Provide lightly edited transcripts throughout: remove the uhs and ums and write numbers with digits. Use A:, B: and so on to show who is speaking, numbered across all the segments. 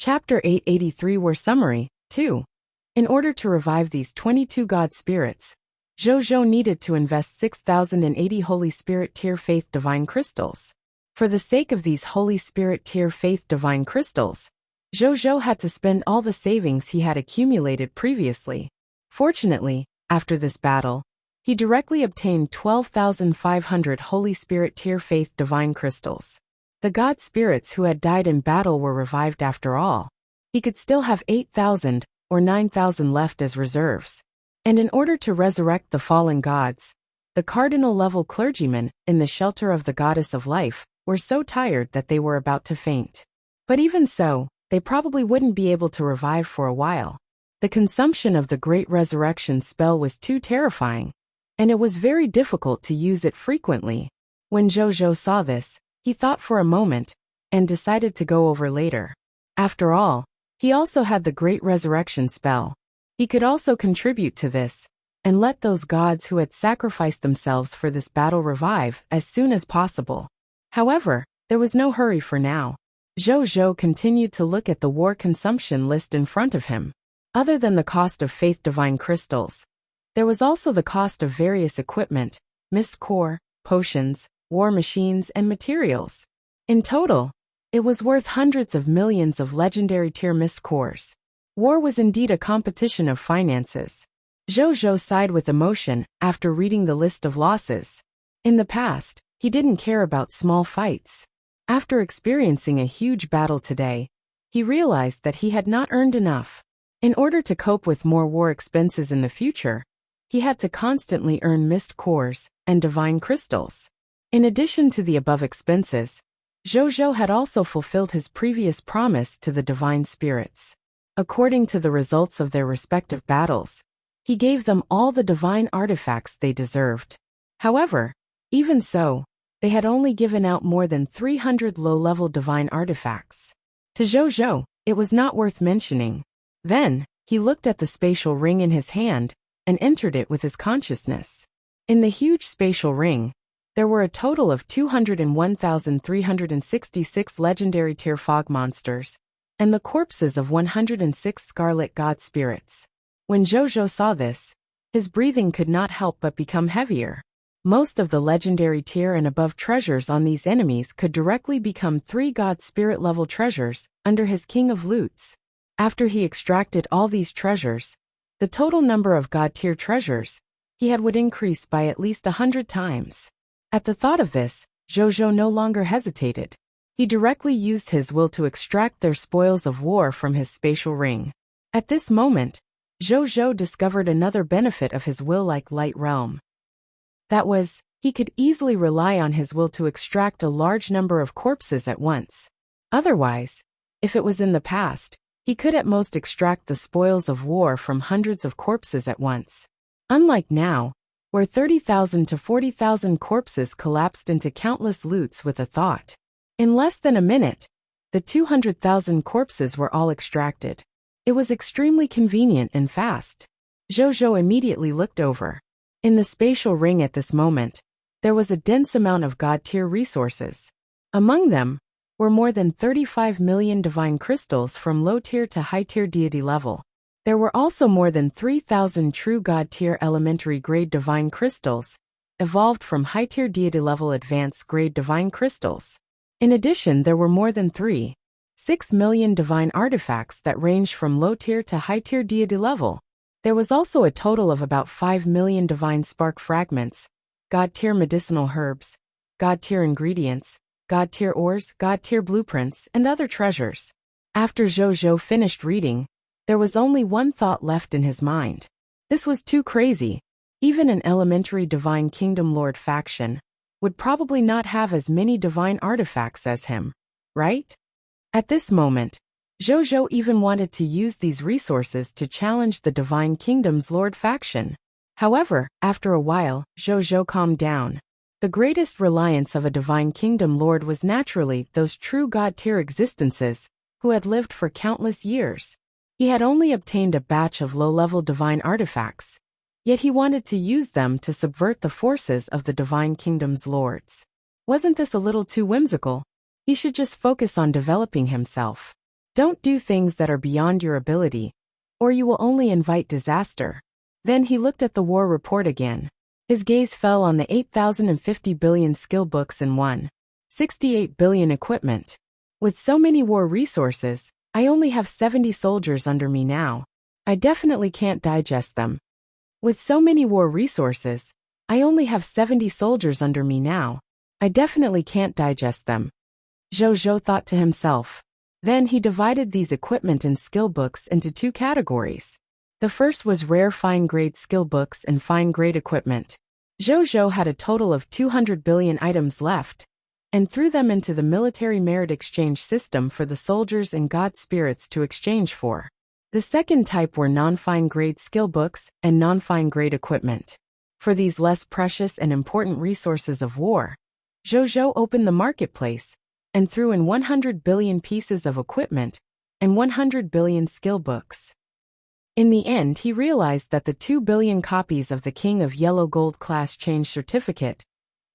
A: Chapter 883 War Summary 2. In order to revive these 22 God spirits, Zhou needed to invest 6,080 Holy Spirit Tier Faith Divine Crystals. For the sake of these Holy Spirit Tier Faith Divine Crystals, Zhou had to spend all the savings he had accumulated previously. Fortunately, after this battle, he directly obtained 12,500 Holy Spirit Tier Faith Divine Crystals. The God spirits who had died in battle were revived after all. He could still have 8,000 or 9,000 left as reserves. And in order to resurrect the fallen gods, the cardinal-level clergymen, in the shelter of the goddess of life, were so tired that they were about to faint. But even so, they probably wouldn't be able to revive for a while. The consumption of the Great Resurrection spell was too terrifying, and it was very difficult to use it frequently. When Zhou saw this, he thought for a moment, and decided to go over later. After all, he also had the Great Resurrection spell. He could also contribute to this, and let those gods who had sacrificed themselves for this battle revive as soon as possible. However, there was no hurry for now. Zhou continued to look at the war consumption list in front of him. Other than the cost of Faith Divine Crystals, there was also the cost of various equipment, mist core, potions, war machines, and materials. In total, it was worth hundreds of millions of legendary tier mist cores. War was indeed a competition of finances. Zhou sighed with emotion after reading the list of losses. In the past, he didn't care about small fights. After experiencing a huge battle today, he realized that he had not earned enough. In order to cope with more war expenses in the future, he had to constantly earn mist cores and divine crystals. In addition to the above expenses, Zhou had also fulfilled his previous promise to the divine spirits. According to the results of their respective battles, he gave them all the divine artifacts they deserved. However, even so, they had only given out more than 300 low-level divine artifacts. To Zhou, it was not worth mentioning. Then, he looked at the spatial ring in his hand and entered it with his consciousness. In the huge spatial ring, there were a total of 201,366 legendary tier fog monsters, and the corpses of 106 scarlet god spirits. When Zhou saw this, his breathing could not help but become heavier. Most of the legendary tier and above treasures on these enemies could directly become 3 god spirit level treasures under his King of Loots. After he extracted all these treasures, the total number of god tier treasures he had would increase by at least 100 times. At the thought of this, Zhou no longer hesitated. He directly used his will to extract their spoils of war from his spatial ring. At this moment, Zhou discovered another benefit of his will-like light realm. That was, he could easily rely on his will to extract a large number of corpses at once. Otherwise, if it was in the past, he could at most extract the spoils of war from hundreds of corpses at once. Unlike now, where 30,000 to 40,000 corpses collapsed into countless loots with a thought. In less than a minute, the 200,000 corpses were all extracted. It was extremely convenient and fast. Zhou immediately looked over. In the spatial ring at this moment, there was a dense amount of god-tier resources. Among them were more than 35 million divine crystals from low-tier to high-tier deity level. There were also more than 3,000 true god-tier elementary grade divine crystals, evolved from high-tier deity level advanced grade divine crystals. In addition, there were more than 3.6 million divine artifacts that ranged from low-tier to high-tier deity level. There was also a total of about 5 million divine spark fragments, god-tier medicinal herbs, god-tier ingredients, god-tier ores, god-tier blueprints, and other treasures. After Zhou finished reading, there was only one thought left in his mind. This was too crazy. Even an elementary divine kingdom lord faction would probably not have as many divine artifacts as him, right? At this moment, Zhou even wanted to use these resources to challenge the divine kingdom's lord faction. However, after a while, Zhou calmed down. The greatest reliance of a divine kingdom lord was naturally those true god-tier existences who had lived for countless years. He had only obtained a batch of low-level divine artifacts, yet he wanted to use them to subvert the forces of the divine kingdom's lords. Wasn't this a little too whimsical? He should just focus on developing himself. Don't do things that are beyond your ability, or you will only invite disaster. Then he looked at the war report again. His gaze fell on the 8,050 billion skill books and 168 billion equipment. With so many war resources, I only have 70 soldiers under me now. I definitely can't digest them. With so many war resources, I only have 70 soldiers under me now. I definitely can't digest them. Zhou thought to himself. Then he divided these equipment and skill books into two categories. The first was rare fine-grade skill books and fine-grade equipment. Zhou had a total of 200 billion items left, and threw them into the military merit exchange system for the soldiers and god spirits to exchange for. The second type were non-fine-grade skill books and non-fine-grade equipment. For these less precious and important resources of war, Zhou opened the marketplace and threw in 100 billion pieces of equipment and 100 billion skill books. In the end, he realized that the 2 billion copies of the King of Yellow Gold class change certificate,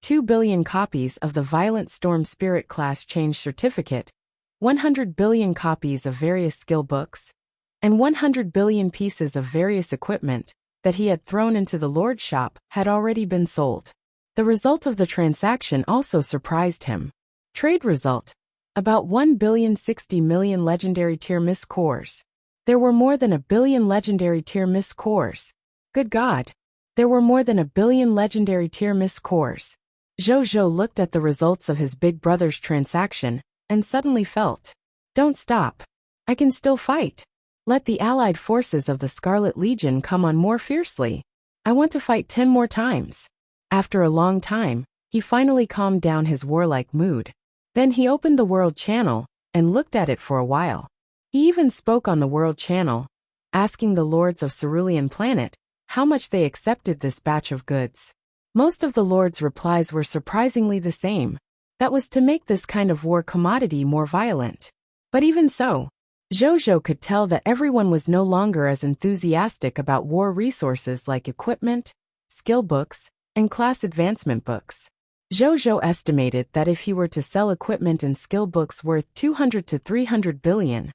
A: 2 billion copies of the Violent Storm Spirit class change certificate, 100 billion copies of various skill books, and 100 billion pieces of various equipment that he had thrown into the Lord's shop had already been sold. The result of the transaction also surprised him. Trade result: about 1,060,000,000 legendary tier miss cores. There were more than 1 billion legendary tier miss cores. Good God! There were more than 1 billion legendary tier miss cores. Zhou looked at the results of his big brother's transaction and suddenly felt, "Don't stop. I can still fight. Let the allied forces of the Scarlet Legion come on more fiercely. I want to fight 10 more times." After a long time, he finally calmed down his warlike mood. Then he opened the World Channel and looked at it for a while. He even spoke on the World Channel, asking the lords of Cerulean Planet how much they accepted this batch of goods. Most of the lords' replies were surprisingly the same. That was to make this kind of war commodity more violent. But even so, Zhou could tell that everyone was no longer as enthusiastic about war resources like equipment, skill books, and class advancement books. Zhou estimated that if he were to sell equipment and skill books worth 200 to 300 billion,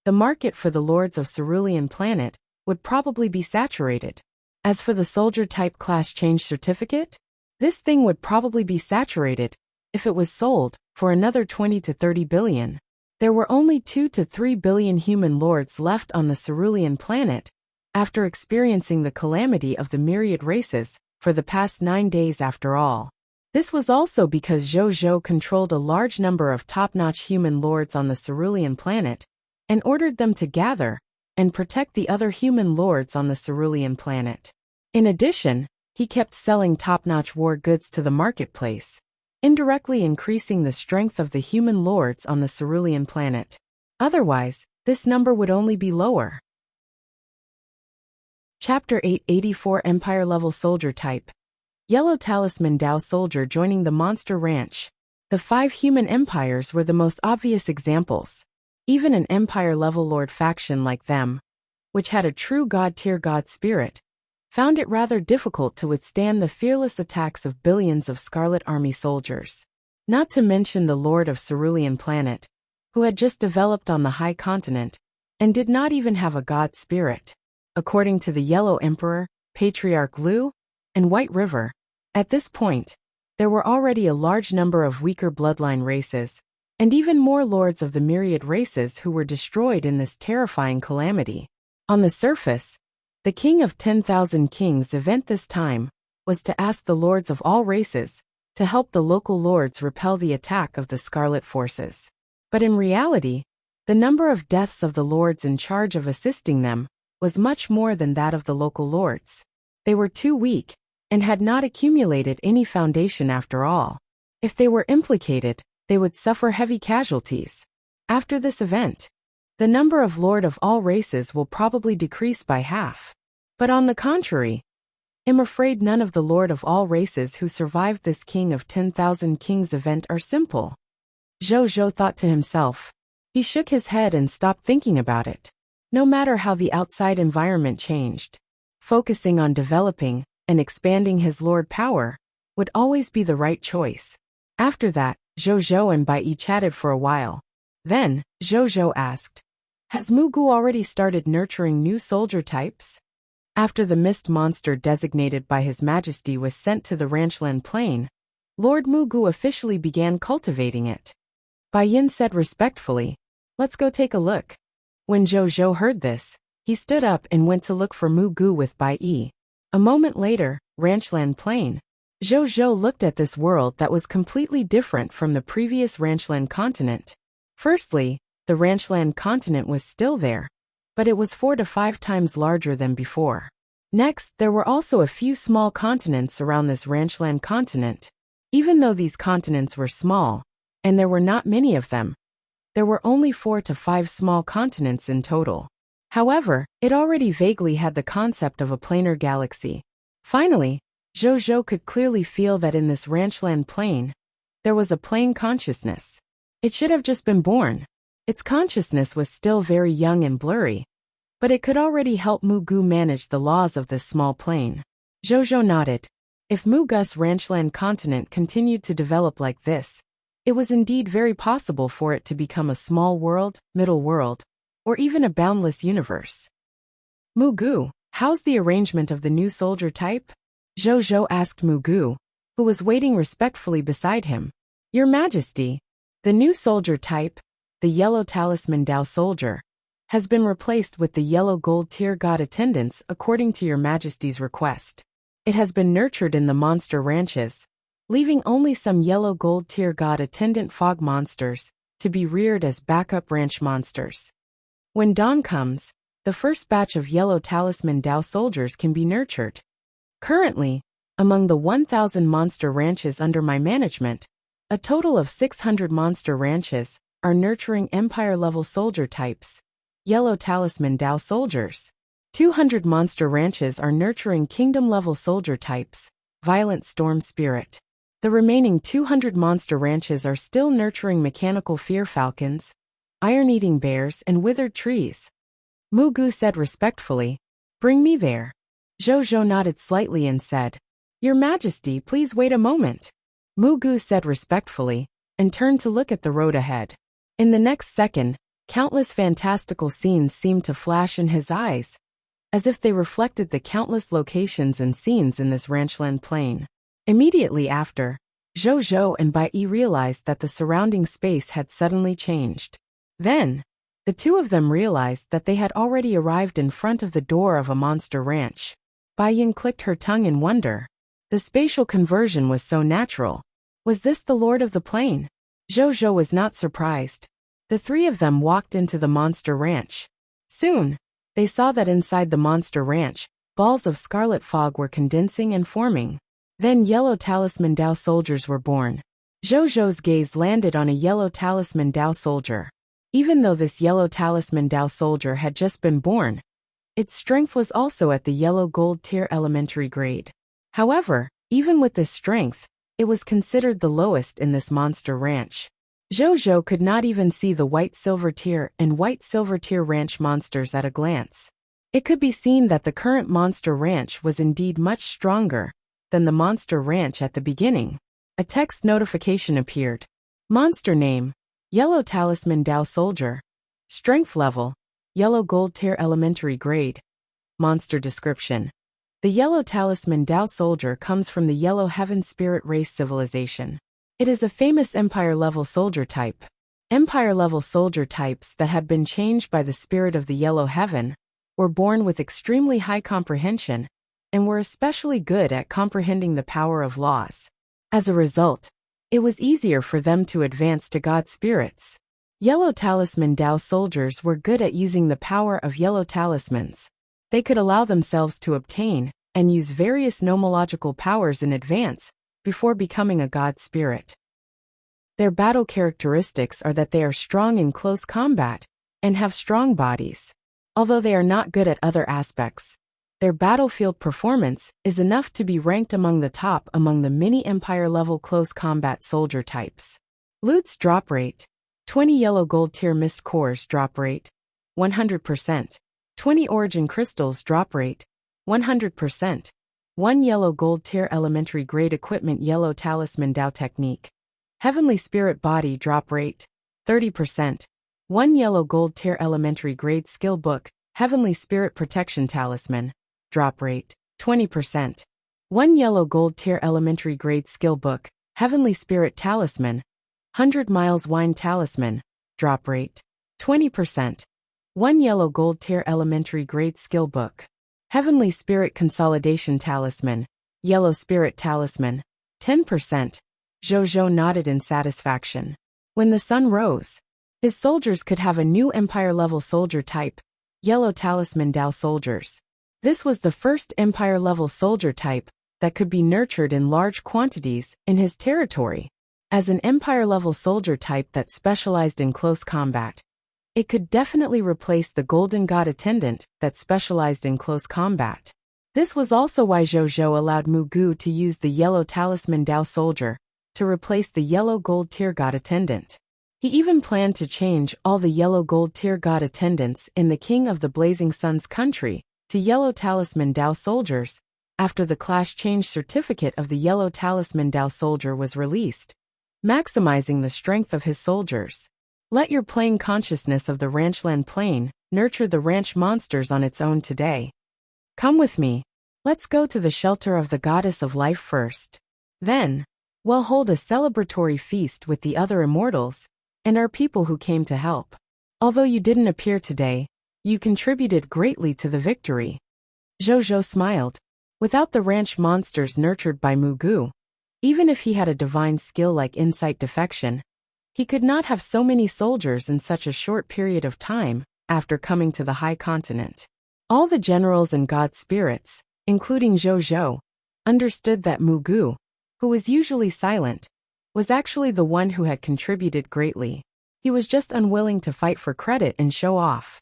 A: the market for the lords of Cerulean Planet would probably be saturated. As for the soldier-type class change certificate, this thing would probably be saturated if it was sold for another 20 to 30 billion. There were only 2 to 3 billion human lords left on the Cerulean Planet after experiencing the calamity of the myriad races for the past 9 days after all. This was also because Zhou controlled a large number of top-notch human lords on the Cerulean Planet and ordered them to gather and protect the other human lords on the Cerulean Planet. In addition, he kept selling top-notch war goods to the marketplace, indirectly increasing the strength of the human lords on the Cerulean Planet. Otherwise, this number would only be lower. Chapter 884 Empire-Level Soldier Type. Yellow Talisman Dao Soldier joining the Monster Ranch. The 5 human empires were the most obvious examples. Even an Empire-level Lord faction like them, which had a true God-tier God spirit, found it rather difficult to withstand the fearless attacks of billions of Scarlet Army soldiers. Not to mention the Lord of Cerulean Planet, who had just developed on the High Continent, and did not even have a God spirit. According to the Yellow Emperor, Patriarch Lu, and White River, at this point, there were already a large number of weaker bloodline races, and even more lords of the myriad races who were destroyed in this terrifying calamity. On the surface, the King of 10,000 Kings event this time was to ask the lords of all races to help the local lords repel the attack of the Scarlet Forces. But in reality, the number of deaths of the lords in charge of assisting them was much more than that of the local lords. They were too weak and had not accumulated any foundation after all. If they were implicated, they would suffer heavy casualties. After this event, the number of Lord of all races will probably decrease by half. But on the contrary, I'm afraid none of the Lord of all races who survived this King of 10,000 Kings event are simple. Zhou thought to himself. He shook his head and stopped thinking about it. No matter how the outside environment changed, focusing on developing and expanding his Lord power would always be the right choice. After that, Zhou and Bai chatted for a while. Then, Zhou asked, "Has Mugu already started nurturing new soldier types?" After the mist monster designated by His Majesty was sent to the Ranchland Plain, Lord Mugu officially began cultivating it. Bai Yin said respectfully, "Let's go take a look." When Zhou heard this, he stood up and went to look for Mugu with Bai Yi. A moment later, Ranchland Plain. Zhou looked at this world that was completely different from the previous Ranchland continent. Firstly, the Ranchland continent was still there, but it was 4 to 5 times larger than before. Next, there were also a few small continents around this Ranchland continent. Even though these continents were small, and there were not many of them, there were only 4 to 5 small continents in total. However, it already vaguely had the concept of a planar galaxy. Finally, Zhou could clearly feel that in this Ranchland Plain, there was a plane consciousness. It should have just been born. Its consciousness was still very young and blurry, but it could already help Mugu manage the laws of this small plane. Zhou nodded. If Mugu's Ranchland continent continued to develop like this, it was indeed very possible for it to become a small world, middle world, or even a boundless universe. "Mugu, how's the arrangement of the new soldier type?" Zhou asked Mugu, who was waiting respectfully beside him. "Your Majesty, the new soldier type, the Yellow Talisman Dao Soldier, has been replaced with the Yellow Gold Tier God Attendants according to Your Majesty's request. It has been nurtured in the monster ranches, leaving only some Yellow Gold Tier God Attendant Fog monsters to be reared as backup ranch monsters. When dawn comes, the first batch of Yellow Talisman Dao soldiers can be nurtured. Currently, among the 1,000 monster ranches under my management, a total of 600 monster ranches are nurturing Empire-level soldier types, Yellow Talisman Dao soldiers. 200 monster ranches are nurturing Kingdom-level soldier types, Violent Storm Spirit. The remaining 200 monster ranches are still nurturing Mechanical Fear Falcons, Iron-Eating Bears and Withered Trees." Mugu said respectfully, "Bring me there." Zhou nodded slightly and said, "Your Majesty, please wait a moment." Mugu said respectfully, and turned to look at the road ahead. In the next second, countless fantastical scenes seemed to flash in his eyes, as if they reflected the countless locations and scenes in this Ranchland Plain. Immediately after, Zhou and Bai Yi realized that the surrounding space had suddenly changed. Then, the two of them realized that they had already arrived in front of the door of a monster ranch. Bai Yin clicked her tongue in wonder. The spatial conversion was so natural. Was this the Lord of the Plain? Zhou was not surprised. The three of them walked into the monster ranch. Soon, they saw that inside the monster ranch, balls of scarlet fog were condensing and forming. Then Yellow Talisman Dao soldiers were born. Zhou's gaze landed on a Yellow Talisman Dao soldier. Even though this Yellow Talisman Dao soldier had just been born, its strength was also at the Yellow Gold Tier elementary grade. However, even with this strength, it was considered the lowest in this monster ranch. Zhou could not even see the White Silver Tier and White Silver Tier ranch monsters at a glance. It could be seen that the current monster ranch was indeed much stronger than the monster ranch at the beginning. A text notification appeared. Monster name, Yellow Talisman Dao Soldier. Strength level, Yellow Gold Tier elementary grade. Monster description. The Yellow Talisman Dao Soldier comes from the Yellow Heaven Spirit Race civilization. It is a famous Empire-level soldier type. Empire-level soldier types that had been changed by the spirit of the Yellow Heaven were born with extremely high comprehension and were especially good at comprehending the power of laws. As a result, it was easier for them to advance to God spirits. Yellow Talisman Dao soldiers were good at using the power of yellow talismans. They could allow themselves to obtain and use various nomological powers in advance before becoming a God spirit. Their battle characteristics are that they are strong in close combat and have strong bodies. Although they are not good at other aspects, their battlefield performance is enough to be ranked among the top among the many Empire-level close combat soldier types. Loot's drop rate. 20 Yellow Gold Tier Mist Cores drop rate, 100%. 20 Origin Crystals drop rate, 100%. 1 Yellow Gold Tier Elementary Grade Equipment Yellow Talisman Dao Technique. Heavenly Spirit Body drop rate, 30%. 1 yellow gold tier elementary grade skill book, Heavenly Spirit Protection Talisman. Drop rate, 20%. 1 yellow gold tier elementary grade skill book, Heavenly Spirit Talisman. 100 miles wine talisman. Drop rate, 20%. 1 yellow gold tier elementary grade skill book, Heavenly Spirit Consolidation Talisman. Yellow Spirit Talisman. 10%. Zhou nodded in satisfaction. When the sun rose, his soldiers could have a new Empire-level soldier type, Yellow Talisman Dao soldiers. This was the first Empire-level soldier type that could be nurtured in large quantities in his territory. As an Empire-level soldier type that specialized in close combat, it could definitely replace the Golden God Attendant that specialized in close combat. This was also why Zhou allowed Mu Gu to use the Yellow Talisman Dao soldier to replace the Yellow Gold Tier God Attendant. He even planned to change all the Yellow Gold Tier God Attendants in the King of the Blazing Sun's country to Yellow Talisman Dao soldiers after the class change certificate of the Yellow Talisman Dao soldier was released, maximizing the strength of his soldiers. Let your playing consciousness of the Ranchland Plain nurture the ranch monsters on its own today. Come with me. Let's go to the shelter of the Goddess of Life first. Then, we'll hold a celebratory feast with the other immortals and our people who came to help. Although you didn't appear today, you contributed greatly to the victory. Zhou smiled. Without the ranch monsters nurtured by Mu Gu, even if he had a divine skill like insight defection, he could not have so many soldiers in such a short period of time after coming to the High Continent. All the generals and god spirits, including Zhou, understood that Mu Gu, who was usually silent, was actually the one who had contributed greatly. He was just unwilling to fight for credit and show off.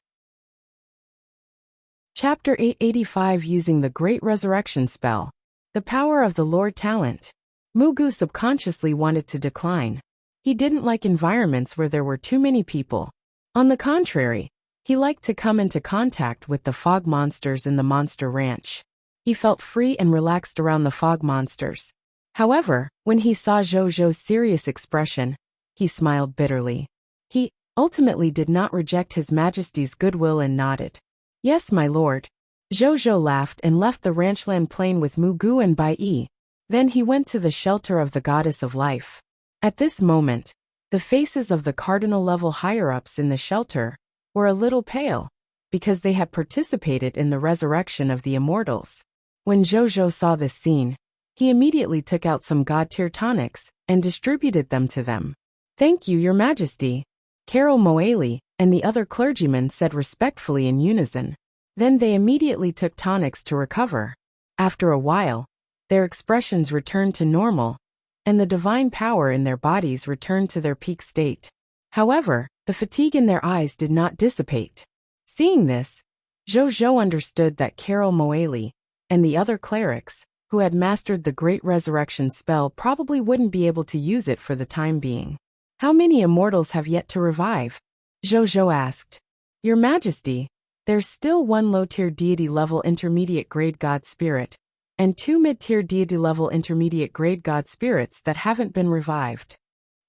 A: Chapter 885 Using the Great Resurrection Spell. The Power of the Lord Talent. Mu Gu subconsciously wanted to decline. He didn't like environments where there were too many people. On the contrary, he liked to come into contact with the fog monsters in the monster ranch. He felt free and relaxed around the fog monsters. However, when he saw Zhou's serious expression, he smiled bitterly. He ultimately did not reject His Majesty's goodwill and nodded. Yes, my lord. Zhou laughed and left the ranchland plain with Mu Gu and Bai Yi. Then he went to the shelter of the Goddess of Life. At this moment, the faces of the cardinal-level higher-ups in the shelter were a little pale, because they had participated in the resurrection of the immortals. When Zhou saw this scene, he immediately took out some god-tier tonics and distributed them to them. Thank you, Your Majesty. Carol Moali and the other clergymen said respectfully in unison. Then they immediately took tonics to recover. After a while, their expressions returned to normal, and the divine power in their bodies returned to their peak state. However, the fatigue in their eyes did not dissipate. Seeing this, Zhou understood that Carol Moali and the other clerics, who had mastered the Great Resurrection spell, probably wouldn't be able to use it for the time being. How many immortals have yet to revive? Zhou asked. Your Majesty, there's still one low-tier deity-level intermediate-grade god spirit, and 2 mid-tier deity-level intermediate-grade god spirits that haven't been revived.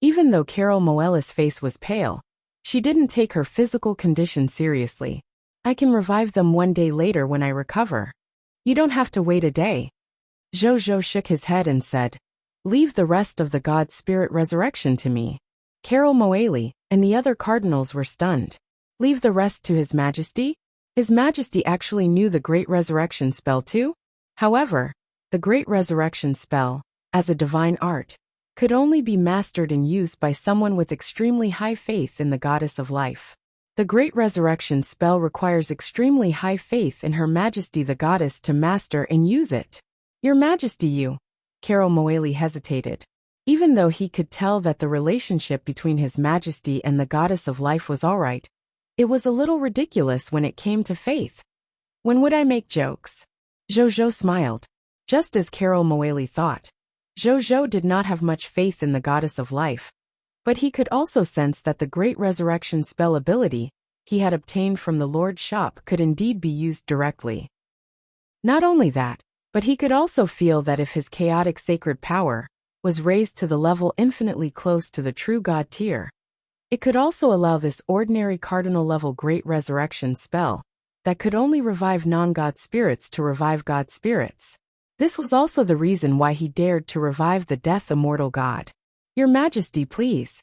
A: Even though Carol Moella's face was pale, she didn't take her physical condition seriously. I can revive them one day later when I recover. You don't have to wait a day. Zhou shook his head and said, Leave the rest of the god spirit resurrection to me. Carol Moali and the other cardinals were stunned. Leave the rest to His Majesty? His Majesty actually knew the Great Resurrection spell too? However, the Great Resurrection spell, as a divine art, could only be mastered and used by someone with extremely high faith in the Goddess of Life. The Great Resurrection spell requires extremely high faith in Her Majesty the Goddess to master and use it. Your Majesty, Carol Moali hesitated. Even though he could tell that the relationship between His Majesty and the Goddess of Life was alright, it was a little ridiculous when it came to faith. When would I make jokes? Zhou smiled. Just as Carol Moali thought. Zhou did not have much faith in the Goddess of Life, but he could also sense that the Great Resurrection spell ability he had obtained from the Lord's shop could indeed be used directly. Not only that, but he could also feel that if his chaotic sacred power was raised to the level infinitely close to the true God tier, It could also allow this ordinary cardinal-level Great Resurrection spell that could only revive non-God spirits to revive God spirits. This was also the reason why he dared to revive the death-immortal god. Your Majesty, please.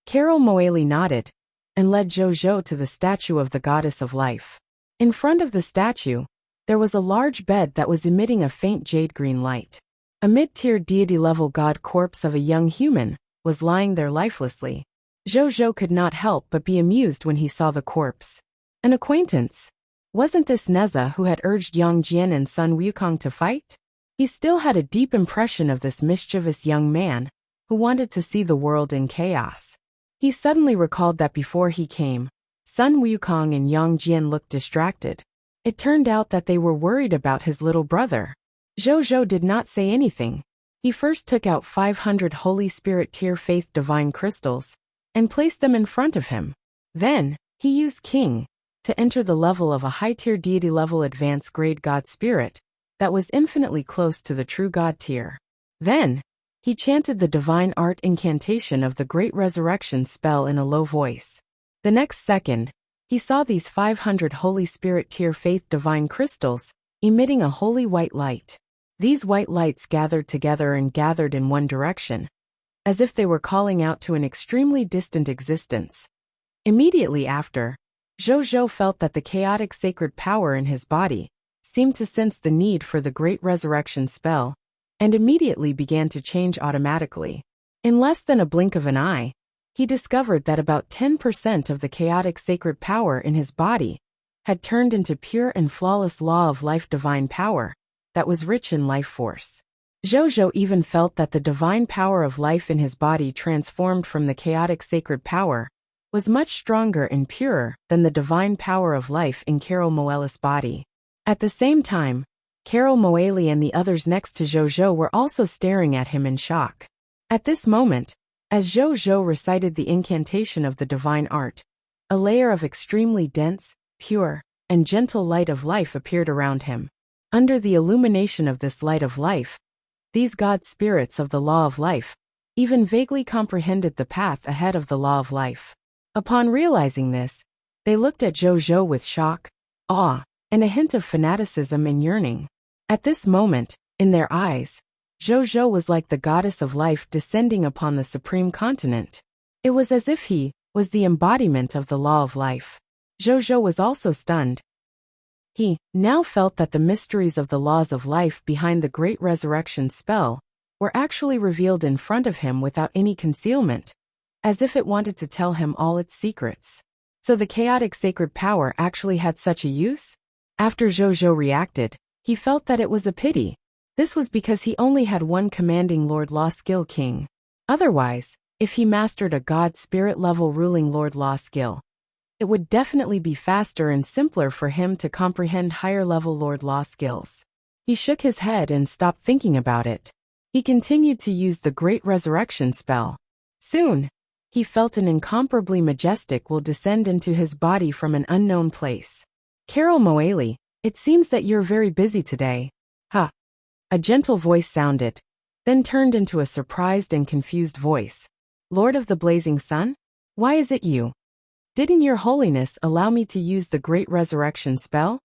A: Carol Moeli nodded and led Zhou to the statue of the goddess of life. In front of the statue, there was a large bed that was emitting a faint jade-green light. A mid-tier deity-level god corpse of a young human was lying there lifelessly. Zhou could not help but be amused when he saw the corpse. An acquaintance. Wasn't this Neza who had urged Yang Jian and Sun Wukong to fight? He still had a deep impression of this mischievous young man who wanted to see the world in chaos. He suddenly recalled that before he came, Sun Wukong and Yang Jian looked distracted. It turned out that they were worried about his little brother. Zhou did not say anything. He first took out 500 Holy Spirit Tier Faith Divine Crystals and placed them in front of him. Then, he used King to enter the level of a high-tier deity-level advanced grade God Spirit that was infinitely close to the true God tier. Then, he chanted the divine art incantation of the Great Resurrection spell in a low voice. The next second, he saw these 500 Holy Spirit Tier Faith Divine Crystals emitting a holy white light. These white lights gathered together and gathered in one direction, as if they were calling out to an extremely distant existence. Immediately after, Zhou felt that the chaotic sacred power in his body seemed to sense the need for the Great Resurrection spell, and immediately began to change automatically. In less than a blink of an eye, he discovered that about 10% of the chaotic sacred power in his body had turned into pure and flawless law of life divine power that was rich in life force. Zhou even felt that the divine power of life in his body transformed from the chaotic sacred power was much stronger and purer than the divine power of life in Carol Moeli's body. At the same time, Carol Moeli and the others next to Zhou were also staring at him in shock. At this moment, as Zhou recited the incantation of the divine art, a layer of extremely dense, pure, and gentle light of life appeared around him. Under the illumination of this light of life, these God spirits of the law of life even vaguely comprehended the path ahead of the law of life. Upon realizing this, they looked at Zhou with shock, awe, and a hint of fanaticism and yearning. At this moment, in their eyes, Zhou was like the goddess of life descending upon the supreme continent. It was as if he was the embodiment of the law of life. Zhou was also stunned. He now felt that the mysteries of the laws of life behind the Great Resurrection spell were actually revealed in front of him without any concealment, as if it wanted to tell him all its secrets. So the chaotic sacred power actually had such a use? After Zhou reacted, he felt that it was a pity. This was because he only had one commanding Lord Law skill King. Otherwise, if he mastered a God Spirit level ruling Lord Law skill, it would definitely be faster and simpler for him to comprehend higher level Lord Law skills. He shook his head and stopped thinking about it. He continued to use the Great Resurrection spell. Soon, he felt an incomparably majestic will descend into his body from an unknown place. Carol Moeli, it seems that you're very busy today. Huh. A gentle voice sounded, then turned into a surprised and confused voice. Lord of the Blazing Sun? Why is it you? Didn't your holiness allow me to use the Great Resurrection spell?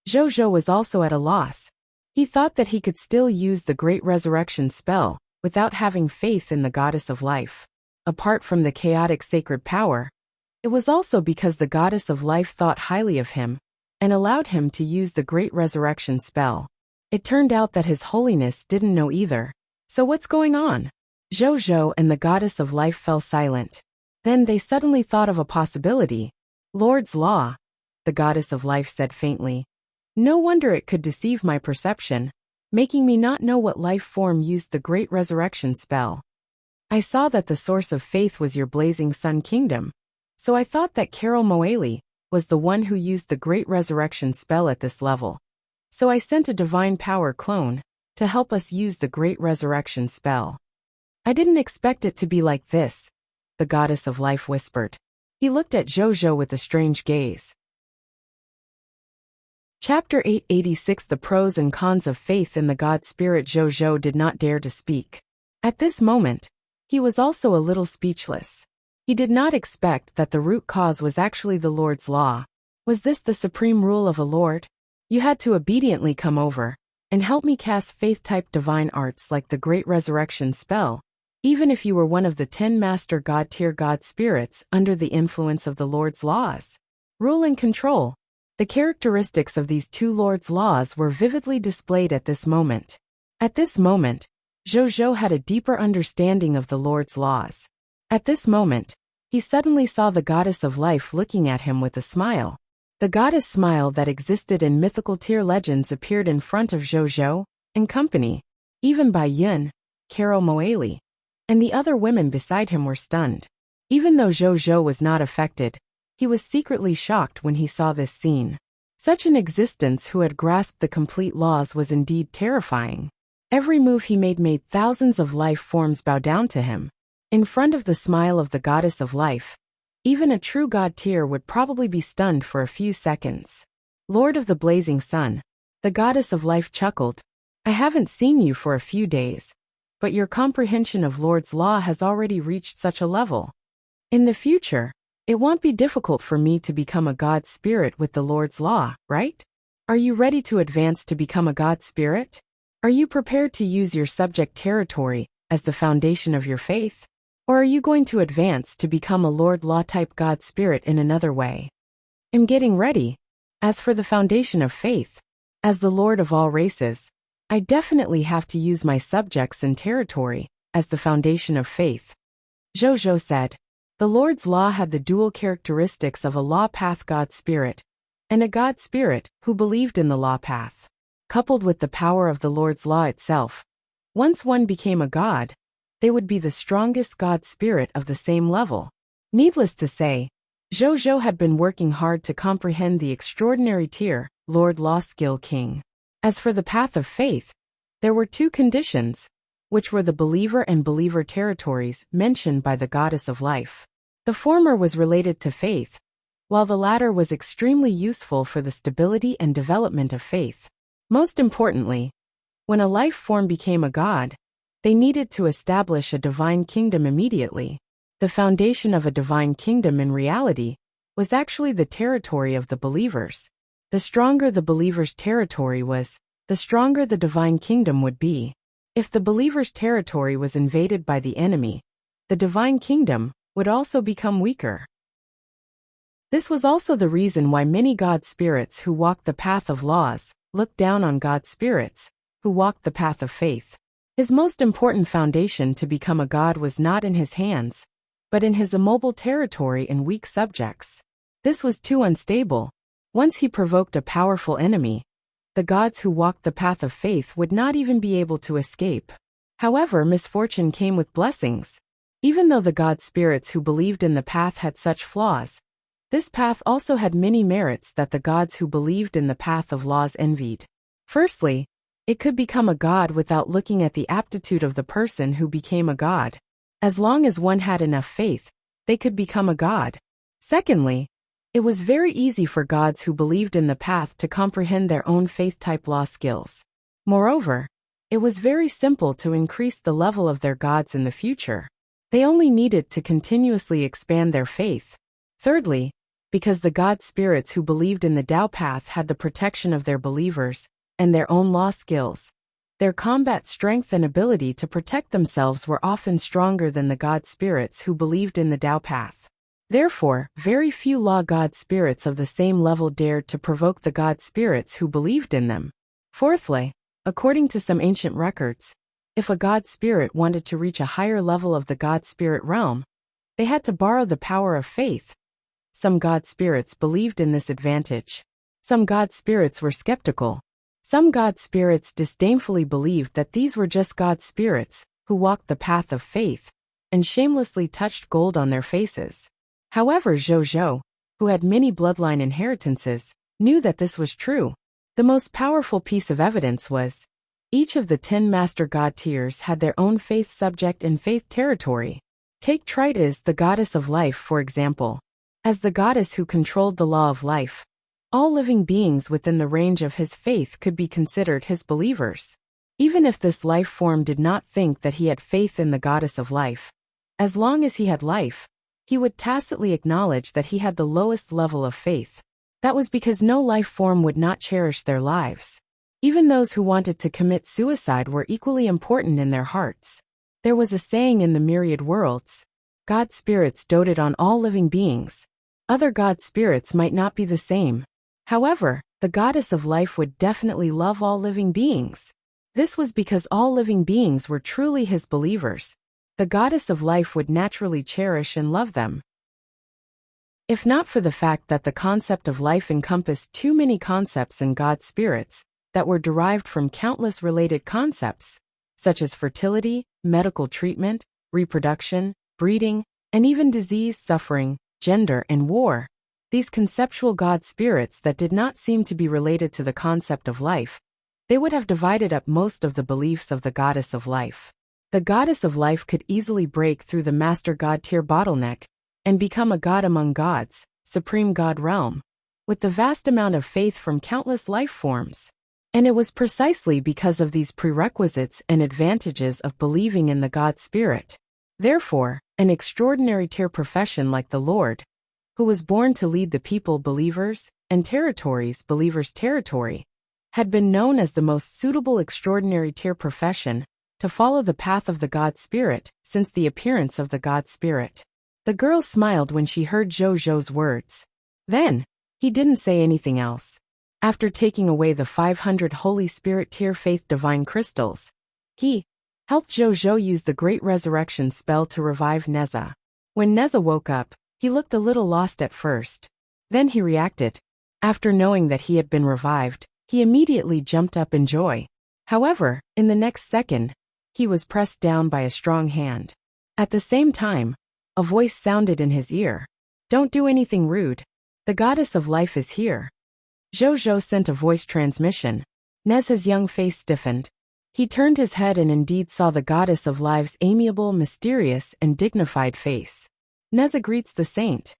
A: Zhou was also at a loss. He thought that he could still use the Great Resurrection spell without having faith in the goddess of life. Apart from the chaotic sacred power, it was also because the goddess of life thought highly of him and allowed him to use the Great Resurrection spell. It turned out that His Holiness didn't know either. So what's going on? Zhou and the goddess of life fell silent. Then they suddenly thought of a possibility. Lord's Law, the goddess of life said faintly. No wonder it could deceive my perception, making me not know what life form used the Great Resurrection spell. I saw that the source of faith was your Blazing Sun Kingdom, so I thought that Carol Moeli was the one who used the Great Resurrection spell at this level. So I sent a divine power clone to help us use the Great Resurrection spell. I didn't expect it to be like this, the goddess of life whispered. He looked at Zhou with a strange gaze. Chapter 886 The Pros and Cons of Faith in the God Spirit. Zhou did not dare to speak. At this moment, he was also a little speechless. He did not expect that the root cause was actually the Lord's law. Was this the supreme rule of a Lord? You had to obediently come over and help me cast faith-type divine arts like the Great Resurrection spell, even if you were one of the 10 master God-tier God spirits under the influence of the Lord's laws. Rule and control. The characteristics of these two Lord's laws were vividly displayed at this moment. At this moment, Zhou had a deeper understanding of the Lord's laws. At this moment, he suddenly saw the goddess of life looking at him with a smile. The goddess smile that existed in mythical tier legends appeared in front of Zhou and company. Even Bai Yun, Caro Moeli, and the other women beside him were stunned. Even though Zhou was not affected, he was secretly shocked when he saw this scene. Such an existence who had grasped the complete laws was indeed terrifying. Every move he made thousands of life forms bow down to him. In front of the smile of the goddess of life, even a true god tier would probably be stunned for a few seconds. Lord of the blazing sun, the goddess of life chuckled. I haven't seen you for a few days, but your comprehension of Lord's law has already reached such a level. In the future, it won't be difficult for me to become a god spirit with the Lord's law, right? Are you ready to advance to become a god spirit? Are you prepared to use your subject territory as the foundation of your faith? Or are you going to advance to become a Lord Law type God Spirit in another way? I'm getting ready. As for the foundation of faith, as the Lord of all races, I definitely have to use my subjects and territory as the foundation of faith. Zhou said. The Lord's Law had the dual characteristics of a Law Path God Spirit and a God Spirit who believed in the Law Path. Coupled with the power of the Lord's Law itself, once one became a God, they would be the strongest God spirit of the same level. Needless to say, Zhou had been working hard to comprehend the extraordinary tier, Lord Law Skill King. As for the path of faith, there were two conditions, which were the believer and believer territories mentioned by the goddess of life. The former was related to faith, while the latter was extremely useful for the stability and development of faith. Most importantly, when a life form became a god, they needed to establish a divine kingdom immediately. The foundation of a divine kingdom in reality was actually the territory of the believers. The stronger the believer's territory was, the stronger the divine kingdom would be. If the believer's territory was invaded by the enemy, the divine kingdom would also become weaker. This was also the reason why many God spirits who walked the path of laws looked down on God spirits who walked the path of faith. His most important foundation to become a god was not in his hands, but in his immobile territory and weak subjects. This was too unstable. Once he provoked a powerful enemy, the gods who walked the path of faith would not even be able to escape. However, misfortune came with blessings. Even though the god spirits who believed in the path had such flaws, this path also had many merits that the gods who believed in the path of laws envied. Firstly, it could become a god without looking at the aptitude of the person who became a god. As long as one had enough faith, they could become a god. Secondly, it was very easy for gods who believed in the path to comprehend their own faith-type law skills. Moreover, it was very simple to increase the level of their gods in the future. They only needed to continuously expand their faith. Thirdly, because the god spirits who believed in the Tao path had the protection of their believers and their own law skills, their combat strength and ability to protect themselves were often stronger than the god spirits who believed in the Tao path. Therefore, very few law god spirits of the same level dared to provoke the god spirits who believed in them. Fourthly, according to some ancient records, if a god spirit wanted to reach a higher level of the god spirit realm, they had to borrow the power of faith. Some god spirits believed in this advantage. Some god spirits were skeptical. Some god spirits disdainfully believed that these were just god spirits who walked the path of faith and shamelessly touched gold on their faces. However, Zhou, who had many bloodline inheritances, knew that this was true. The most powerful piece of evidence was, each of the 10 master god tiers had their own faith subject and faith territory. Take Tritis, the goddess of life, for example. As the goddess who controlled the law of life, all living beings within the range of his faith could be considered his believers. Even if this life form did not think that he had faith in the goddess of life, as long as he had life, he would tacitly acknowledge that he had the lowest level of faith. That was because no life form would not cherish their lives. Even those who wanted to commit suicide were equally important in their hearts. There was a saying in the myriad worlds: God spirits doted on all living beings. Other God spirits might not be the same. However, the goddess of life would definitely love all living beings. This was because all living beings were truly his believers. The goddess of life would naturally cherish and love them. If not for the fact that the concept of life encompassed too many concepts in God spirits that were derived from countless related concepts, such as fertility, medical treatment, reproduction, breeding, and even disease, suffering, gender, and war, these conceptual God spirits that did not seem to be related to the concept of life, they would have divided up most of the beliefs of the goddess of life. The goddess of life could easily break through the master god tier bottleneck and become a god among gods, supreme god realm, with the vast amount of faith from countless life forms. And it was precisely because of these prerequisites and advantages of believing in the God spirit. Therefore, an extraordinary tier profession like the Lord, who was born to lead the people believers and territories believers territory, had been known as the most suitable extraordinary tier profession to follow the path of the God spirit since the appearance of the God spirit. The girl smiled when she heard Zhou's words. Then, he didn't say anything else. After taking away the 500 Holy Spirit tier faith divine crystals, he helped Zhou use the Great Resurrection spell to revive Neza. When Neza woke up, he looked a little lost at first. Then he reacted. After knowing that he had been revived, he immediately jumped up in joy. However, in the next second, he was pressed down by a strong hand. At the same time, a voice sounded in his ear. Don't do anything rude. The goddess of life is here. Zhou sent a voice transmission. Neza's young face stiffened. He turned his head and indeed saw the goddess of life's amiable, mysterious, and dignified face. Neza greets the saint.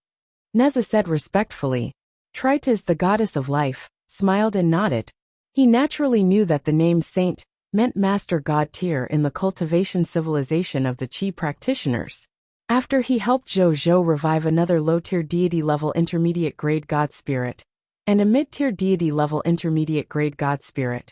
A: Neza said respectfully. Trite is the goddess of life, smiled and nodded. He naturally knew that the name saint meant master god tier in the cultivation civilization of the Qi practitioners. After he helped Zhou revive another low-tier deity-level intermediate-grade god spirit, and a mid-tier deity-level intermediate-grade god spirit,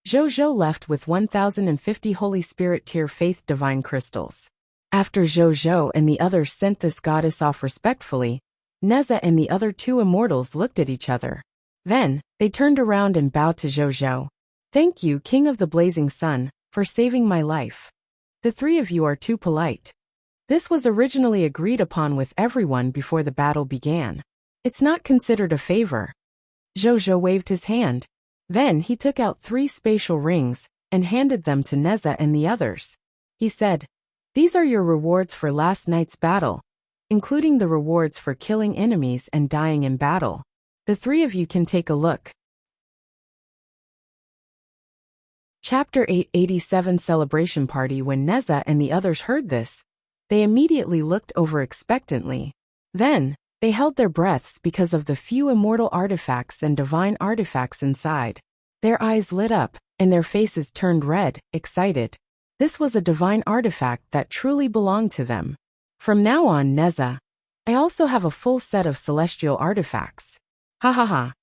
A: Zhou left with 1,050 Holy Spirit tier faith divine crystals. After Zhou and the others sent this goddess off respectfully, Neza and the other two immortals looked at each other. Then, they turned around and bowed to Zhou. Thank you, King of the Blazing Sun, for saving my life. The three of you are too polite. This was originally agreed upon with everyone before the battle began. It's not considered a favor. Zhou waved his hand. Then he took out 3 spatial rings and handed them to Neza and the others. He said, "These are your rewards for last night's battle, including the rewards for killing enemies and dying in battle. The 3 of you can take a look." Chapter 887 Celebration Party. When Neza and the others heard this, they immediately looked over expectantly. Then, they held their breaths because of the few immortal artifacts and divine artifacts inside. Their eyes lit up, and their faces turned red, excited. This was a divine artifact that truly belonged to them. From now on, Neza, I also have a full set of celestial artifacts. Ha ha ha.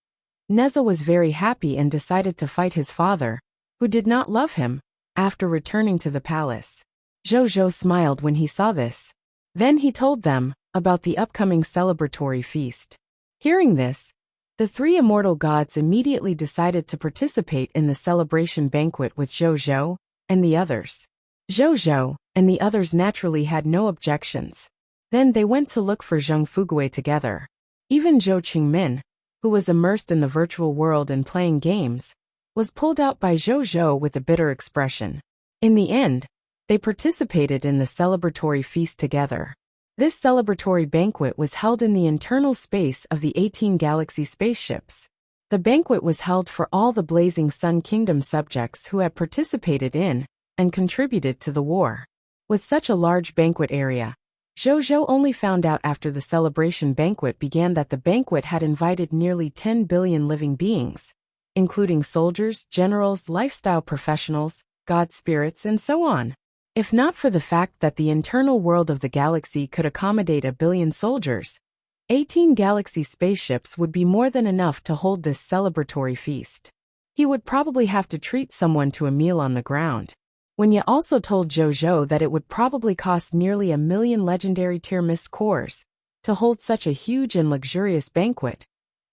A: Neza was very happy and decided to fight his father, who did not love him, after returning to the palace. Zhou smiled when he saw this. Then he told them about the upcoming celebratory feast. Hearing this, the 3 immortal gods immediately decided to participate in the celebration banquet with Zhou and the others. Zhou and the others naturally had no objections. Then they went to look for Zheng Fuguei together. Even Zhou Qingmin, who was immersed in the virtual world and playing games, was pulled out by Zhou with a bitter expression. In the end, they participated in the celebratory feast together. This celebratory banquet was held in the internal space of the 18 Galaxy spaceships. The banquet was held for all the Blazing Sun Kingdom subjects who had participated in and contributed to the war. With such a large banquet area, Zhou only found out after the celebration banquet began that the banquet had invited nearly 10 billion living beings, including soldiers, generals, lifestyle professionals, god spirits, and so on. If not for the fact that the internal world of the galaxy could accommodate 1 billion soldiers, 18 galaxy spaceships would be more than enough to hold this celebratory feast. He would probably have to treat someone to a meal on the ground. Wuxia also told Zhou that it would probably cost nearly 1 million legendary tier mist cores to hold such a huge and luxurious banquet,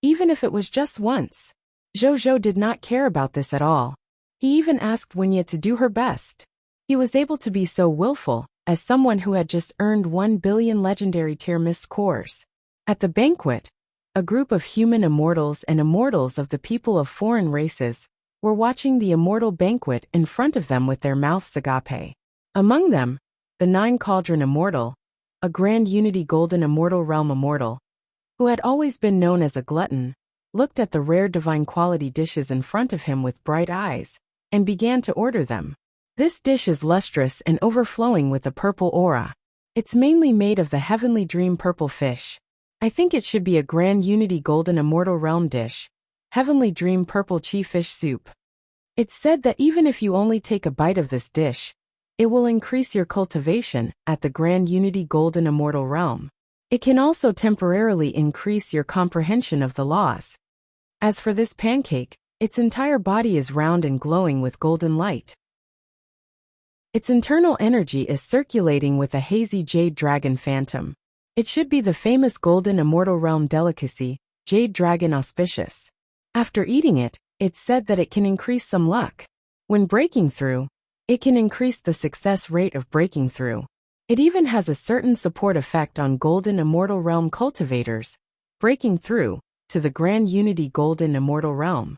A: even if it was just once. Zhou did not care about this at all. He even asked Wuxia to do her best. He was able to be so willful, as someone who had just earned 1 billion legendary tier mist cores. At the banquet, a group of human immortals and immortals of the people of foreign races were watching the immortal banquet in front of them with their mouths agape. Among them, the 9 Cauldron Immortal, a Grand Unity Golden Immortal Realm Immortal, who had always been known as a glutton, looked at the rare divine quality dishes in front of him with bright eyes, and began to order them. This dish is lustrous and overflowing with a purple aura. It's mainly made of the heavenly dream purple fish. I think it should be a Grand Unity Golden Immortal Realm dish, Heavenly Dream Purple Chi Fish Soup. It's said that even if you only take a bite of this dish, it will increase your cultivation at the Grand Unity Golden Immortal Realm. It can also temporarily increase your comprehension of the laws. As for this pancake, its entire body is round and glowing with golden light. Its internal energy is circulating with a hazy jade dragon phantom. It should be the famous Golden Immortal Realm delicacy, Jade Dragon Auspicious. After eating it, it's said that it can increase some luck. When breaking through, it can increase the success rate of breaking through. It even has a certain support effect on Golden Immortal Realm cultivators, breaking through to the Grand Unity Golden Immortal Realm.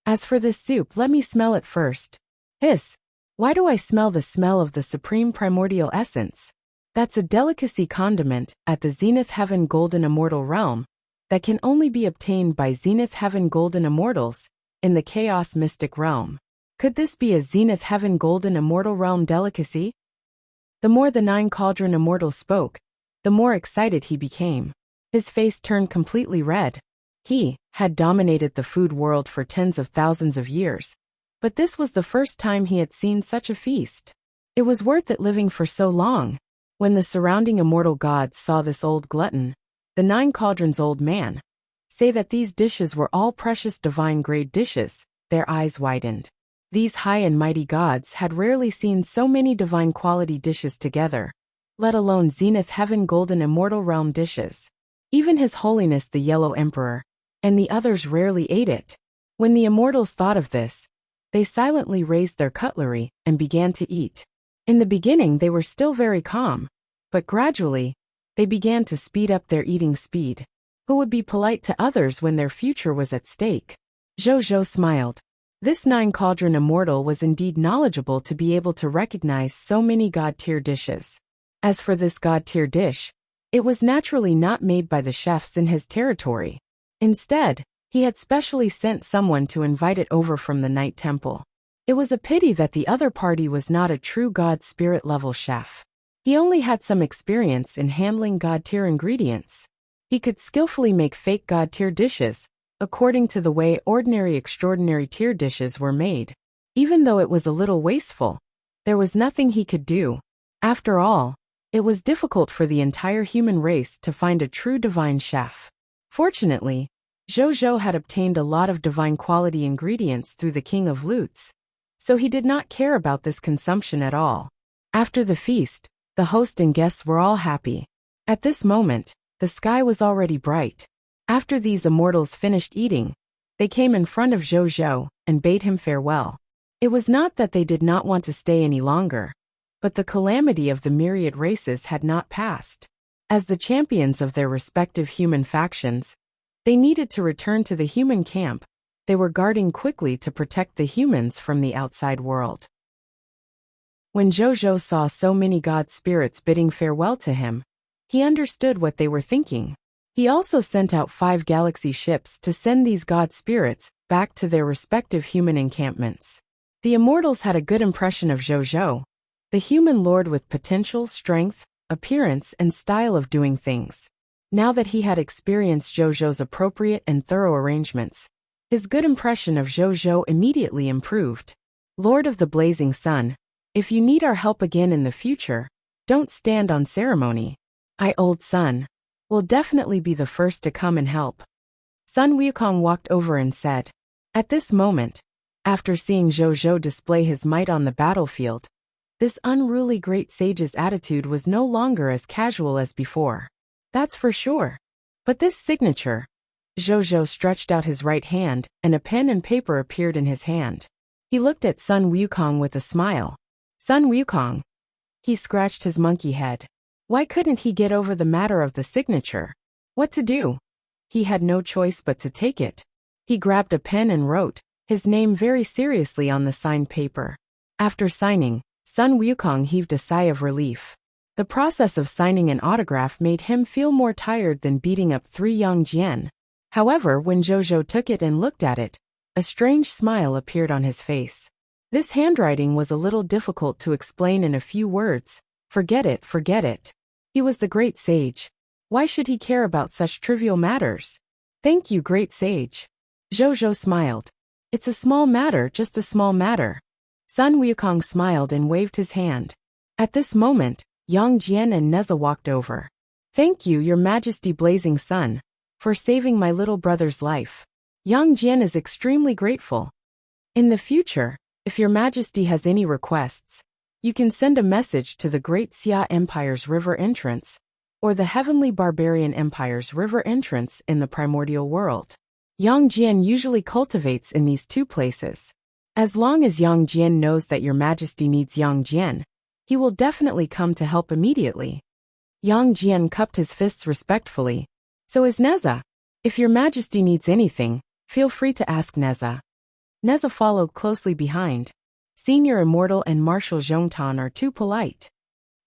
A: As for this soup, let me smell it first. Hiss! Why do I smell the smell of the supreme primordial essence? That's a delicacy condiment at the Zenith Heaven Golden Immortal Realm that can only be obtained by Zenith Heaven Golden Immortals in the Chaos Mystic Realm. Could this be a Zenith Heaven Golden Immortal Realm delicacy? The more the 9 Cauldron Immortal spoke, the more excited he became. His face turned completely red. He had dominated the food world for tens of thousands of years, but this was the first time he had seen such a feast. It was worth it living for so long. When the surrounding immortal gods saw this old glutton, the 9 Cauldrons old man, say that these dishes were all precious divine grade dishes, their eyes widened. These high and mighty gods had rarely seen so many divine quality dishes together, let alone Zenith Heaven Golden Immortal Realm dishes. Even His Holiness the Yellow Emperor and the others rarely ate it. When the immortals thought of this, they silently raised their cutlery and began to eat. In the beginning they were still very calm, but gradually, they began to speed up their eating speed. Who would be polite to others when their future was at stake? Zhou smiled. This 9 Cauldron Immortal was indeed knowledgeable to be able to recognize so many god-tier dishes. As for this god-tier dish, it was naturally not made by the chefs in his territory. Instead, he had specially sent someone to invite it over from the Night Temple. It was a pity that the other party was not a true god spirit level chef. He only had some experience in handling god-tier ingredients. He could skillfully make fake god-tier dishes, according to the way ordinary extraordinary tier dishes were made. Even though it was a little wasteful, there was nothing he could do. After all, it was difficult for the entire human race to find a true divine chef. Fortunately, Zhou had obtained a lot of divine quality ingredients through the King of Lutes, so he did not care about this consumption at all. After the feast, the host and guests were all happy. At this moment, the sky was already bright. After these immortals finished eating, they came in front of Zhou and bade him farewell. It was not that they did not want to stay any longer, but the calamity of the myriad races had not passed. As the champions of their respective human factions, they needed to return to the human camp. They were guarding quickly to protect the humans from the outside world. When Zhou saw so many god spirits bidding farewell to him, he understood what they were thinking. He also sent out 5 galaxy ships to send these god spirits back to their respective human encampments. The immortals had a good impression of Zhou, the human lord with potential, strength, appearance and style of doing things. Now that he had experienced Zhou's appropriate and thorough arrangements, his good impression of Zhou immediately improved. Lord of the Blazing Sun, If you need our help again in the future, don't stand on ceremony. I, old Sun, will definitely be the first to come and help. Sun Wukong walked over and said. At this moment, after seeing Zhou display his might on the battlefield, this unruly great sage's attitude was no longer as casual as before. That's for sure. But this signature. Zhou stretched out his right hand, and a pen and paper appeared in his hand. He looked at Sun Wukong with a smile. Sun Wukong. He scratched his monkey head. Why couldn't he get over the matter of the signature? What to do? He had no choice but to take it. He grabbed a pen and wrote his name very seriously on the signed paper. After signing, Sun Wukong heaved a sigh of relief. The process of signing an autograph made him feel more tired than beating up 3 young Jian. However, when Zhou took it and looked at it, a strange smile appeared on his face. This handwriting was a little difficult to explain in a few words. Forget it, forget it. He was the great sage. Why should he care about such trivial matters? Thank you, great sage. Zhou smiled. It's a small matter, just a small matter. Sun Wukong smiled and waved his hand. At this moment, Yang Jian and Neza walked over. Thank you, Your Majesty Blazing Sun, for saving my little brother's life. Yang Jian is extremely grateful. In the future, if Your Majesty has any requests, you can send a message to the Great Xia Empire's river entrance, or the Heavenly Barbarian Empire's river entrance in the primordial world. Yang Jian usually cultivates in these 2 places. As long as Yang Jian knows that Your Majesty needs Yang Jian, he will definitely come to help immediately. Yang Jian cupped his fists respectfully. So is Neza. If Your Majesty needs anything, feel free to ask Neza. Neza followed closely behind. Senior Immortal and Marshal Zhongtan are too polite.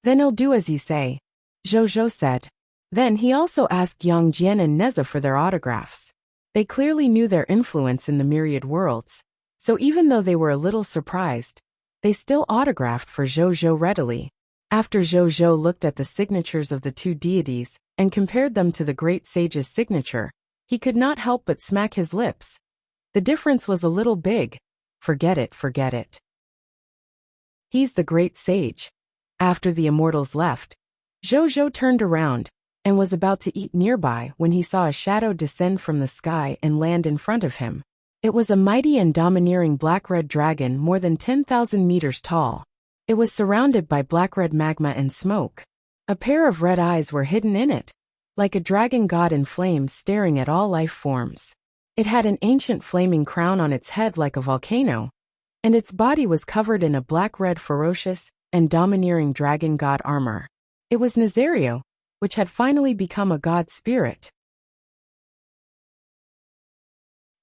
A: Then I'll do as you say, Zhou said. Then he also asked Yang Jian and Neza for their autographs. They clearly knew their influence in the myriad worlds, so even though they were a little surprised, they still autographed for Zhou readily. After Zhou looked at the signatures of the 2 deities and compared them to the great sage's signature, he could not help but smack his lips. The difference was a little big. Forget it, forget it. He's the great sage. After the immortals left, Zhou turned around and was about to eat nearby when he saw a shadow descend from the sky and land in front of him. It was a mighty and domineering black-red dragon more than 10,000 meters tall. It was surrounded by black-red magma and smoke. A pair of red eyes were hidden in it, like a dragon god in flames staring at all life forms. It had an ancient flaming crown on its head like a volcano, and its body was covered in a black-red ferocious and domineering dragon god armor. It was Nazario, which had finally become a god spirit.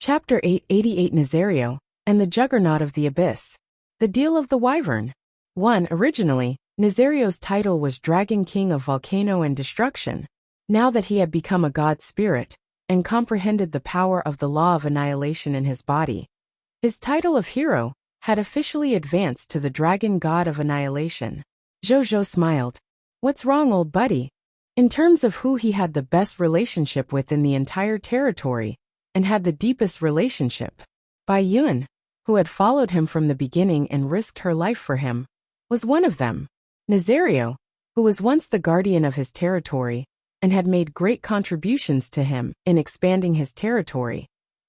A: Chapter 888 Nazario, and the Juggernaut of the Abyss. The Deal of the Wyvern. 1. Originally, Nazario's title was Dragon King of Volcano and Destruction. Now that he had become a god spirit, and comprehended the power of the law of annihilation in his body, his title of hero had officially advanced to the Dragon God of Annihilation. Zhou smiled. What's wrong, old buddy? In terms of who he had the best relationship with in the entire territory, and had the deepest relationship, Bai Yun, who had followed him from the beginning and risked her life for him, was one of them. Nazario, who was once the guardian of his territory, and had made great contributions to him in expanding his territory,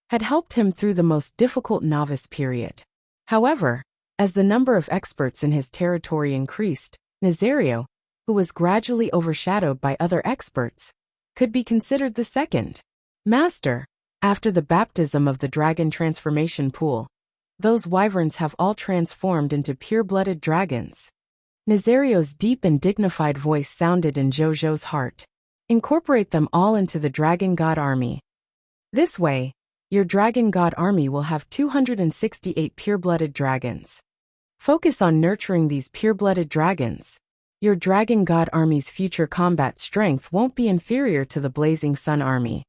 A: had helped him through the most difficult novice period. However, as the number of experts in his territory increased, Nazario, who was gradually overshadowed by other experts, could be considered the second master. After the baptism of the dragon transformation pool, those wyverns have all transformed into pure-blooded dragons. Nazario's deep and dignified voice sounded in Zhou's heart. Incorporate them all into the Dragon God Army. This way, your Dragon God Army will have 268 pure-blooded dragons. Focus on nurturing these pure-blooded dragons. Your Dragon God Army's future combat strength won't be inferior to the Blazing Sun Army.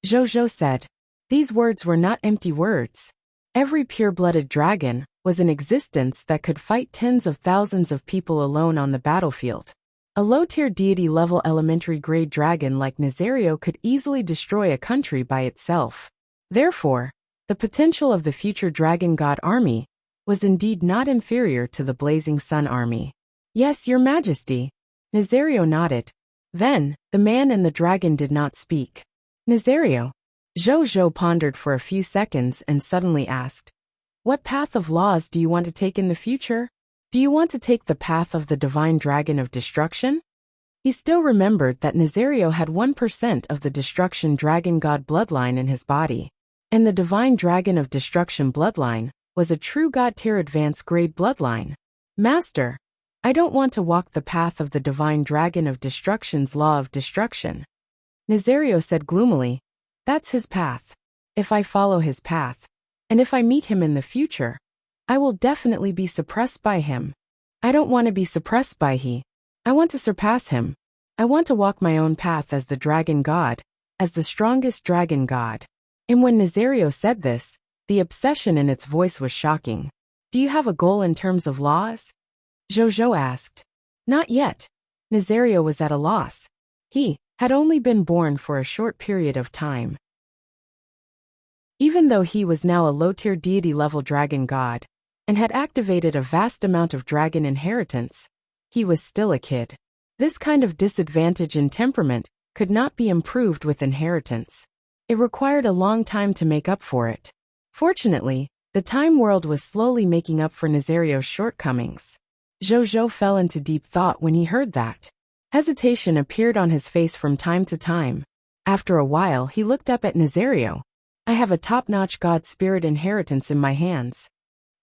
A: Zhou said. These words were not empty words. Every pure-blooded dragon was in existence that could fight tens of thousands of people alone on the battlefield. A low-tier deity-level elementary-grade dragon like Nazario could easily destroy a country by itself. Therefore, the potential of the future Dragon God Army was indeed not inferior to the Blazing Sun army. Yes, your majesty. Nazario nodded. Then, the man and the dragon did not speak. Nazario. Zhou pondered for a few seconds and suddenly asked, "What path of laws do you want to take in the future? Do you want to take the path of the divine dragon of destruction?" He still remembered that Nazario had 1% of the destruction dragon god bloodline in his body, and the divine dragon of destruction bloodline was a true god tier advanced grade bloodline. "Master, I don't want to walk the path of the divine dragon of destruction's law of destruction." Nazario said gloomily, "That's his path. If I follow his path, and if I meet him in the future, I will definitely be suppressed by him. I don't want to be suppressed by he. I want to surpass him. I want to walk my own path as the dragon god, as the strongest dragon god." And when Nazario said this, the obsession in its voice was shocking. "Do you have a goal in terms of laws?" Zhou asked. "Not yet." Nazario was at a loss. He had only been born for a short period of time. Even though he was now a low-tier deity-level dragon god, and had activated a vast amount of dragon inheritance, he was still a kid. This kind of disadvantage in temperament could not be improved with inheritance. It required a long time to make up for it. Fortunately, the time world was slowly making up for Nazario's shortcomings. Zhou fell into deep thought when he heard that. Hesitation appeared on his face from time to time. After a while he looked up at Nazario. "I have a top-notch god spirit inheritance in my hands.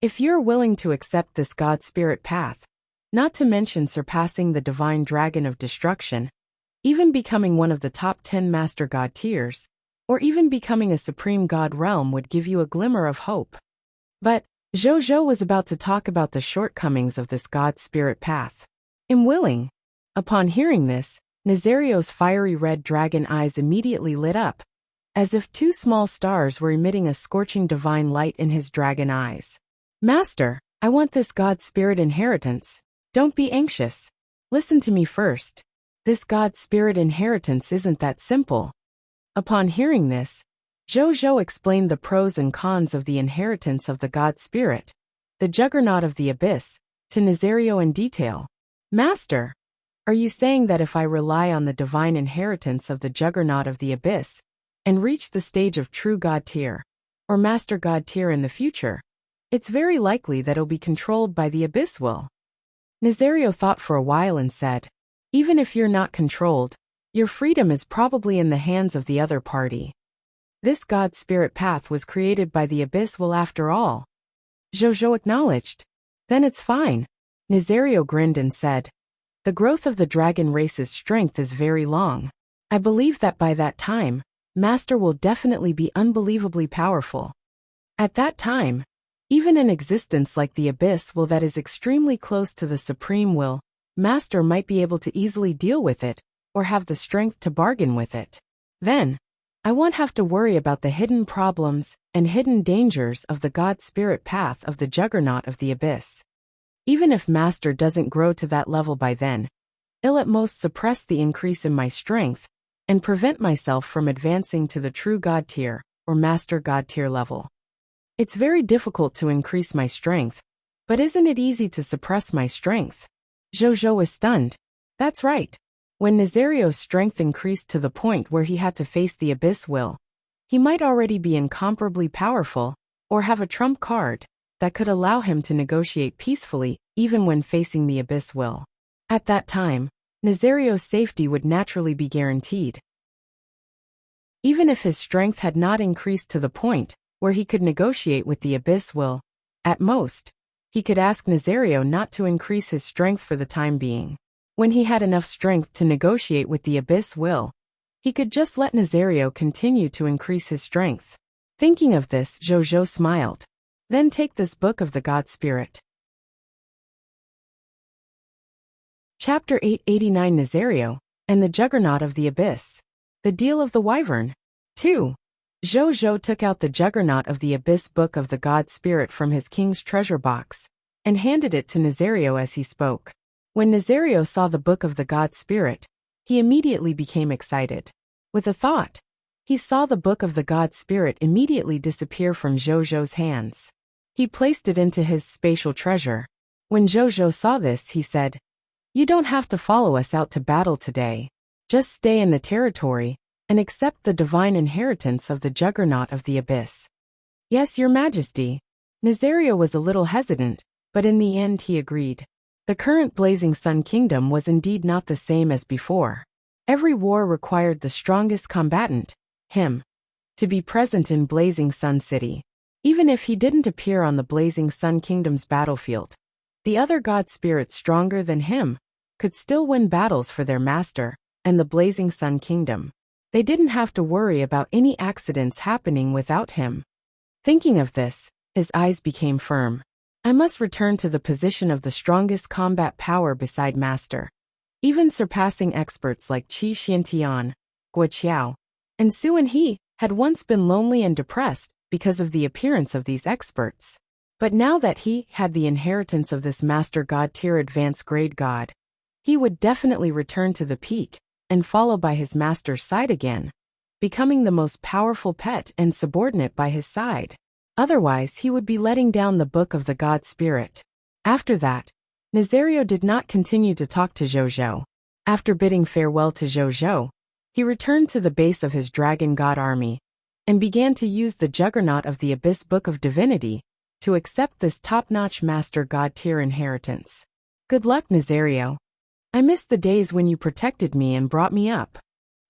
A: If you're willing to accept this god spirit path, not to mention surpassing the divine dragon of destruction, even becoming one of the top 10 master god tiers, or even becoming a supreme god realm would give you a glimmer of hope." But Zhou was about to talk about the shortcomings of this god spirit path. "I'm willing." Upon hearing this, Nazario's fiery red dragon eyes immediately lit up, as if two small stars were emitting a scorching divine light in his dragon eyes. "Master, I want this god spirit inheritance. Don't be anxious. Listen to me first. This god spirit inheritance isn't that simple." Upon hearing this, Zhou explained the pros and cons of the inheritance of the god spirit, the juggernaut of the abyss, to Nazario in detail. "Master, are you saying that if I rely on the divine inheritance of the juggernaut of the abyss, and reach the stage of true god tier, or master god tier in the future, it's very likely that it'll be controlled by the abyss will?" Nazario thought for a while and said, "Even if you're not controlled, your freedom is probably in the hands of the other party. This god spirit path was created by the abyss will after all." Zhou acknowledged. "Then it's fine." Nazario grinned and said, "The growth of the dragon race's strength is very long. I believe that by that time, Master will definitely be unbelievably powerful. At that time, even an existence like the abyss will that is extremely close to the supreme will, Master might be able to easily deal with it, or have the strength to bargain with it. Then, I won't have to worry about the hidden problems and hidden dangers of the god spirit path of the juggernaut of the abyss. Even if Master doesn't grow to that level by then, it'll at most suppress the increase in my strength and prevent myself from advancing to the true god tier or master god tier level. It's very difficult to increase my strength, but isn't it easy to suppress my strength?" Zhou was stunned. That's right. When Nazario's strength increased to the point where he had to face the abyss will, he might already be incomparably powerful, or have a trump card that could allow him to negotiate peacefully even when facing the abyss will. At that time, Nazario's safety would naturally be guaranteed. Even if his strength had not increased to the point where he could negotiate with the abyss will, at most, he could ask Nazario not to increase his strength for the time being. When he had enough strength to negotiate with the abyss will, he could just let Nazario continue to increase his strength. Thinking of this, Zhou smiled. "Then take this book of the God Spirit." Chapter 889 Nazario and the Juggernaut of the Abyss. The Deal of the Wyvern. 2. Zhou took out the Juggernaut of the Abyss book of the God Spirit from his king's treasure box and handed it to Nazario as he spoke. When Nazario saw the book of the God Spirit, he immediately became excited. With a thought, he saw the book of the God Spirit immediately disappear from Zhou's hands. He placed it into his spatial treasure. When Zhou saw this, he said, "You don't have to follow us out to battle today. Just stay in the territory and accept the divine inheritance of the juggernaut of the abyss." "Yes, your majesty." Nazario was a little hesitant, but in the end he agreed. The current Blazing Sun Kingdom was indeed not the same as before. Every war required the strongest combatant, him, to be present in Blazing Sun City. Even if he didn't appear on the Blazing Sun Kingdom's battlefield, the other god spirits stronger than him could still win battles for their master and the Blazing Sun Kingdom. They didn't have to worry about any accidents happening without him. Thinking of this, his eyes became firm. "I must return to the position of the strongest combat power beside master." Even surpassing experts like Qi Xiantian, Guo and Su and he had once been lonely and depressed because of the appearance of these experts. But now that he had the inheritance of this master god tier advanced grade god, he would definitely return to the peak and follow by his master's side again, becoming the most powerful pet and subordinate by his side. Otherwise, he would be letting down the book of the god spirit. After that, Nazario did not continue to talk to Zhou. After bidding farewell to Zhou, he returned to the base of his dragon god army and began to use the juggernaut of the Abyss Book of Divinity to accept this top-notch master god tier inheritance. "Good luck, Nazario. I miss the days when you protected me and brought me up,"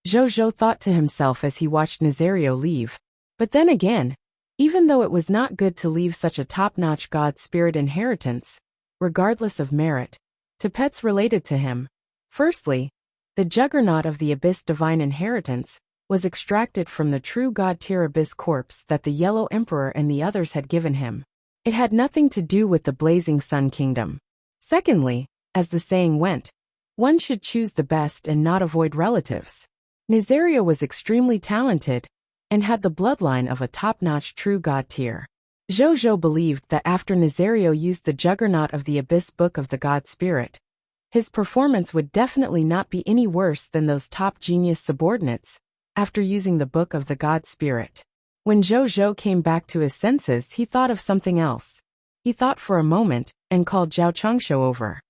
A: Zhou thought to himself as he watched Nazario leave. But then again, even though it was not good to leave such a top-notch god spirit inheritance, regardless of merit, to pets related to him. Firstly, the juggernaut of the Abyss divine inheritance was extracted from the true god tier Abyss corpse that the Yellow Emperor and the others had given him. It had nothing to do with the Blazing Sun Kingdom. Secondly, as the saying went, one should choose the best and not avoid relatives. Nazario was extremely talented and had the bloodline of a top-notch true god tier. Zhou believed that after Nazario used the juggernaut of the Abyss Book of the God Spirit, his performance would definitely not be any worse than those top genius subordinates after using the Book of the God Spirit. When Zhou came back to his senses, he thought of something else. He thought for a moment and called Zhao Changshu over.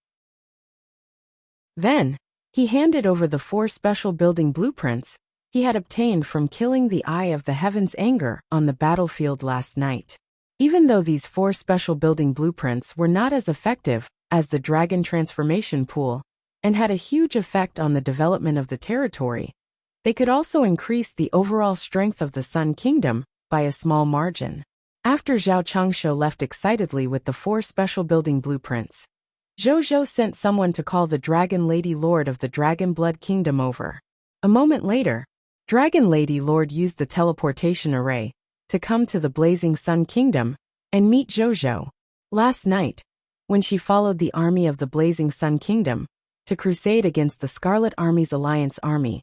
A: Then, he handed over the 4 special building blueprints he had obtained from killing the Eye of the Heaven's anger on the battlefield last night. Even though these 4 special building blueprints were not as effective as the Dragon Transformation Pool and had a huge effect on the development of the territory, they could also increase the overall strength of the Sun Kingdom by a small margin. After Zhao Changshu left excitedly with the 4 special building blueprints, Zhou sent someone to call the Dragon Lady Lord of the Dragon Blood Kingdom over. A moment later, Dragon Lady Lord used the teleportation array to come to the Blazing Sun Kingdom and meet Zhou. Last night, when she followed the army of the Blazing Sun Kingdom to crusade against the Scarlet Army's Alliance Army,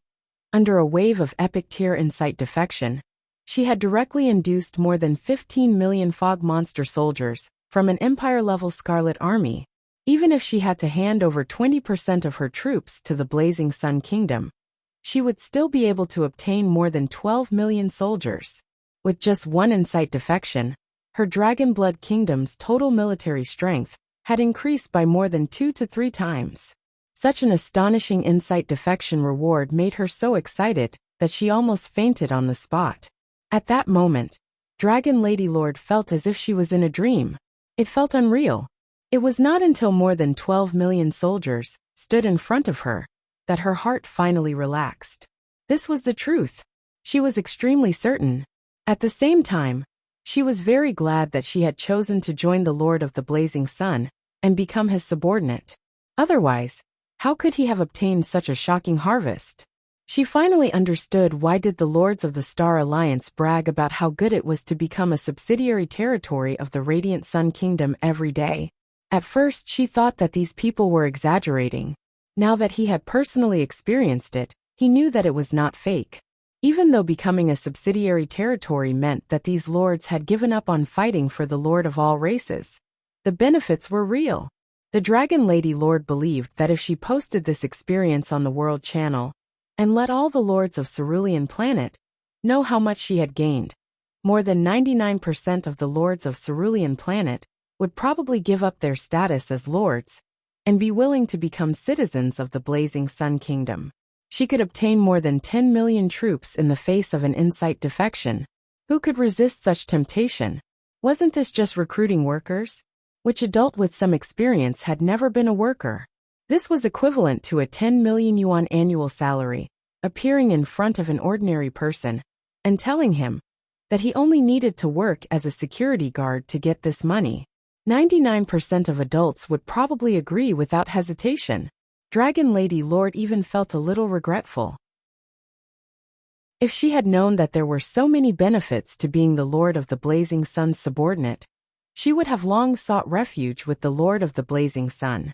A: under a wave of epic tier insight defection, she had directly induced more than 15 million fog monster soldiers from an Empire-level Scarlet Army. Even if she had to hand over 20% of her troops to the Blazing Sun Kingdom, she would still be able to obtain more than 12 million soldiers. With just one insight defection, her Dragon Blood Kingdom's total military strength had increased by more than 2 to 3 times. Such an astonishing insight defection reward made her so excited that she almost fainted on the spot. At that moment, Dragon Lady Lord felt as if she was in a dream. It felt unreal. It was not until more than 12 million soldiers stood in front of her that her heart finally relaxed. This was the truth. She was extremely certain. At the same time, she was very glad that she had chosen to join the Lord of the Blazing Sun and become his subordinate. Otherwise, how could he have obtained such a shocking harvest? She finally understood why did the Lords of the Star Alliance brag about how good it was to become a subsidiary territory of the Radiant Sun Kingdom every day. At first she thought that these people were exaggerating. Now that he had personally experienced it, he knew that it was not fake. Even though becoming a subsidiary territory meant that these lords had given up on fighting for the Lord of all races, the benefits were real. The Dragon Lady Lord believed that if she posted this experience on the World Channel and let all the lords of Cerulean Planet know how much she had gained, more than 99% of the lords of Cerulean Planet would probably give up their status as lords and be willing to become citizens of the Blazing Sun Kingdom. She could obtain more than 10 million troops in the face of an Insight defection. Who could resist such temptation? Wasn't this just recruiting workers? Which adult with some experience had never been a worker? This was equivalent to a 10 million yuan annual salary, appearing in front of an ordinary person and telling him that he only needed to work as a security guard to get this money. 99% of adults would probably agree without hesitation. Dragon Lady Lord even felt a little regretful. If she had known that there were so many benefits to being the Lord of the Blazing Sun's subordinate, she would have long sought refuge with the Lord of the Blazing Sun.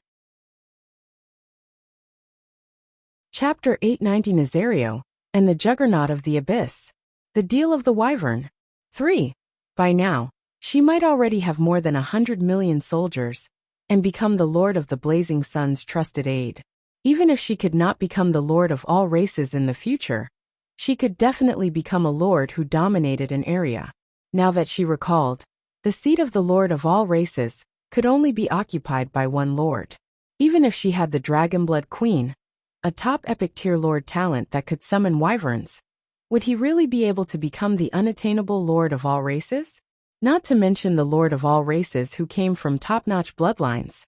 A: Chapter 890 Nazario and the Juggernaut of the Abyss. The Deal of the Wyvern. 3. By now, she might already have more than 100 million soldiers and become the Lord of the Blazing Sun's trusted aide. Even if she could not become the Lord of all races in the future, she could definitely become a lord who dominated an area. Now that she recalled, the seat of the Lord of all races could only be occupied by one lord. Even if she had the Dragonblood Queen, a top epic tier lord talent that could summon wyverns, would he really be able to become the unattainable Lord of all races? Not to mention the Lord of all races who came from top-notch bloodlines.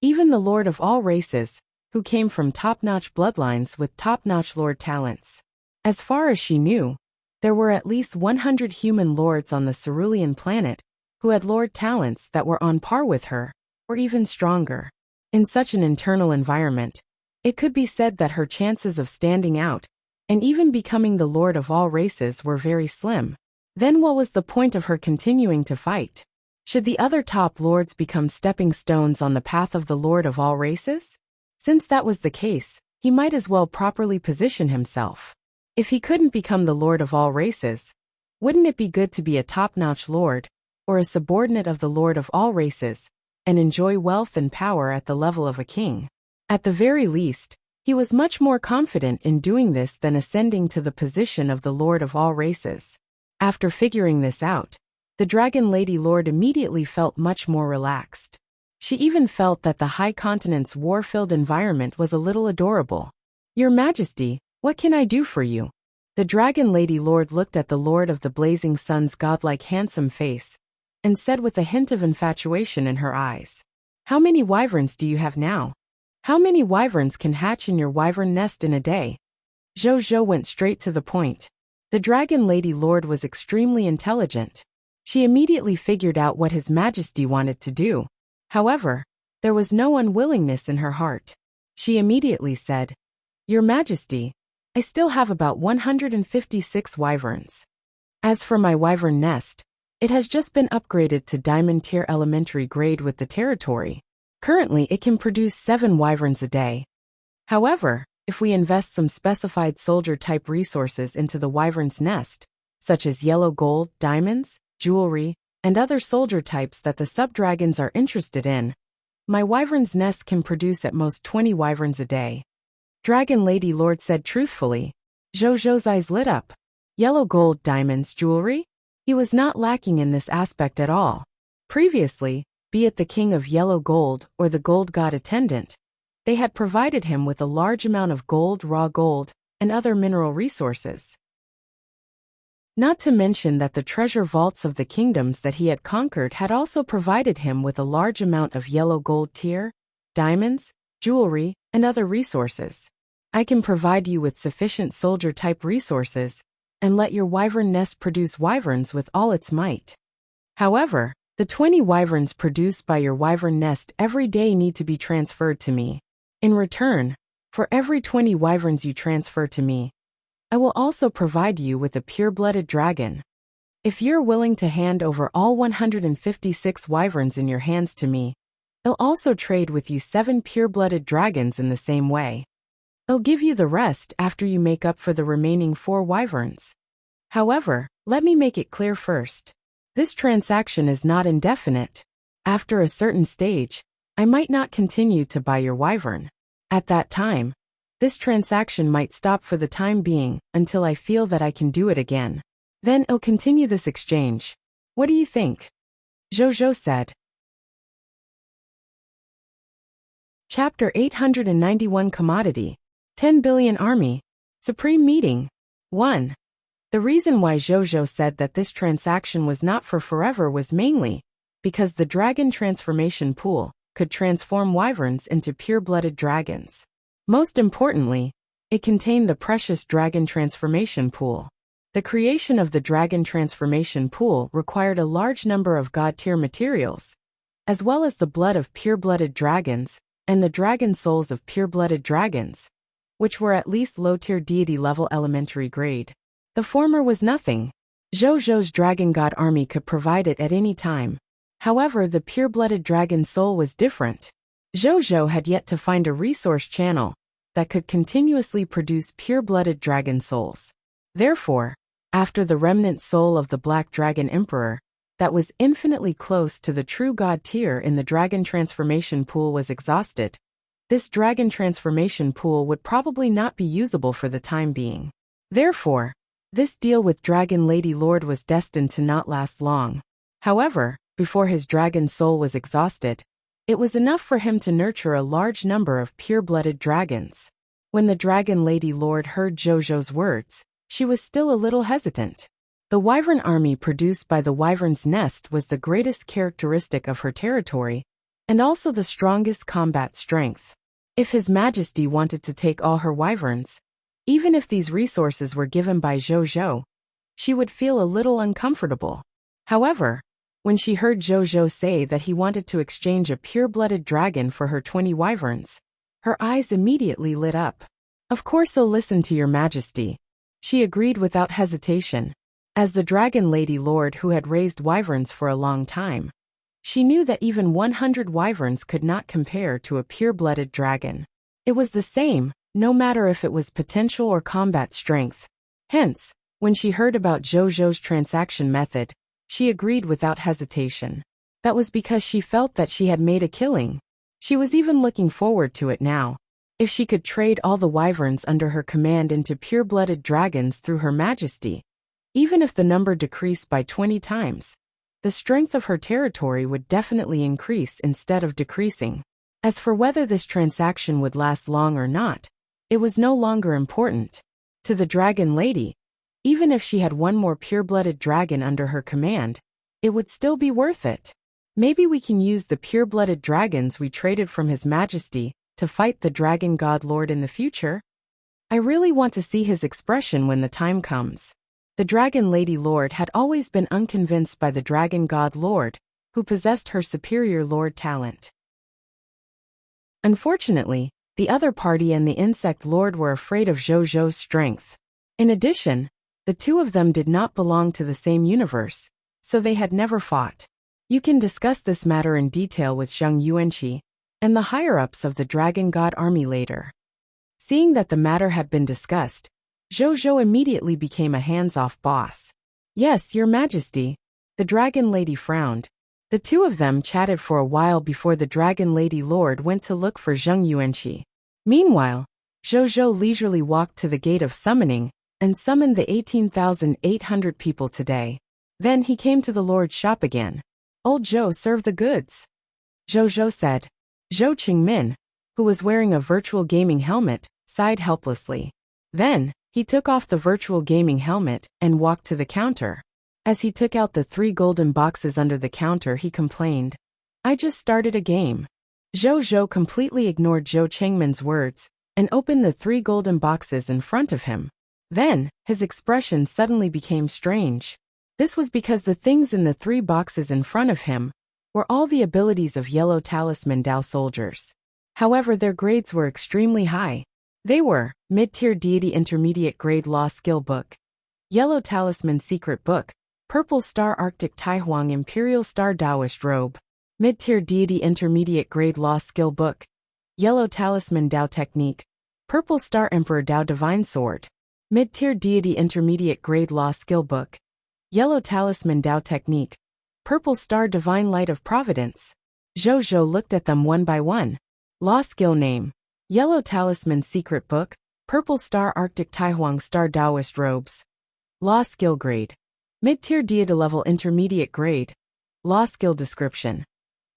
A: Even the Lord of all races who came from top-notch bloodlines with top-notch lord talents. As far as she knew, there were at least 100 human lords on the Cerulean Planet who had lord talents that were on par with her, or even stronger. In such an internal environment, it could be said that her chances of standing out and even becoming the Lord of all races were very slim. Then what was the point of her continuing to fight? Should the other top lords become stepping stones on the path of the Lord of all races? Since that was the case, he might as well properly position himself. If he couldn't become the Lord of all races, wouldn't it be good to be a top-notch lord, or a subordinate of the Lord of all races, and enjoy wealth and power at the level of a king? At the very least, he was much more confident in doing this than ascending to the position of the Lord of all races. After figuring this out, the Dragon Lady Lord immediately felt much more relaxed. She even felt that the High Continent's war-filled environment was a little adorable. Your Majesty, what can I do for you? The Dragon Lady Lord looked at the Lord of the Blazing Sun's godlike handsome face and said with a hint of infatuation in her eyes, "How many wyverns do you have now? How many wyverns can hatch in your wyvern nest in a day?" Zhou went straight to the point. The Dragon Lady Lord was extremely intelligent. She immediately figured out what His Majesty wanted to do. However, there was no unwillingness in her heart. She immediately said, "Your Majesty, I still have about 156 wyverns. As for my wyvern nest, it has just been upgraded to Diamond Tier Elementary grade with the territory. Currently it can produce 7 wyverns a day. However, if we invest some specified soldier-type resources into the wyvern's nest, such as yellow gold, diamonds, jewelry, and other soldier types that the sub-dragons are interested in, my wyvern's nest can produce at most 20 wyverns a day." Dragon Lady Lord said truthfully. Zhou's eyes lit up. Yellow gold, diamonds, jewelry? He was not lacking in this aspect at all. Previously, be it the King of Yellow Gold or the Gold God Attendant, they had provided him with a large amount of gold, raw gold, and other mineral resources. Not to mention that the treasure vaults of the kingdoms that he had conquered had also provided him with a large amount of yellow gold tier, diamonds, jewelry, and other resources. I can provide you with sufficient soldier-type resources and let your wyvern nest produce wyverns with all its might. However, the 20 wyverns produced by your wyvern nest every day need to be transferred to me. In return, for every 20 wyverns you transfer to me, I will also provide you with a pure-blooded dragon. If you're willing to hand over all 156 wyverns in your hands to me, I'll also trade with you 7 pure-blooded dragons in the same way. I'll give you the rest after you make up for the remaining 4 wyverns. However, let me make it clear first. This transaction is not indefinite. After a certain stage, I might not continue to buy your wyvern. At that time, this transaction might stop for the time being until I feel that I can do it again. Then I'll continue this exchange. What do you think? Zhou said. Chapter 891 Commodity. 10 Billion Army. Supreme Meeting. 1. The reason why Zhou said that this transaction was not for forever was mainly because the dragon transformation pool could transform wyverns into pure-blooded dragons. Most importantly, it contained the precious dragon transformation pool. The creation of the dragon transformation pool required a large number of god-tier materials, as well as the blood of pure-blooded dragons and the dragon souls of pure-blooded dragons, which were at least low-tier deity-level elementary grade. The former was nothing. Zhou's dragon god army could provide it at any time. However, the pure-blooded dragon soul was different. Zhou had yet to find a resource channel that could continuously produce pure-blooded dragon souls. Therefore, after the remnant soul of the Black Dragon Emperor, that was infinitely close to the true god tier in the dragon transformation pool was exhausted, this dragon transformation pool would probably not be usable for the time being. Therefore, this deal with Dragon Lady Lord was destined to not last long. However, before his dragon soul was exhausted, it was enough for him to nurture a large number of pure-blooded dragons. When the Dragon Lady Lord heard Zhou's words, she was still a little hesitant. The wyvern army produced by the wyvern's nest was the greatest characteristic of her territory, and also the strongest combat strength. If His Majesty wanted to take all her wyverns, even if these resources were given by Zhou, she would feel a little uncomfortable. However, when she heard Zhou say that he wanted to exchange a pure-blooded dragon for her 20 wyverns, her eyes immediately lit up. Of course I'll listen to your majesty, she agreed without hesitation. As the Dragon Lady Lord who had raised wyverns for a long time, she knew that even 100 wyverns could not compare to a pure-blooded dragon. It was the same, no matter if it was potential or combat strength. Hence, when she heard about Zhou's transaction method, she agreed without hesitation. That was because she felt that she had made a killing. She was even looking forward to it now. If she could trade all the wyverns under her command into pure-blooded dragons through Her Majesty, even if the number decreased by 20 times, the strength of her territory would definitely increase instead of decreasing. As for whether this transaction would last long or not, it was no longer important. To the Dragon Lady, even if she had one more pure-blooded dragon under her command, it would still be worth it. Maybe we can use the pure-blooded dragons we traded from His Majesty to fight the Dragon God Lord in the future. I really want to see his expression when the time comes. The Dragon Lady Lord had always been unconvinced by the Dragon God Lord, who possessed her superior Lord talent. Unfortunately, the other party and the Insect Lord were afraid of Zhou's strength. In addition, the two of them did not belong to the same universe, so they had never fought. You can discuss this matter in detail with Zheng Yuanqi and the higher-ups of the Dragon God Army later. Seeing that the matter had been discussed, Zhou immediately became a hands-off boss. Yes, Your Majesty. The Dragon Lady frowned. The two of them chatted for a while before the Dragon Lady Lord went to look for Zheng Yuanqi. Meanwhile, Zhou leisurely walked to the Gate of Summoning and summoned the 18,800 people today. Then he came to the Lord's shop again. Old Zhou served the goods, Zhou said. Zhou Qingmin, who was wearing a virtual gaming helmet, sighed helplessly. Then, he took off the virtual gaming helmet and walked to the counter. As he took out the 3 golden boxes under the counter, he complained, I just started a game. Zhou completely ignored Zhou Qingmin's words and opened the 3 golden boxes in front of him. Then, his expression suddenly became strange. This was because the things in the 3 boxes in front of him were all the abilities of Yellow Talisman Dao soldiers. However, their grades were extremely high. They were Mid-Tier Deity Intermediate Grade Law Skill Book, Yellow Talisman Secret Book, Purple Star Arctic Taihuang Imperial Star Daoist Robe, Mid-Tier Deity Intermediate Grade Law Skill Book, Yellow Talisman Dao Technique, Purple Star Emperor Dao Divine Sword, Mid-Tier Deity Intermediate Grade Law Skill Book, Yellow Talisman Dao Technique, Purple Star Divine Light of Providence. Zhou looked at them one by one. Law Skill Name, Yellow Talisman Secret Book, Purple Star Arctic Taihuang Star Daoist Robes. Law Skill Grade, Mid-tier deity level intermediate grade. Law skill description.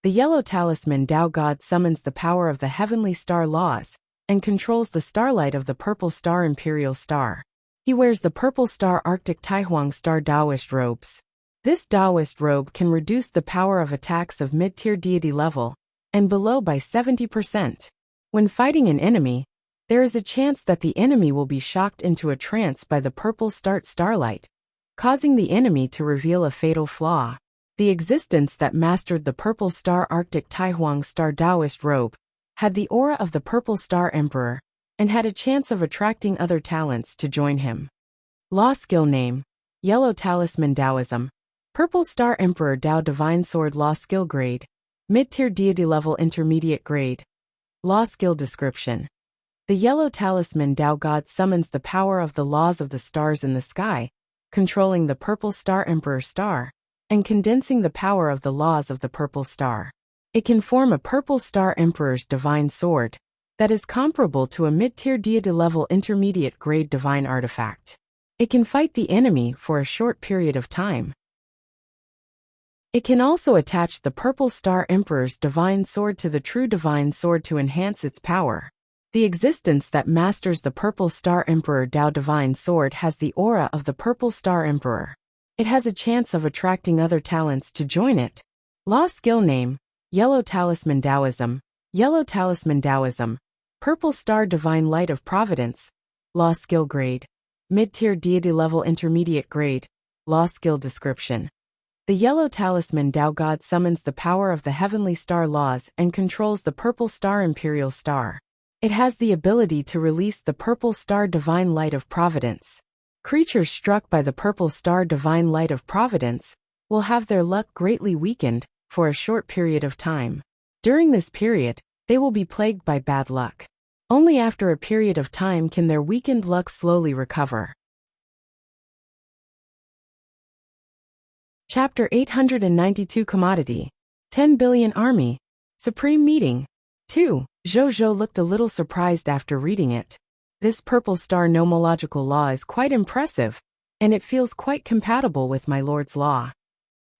A: The yellow talisman Tao God summons the power of the heavenly star laws and controls the starlight of the purple star imperial star. He wears the purple star Arctic Taihuang star Taoist robes. This Taoist robe can reduce the power of attacks of mid-tier deity level and below by 70%. When fighting an enemy, there is a chance that the enemy will be shocked into a trance by the purple starlight, causing the enemy to reveal a fatal flaw. The existence that mastered the purple star Arctic Taihuang star Taoist robe had the aura of the purple star emperor and had a chance of attracting other talents to join him. Law skill name. Yellow talisman Taoism. Purple star emperor Tao divine sword law skill grade. Mid-tier deity level intermediate grade. Law skill description. The yellow talisman Tao God summons the power of the laws of the stars in the sky, controlling the purple star emperor star, and condensing the power of the laws of the purple star. It can form a purple star emperor's divine sword that is comparable to a mid-tier deity level intermediate grade divine artifact. It can fight the enemy for a short period of time. It can also attach the purple star emperor's divine sword to the true divine sword to enhance its power. The existence that masters the purple star emperor Tao divine sword has the aura of the purple star emperor. It has a chance of attracting other talents to join it. Law skill name. Yellow talisman Taoism. Yellow talisman Taoism. Purple star divine light of providence. Law skill grade. Mid-tier deity level intermediate grade. Law skill description. The yellow talisman Tao God summons the power of the heavenly star laws and controls the purple star imperial star. It has the ability to release the purple star divine light of providence. Creatures struck by the purple star divine light of providence will have their luck greatly weakened for a short period of time. During this period, they will be plagued by bad luck. Only after a period of time can their weakened luck slowly recover. Chapter 892 Commodity. 10 Billion Army. Supreme Meeting. 2. Zhou looked a little surprised after reading it. This purple star nomological law is quite impressive, and it feels quite compatible with my lord's law.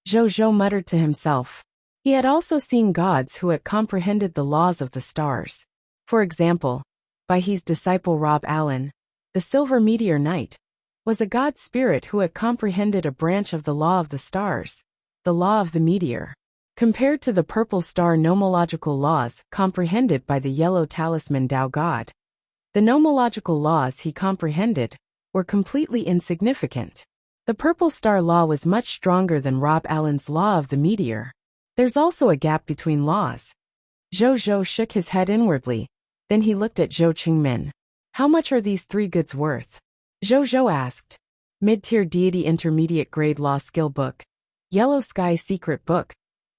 A: Zhou muttered to himself. He had also seen gods who had comprehended the laws of the stars. For example, Baihe's disciple Rob Allen, the Silver Meteor Knight, was a god spirit who had comprehended a branch of the law of the stars, the law of the meteor. Compared to the purple star nomological laws comprehended by the yellow talisman Tao God, the nomological laws he comprehended were completely insignificant. The purple star law was much stronger than Rob Allen's law of the meteor. There's also a gap between laws. Zhou shook his head inwardly. Then he looked at Zhou Qingmin. How much are these three goods worth? Zhou asked. Mid-tier deity intermediate grade law skill book. Yellow sky secret book.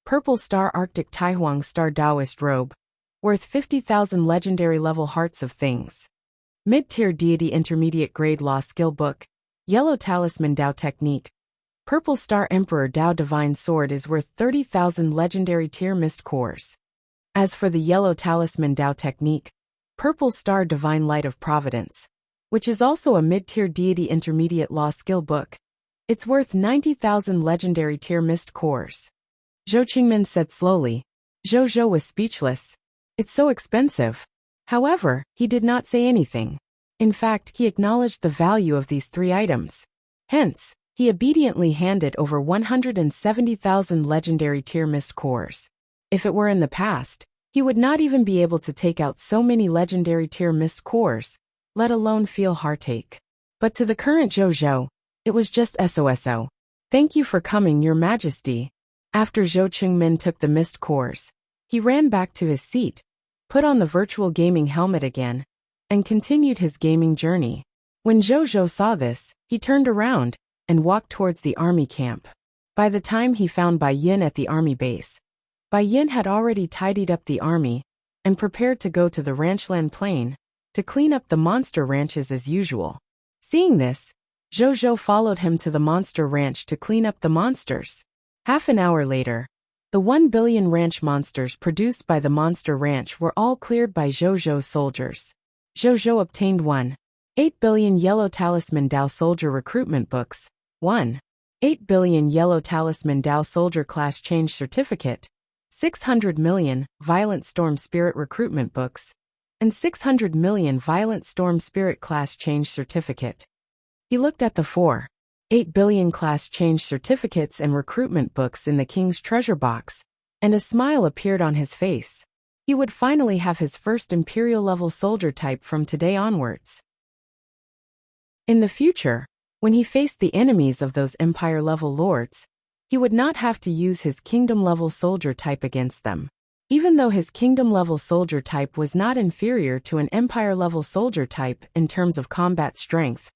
A: Purple star Arctic Taihuang star Taoist robe. Worth 50,000 legendary level hearts of things. Mid-tier deity intermediate grade law skill book. Yellow talisman Tao technique. Purple star emperor Tao divine sword is worth 30,000 legendary tier mist cores. As for the yellow talisman Tao technique, purple star divine light of providence, which is also a mid-tier deity intermediate law skill book, it's worth 90,000 legendary tier mist cores. Zhou Qingmin said slowly. Zhou was speechless. It's so expensive. However, he did not say anything. In fact, he acknowledged the value of these three items. Hence, he obediently handed over 170,000 legendary tier mist cores. If it were in the past, he would not even be able to take out so many legendary tier mist cores, let alone feel heartache. But to the current Zhou, it was just SOSO. Thank you for coming, Your Majesty. After Zhou Qingmin took the mist cores, he ran back to his seat, put on the virtual gaming helmet again, and continued his gaming journey. When Zhou saw this, he turned around and walked towards the army camp. By the time he found Bai Yin at the army base, Bai Yin had already tidied up the army and prepared to go to the ranchland plain to clean up the monster ranches as usual. Seeing this, Zhou followed him to the monster ranch to clean up the monsters. Half an hour later, the 1 billion ranch monsters produced by the monster ranch were all cleared by Zhou's soldiers. Zhou obtained 1.8 billion yellow talisman Tao soldier recruitment books, 1.8 8 billion Yellow Talisman Dao Soldier Class Change Certificate, 600 million Violent Storm Spirit Recruitment Books, and 600 million Violent Storm Spirit Class Change Certificate. He looked at the 8 billion Class Change Certificates and Recruitment Books in the King's treasure box, and a smile appeared on his face. He would finally have his first Imperial-level soldier type from today onwards. In the future, when he faced the enemies of those Empire-level lords, he would not have to use his Kingdom-level soldier type against them. Even though his Kingdom-level soldier type was not inferior to an Empire-level soldier type in terms of combat strength,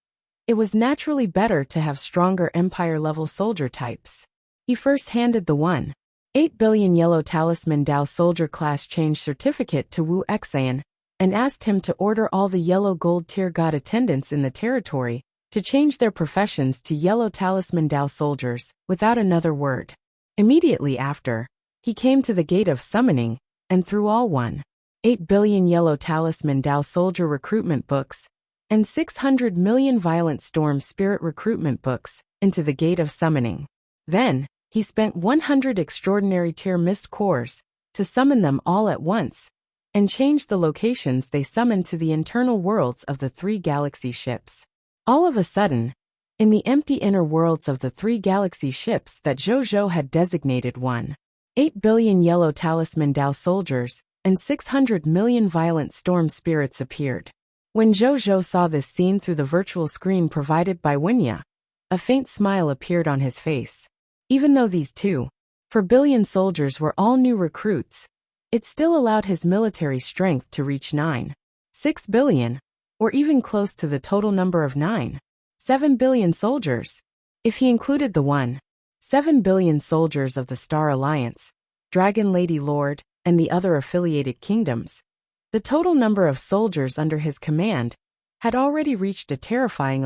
A: it was naturally better to have stronger Empire-level soldier types. He first handed the 8 billion Yellow Talisman Dao Soldier Class Change Certificate to Wuxia and asked him to order all the Yellow Gold Tier God attendants in the territory to change their professions to Yellow Talisman Dao soldiers, without another word. Immediately after, he came to the gate of summoning, and threw all 8 billion Yellow Talisman Dao Soldier Recruitment Books, and 600 million Violent Storm Spirit Recruitment Books, into the gate of summoning. Then, he spent 100 Extraordinary Tier Mist Cores, to summon them all at once, and change the locations they summoned to the internal worlds of the 3 galaxy ships. All of a sudden, in the empty inner worlds of the 3 galaxy ships that Zhou had designated 8 billion Yellow Talisman Dao soldiers, and 600 million Violent Storm Spirits appeared. When Zhou saw this scene through the virtual screen provided by Wuxia, a faint smile appeared on his face. Even though these 4 billion soldiers were all new recruits, it still allowed his military strength to reach 6 billion, or even close to the total number of 7 billion soldiers. If he included the 7 billion soldiers of the Star Alliance, Dragon Lady Lord, and the other affiliated kingdoms, the total number of soldiers under his command had already reached a terrifying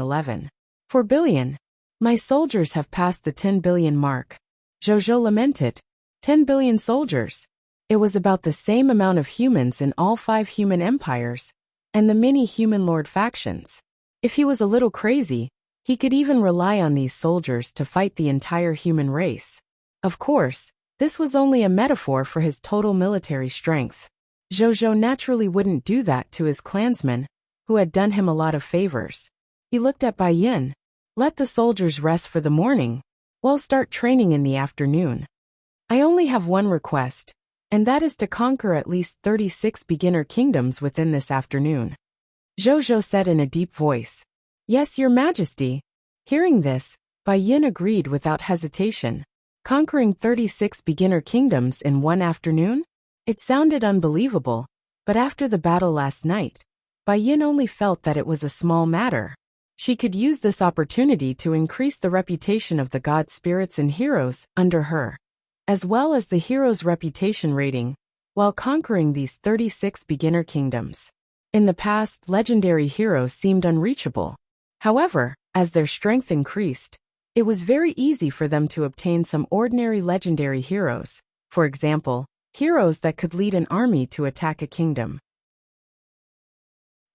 A: 4 billion. My soldiers have passed the 10 billion mark. Zhou lamented. 10 billion soldiers. It was about the same amount of humans in all 5 human empires, and the many human lord factions. If he was a little crazy, he could even rely on these soldiers to fight the entire human race. Of course, this was only a metaphor for his total military strength. Zhou naturally wouldn't do that to his clansmen, who had done him a lot of favors. He looked at Bai Yin. Let the soldiers rest for the morning. We'll start training in the afternoon. I only have one request, and that is to conquer at least 36 beginner kingdoms within this afternoon. Zhou said in a deep voice. Yes, Your Majesty. Hearing this, Bai Yin agreed without hesitation. Conquering 36 beginner kingdoms in one afternoon? It sounded unbelievable, but after the battle last night, Bai Yin only felt that it was a small matter. She could use this opportunity to increase the reputation of the god spirits and heroes under her, as well as the hero's reputation rating, while conquering these 36 beginner kingdoms. In the past, legendary heroes seemed unreachable. However, as their strength increased, it was very easy for them to obtain some ordinary legendary heroes, for example, heroes that could lead an army to attack a kingdom.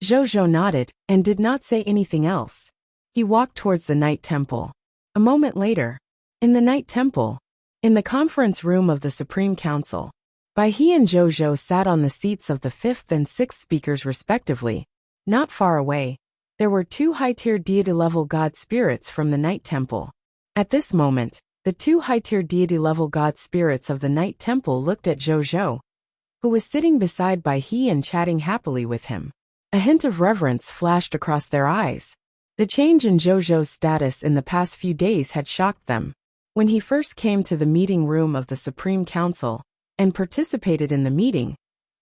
A: Zhou nodded and did not say anything else. He walked towards the Night Temple. A moment later, in the Night Temple, in the conference room of the Supreme Council, Bai He and Zhou sat on the seats of the 5th and 6th speakers respectively. Not far away, there were 2 high-tier deity-level god spirits from the Night Temple. At this moment, the 2 high-tier deity-level god spirits of the Night Temple looked at Zhou, who was sitting beside Bai He and chatting happily with him. A hint of reverence flashed across their eyes. The change in Zhou's status in the past few days had shocked them. When he first came to the meeting room of the Supreme Council and participated in the meeting,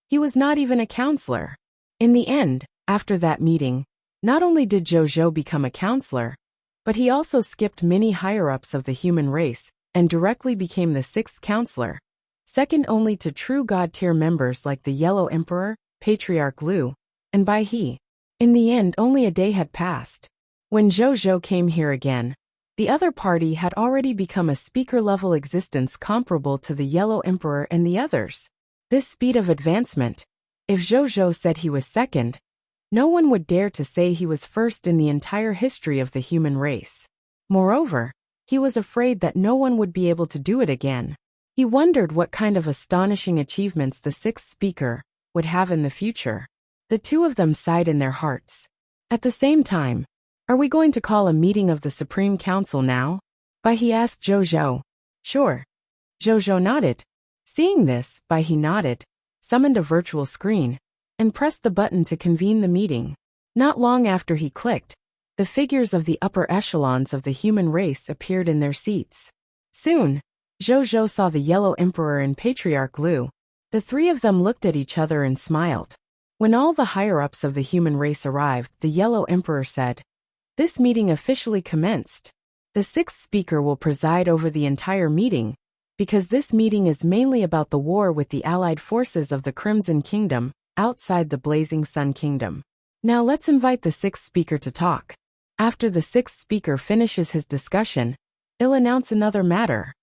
A: he was not even a counselor. In the end, after that meeting, not only did Zhou become a counselor, but he also skipped many higher-ups of the human race and directly became the 6th counselor, second only to true god-tier members like the Yellow Emperor, Patriarch Lu, and Bai He. In the end, only a day had passed. When Zhou came here again, the other party had already become a speaker-level existence comparable to the Yellow Emperor and the others. This speed of advancement, if Zhou said he was second, no one would dare to say he was first in the entire history of the human race. Moreover, He was afraid that no one would be able to do it again. He wondered what kind of astonishing achievements the sixth speaker would have in the future. The two of them sighed in their hearts. At the same time, "Are we going to call a meeting of the Supreme Council now?" He asked Zhou. "Sure." Zhou nodded. Seeing this, he nodded, summoned a virtual screen, and pressed the button to convene the meeting. Not long after he clicked, the figures of the upper echelons of the human race appeared in their seats. Soon, Zhou saw the Yellow Emperor and Patriarch Lu. The three of them looked at each other and smiled. When all the higher-ups of the human race arrived, the Yellow Emperor said, "This meeting officially commenced. The sixth speaker will preside over the entire meeting, because this meeting is mainly about the war with the allied forces of the Crimson Kingdom, outside the Blazing Sun Kingdom. Now let's invite the sixth speaker to talk. After the sixth speaker finishes his discussion, he'll announce another matter."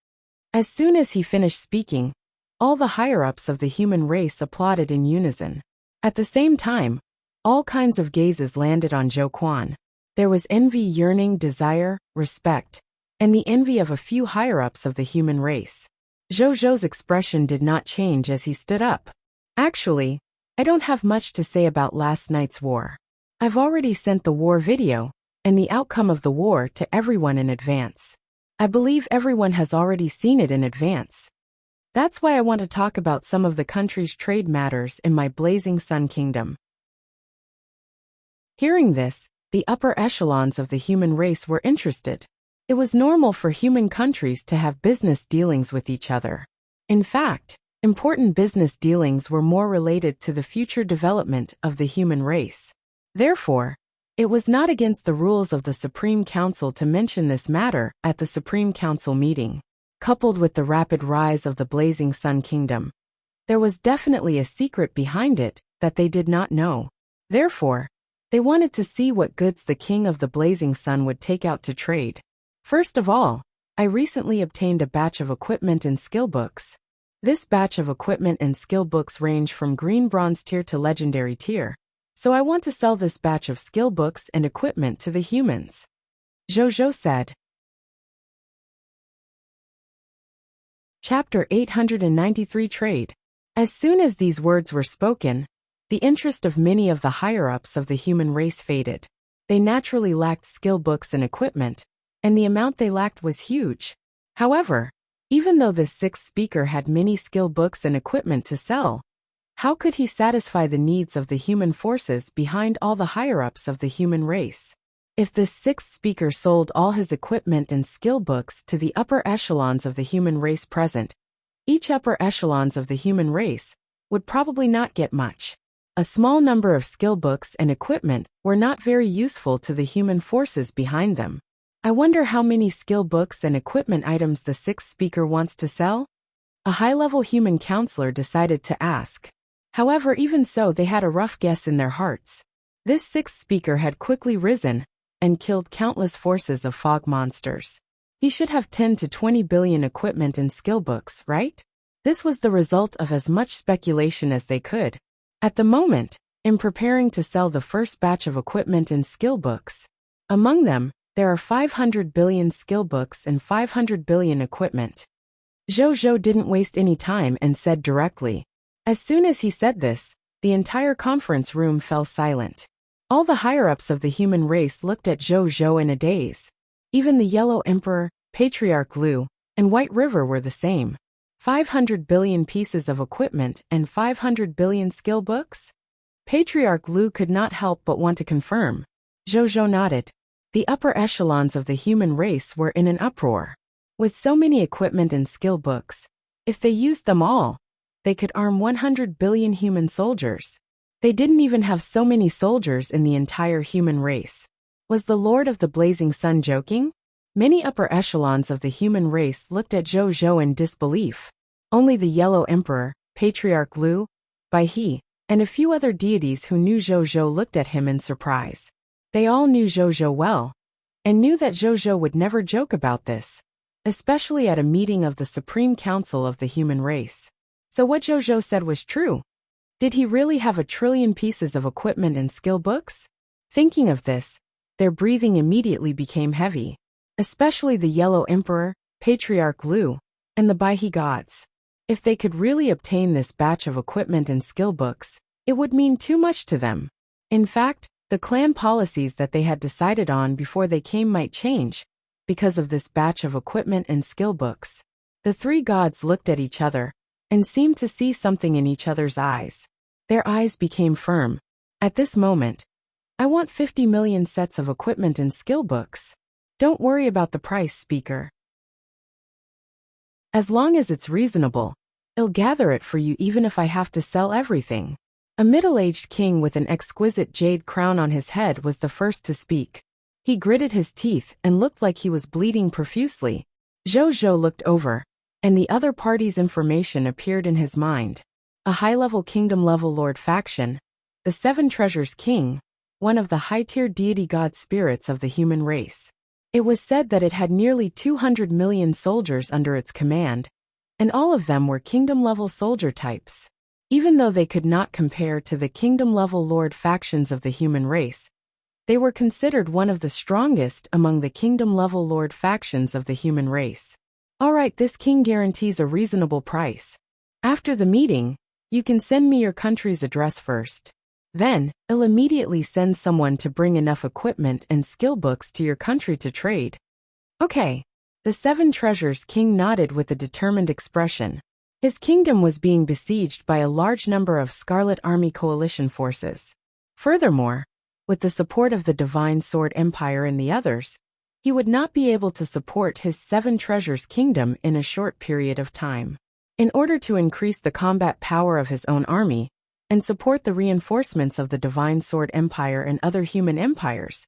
A: As soon as he finished speaking, all the higher-ups of the human race applauded in unison. At the same time, all kinds of gazes landed on Zhou Quan. There was envy, yearning, desire, respect, and the envy of a few higher-ups of the human race. Zhou's expression did not change as he stood up. "Actually, I don't have much to say about last night's war. I've already sent the war video, and the outcome of the war to everyone in advance. I believe everyone has already seen it in advance. That's why I want to talk about some of the country's trade matters in my Blazing Sun Kingdom." Hearing this, the upper echelons of the human race were interested. It was normal for human countries to have business dealings with each other. In fact, important business dealings were more related to the future development of the human race. Therefore, it was not against the rules of the Supreme Council to mention this matter at the Supreme Council meeting. Coupled with the rapid rise of the Blazing Sun Kingdom, there was definitely a secret behind it that they did not know. Therefore, they wanted to see what goods the King of the Blazing Sun would take out to trade. First of all, I recently obtained a batch of equipment and skill books. This batch of equipment and skill books range from green bronze tier to legendary tier, so I want to sell this batch of skill books and equipment to the humans. Zhou said. Chapter 893 Trade. As soon as these words were spoken, the interest of many of the higher-ups of the human race faded. They naturally lacked skill books and equipment, and the amount they lacked was huge. However, even though the sixth speaker had many skill books and equipment to sell, how could he satisfy the needs of the human forces behind all the higher-ups of the human race? If the sixth speaker sold all his equipment and skill books to the upper echelons of the human race present, each upper echelons of the human race would probably not get much. A small number of skill books and equipment were not very useful to the human forces behind them. I wonder how many skill books and equipment items the sixth speaker wants to sell? A high-level human counselor decided to ask. However, even so, they had a rough guess in their hearts. This sixth speaker had quickly risen and killed countless forces of fog monsters. He should have 10 to 20 billion equipment and skill books, right? This was the result of as much speculation as they could. At the moment, in preparing to sell the first batch of equipment and skill books, among them, there are 500 billion skill books and 500 billion equipment. Zhou didn't waste any time and said directly. As soon as he said this, the entire conference room fell silent. All the higher-ups of the human race looked at Zhou in a daze. Even the Yellow Emperor, Patriarch Lu, and White River were the same. 500 billion pieces of equipment and 500 billion skill books? Patriarch Lu could not help but want to confirm. Zhou nodded. The upper echelons of the human race were in an uproar. With so many equipment and skill books, if they used them all, they could arm 100 billion human soldiers. They didn't even have so many soldiers in the entire human race. Was the Lord of the Blazing Sun joking? Many upper echelons of the human race looked at Zhou in disbelief. Only the Yellow Emperor, Patriarch Lu, He, and a few other deities who knew Zhou looked at him in surprise. They all knew Zhou well, and knew that Zhou would never joke about this, especially at a meeting of the Supreme Council of the human race. So what Zhou said was true. Did he really have 1 trillion pieces of equipment and skill books? Thinking of this, their breathing immediately became heavy. especially the Yellow Emperor, Patriarch Lu, and the Baihe gods. If they could really obtain this batch of equipment and skill books, it would mean too much to them. In fact, the clan policies that they had decided on before they came might change, because of this batch of equipment and skill books. The three gods looked at each other, and seemed to see something in each other's eyes. Their eyes became firm. At this moment, I want 50 million sets of equipment and skill books. Don't worry about the price, speaker. As long as it's reasonable, I'll gather it for you even if I have to sell everything. A middle-aged king with an exquisite jade crown on his head was the first to speak. He gritted his teeth and looked like he was bleeding profusely. Zhou looked over, and the other party's information appeared in his mind. A high-level kingdom-level lord faction, the Seven Treasures King, one of the high-tier deity god spirits of the human race. It was said that it had nearly 200 million soldiers under its command, and all of them were kingdom-level soldier types. Even though they could not compare to the kingdom-level lord factions of the human race, they were considered one of the strongest among the kingdom-level lord factions of the human race. Alright, this king guarantees a reasonable price. After the meeting, you can send me your country's address first. Then, I'll immediately send someone to bring enough equipment and skill books to your country to trade. Okay. The Seven Treasures King nodded with a determined expression. His kingdom was being besieged by a large number of Scarlet Army coalition forces. Furthermore, with the support of the Divine Sword Empire and the others, he would not be able to support his Seven Treasures Kingdom in a short period of time. In order to increase the combat power of his own army, and support the reinforcements of the Divine Sword Empire and other human empires,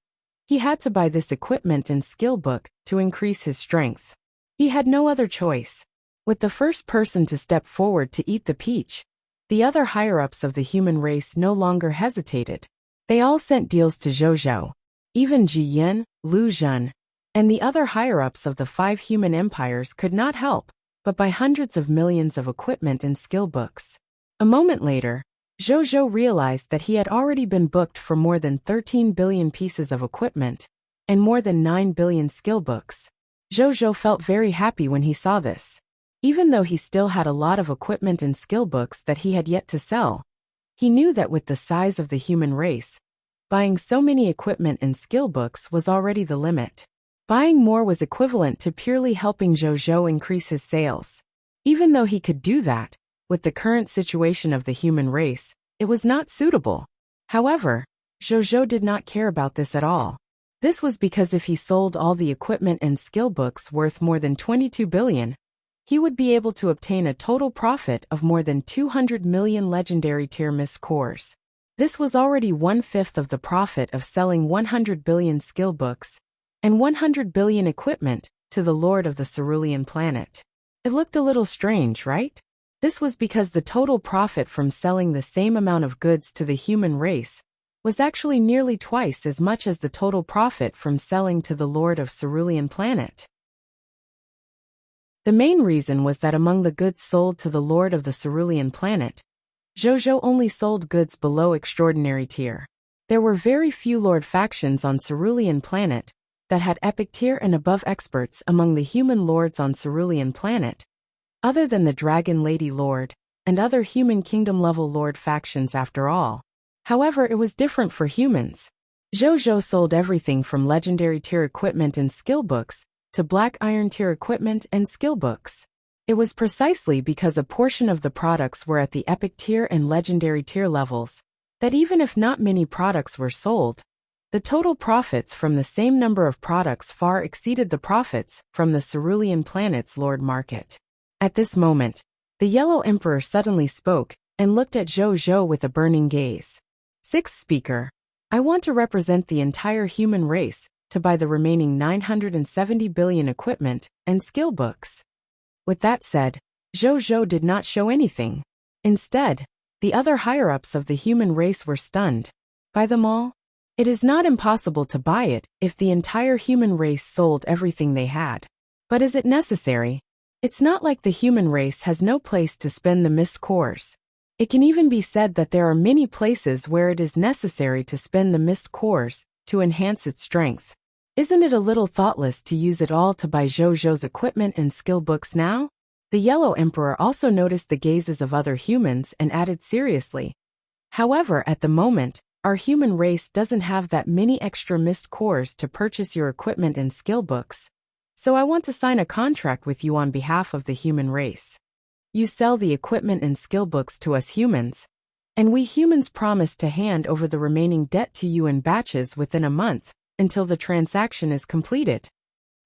A: he had to buy this equipment and skill book to increase his strength. He had no other choice. With the first person to step forward to eat the peach, the other higher-ups of the human race no longer hesitated. They all sent deals to Zhou. Even Ji Yin, Lu Zhen, and the other higher-ups of the 5 human empires could not help but buy hundreds of millions of equipment and skill books. A moment later, Zhou realized that he had already been booked for more than 13 billion pieces of equipment and more than 9 billion skill books. Zhou felt very happy when he saw this. Even though he still had a lot of equipment and skill books that he had yet to sell, he knew that with the size of the human race, buying so many equipment and skill books was already the limit. Buying more was equivalent to purely helping Zhou increase his sales. Even though he could do that, with the current situation of the human race, it was not suitable. However, Zhou did not care about this at all. This was because if he sold all the equipment and skill books worth more than 22 billion, he would be able to obtain a total profit of more than 200 million legendary tier mist cores. This was already 1/5 of the profit of selling 100 billion skill books and 100 billion equipment to the Lord of the Cerulean planet. It looked a little strange, right? This was because the total profit from selling the same amount of goods to the human race was actually nearly twice as much as the total profit from selling to the Lord of Cerulean planet. The main reason was that among the goods sold to the Lord of the Cerulean planet, Zhou only sold goods below extraordinary tier. There were very few lord factions on Cerulean planet that had epic tier and above experts among the human lords on Cerulean planet, other than the Dragon Lady Lord and other human kingdom level lord factions after all. However, it was different for humans. Zhou sold everything from legendary tier equipment and skill books to black iron tier equipment and skill books. It was precisely because a portion of the products were at the epic tier and legendary tier levels that even if not many products were sold, the total profits from the same number of products far exceeded the profits from the Cerulean planet's lord market. At this moment, the Yellow Emperor suddenly spoke and looked at Zhou with a burning gaze. Sixth speaker, I want to represent the entire human race to buy the remaining 970 billion equipment and skill books. With that said, Zhou did not show anything. Instead, the other higher-ups of the human race were stunned. Buy them all? It is not impossible to buy it if the entire human race sold everything they had. But is it necessary? It's not like the human race has no place to spend the mist cores. It can even be said that there are many places where it is necessary to spend the mist cores to enhance its strength. Isn't it a little thoughtless to use it all to buy Zhou's equipment and skill books now? The Yellow Emperor also noticed the gazes of other humans and added seriously. However, at the moment, our human race doesn't have that many extra mist cores to purchase your equipment and skill books. So I want to sign a contract with you on behalf of the human race. You sell the equipment and skill books to us humans, and we humans promise to hand over the remaining debt to you in batches within a month, until the transaction is completed.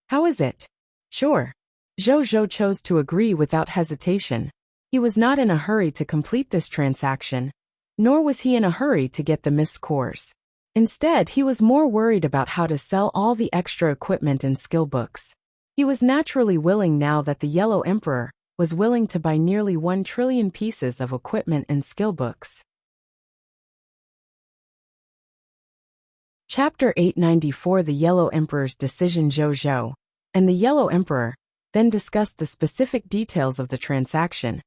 A: How is it? Sure. Zhou chose to agree without hesitation. He was not in a hurry to complete this transaction, nor was he in a hurry to get the mist cores. Instead, he was more worried about how to sell all the extra equipment and skill books. He was naturally willing now that the Yellow Emperor was willing to buy nearly 1 trillion pieces of equipment and skill books. Chapter 894 The Yellow Emperor's Decision. Zhou and the Yellow Emperor then discussed the specific details of the transaction,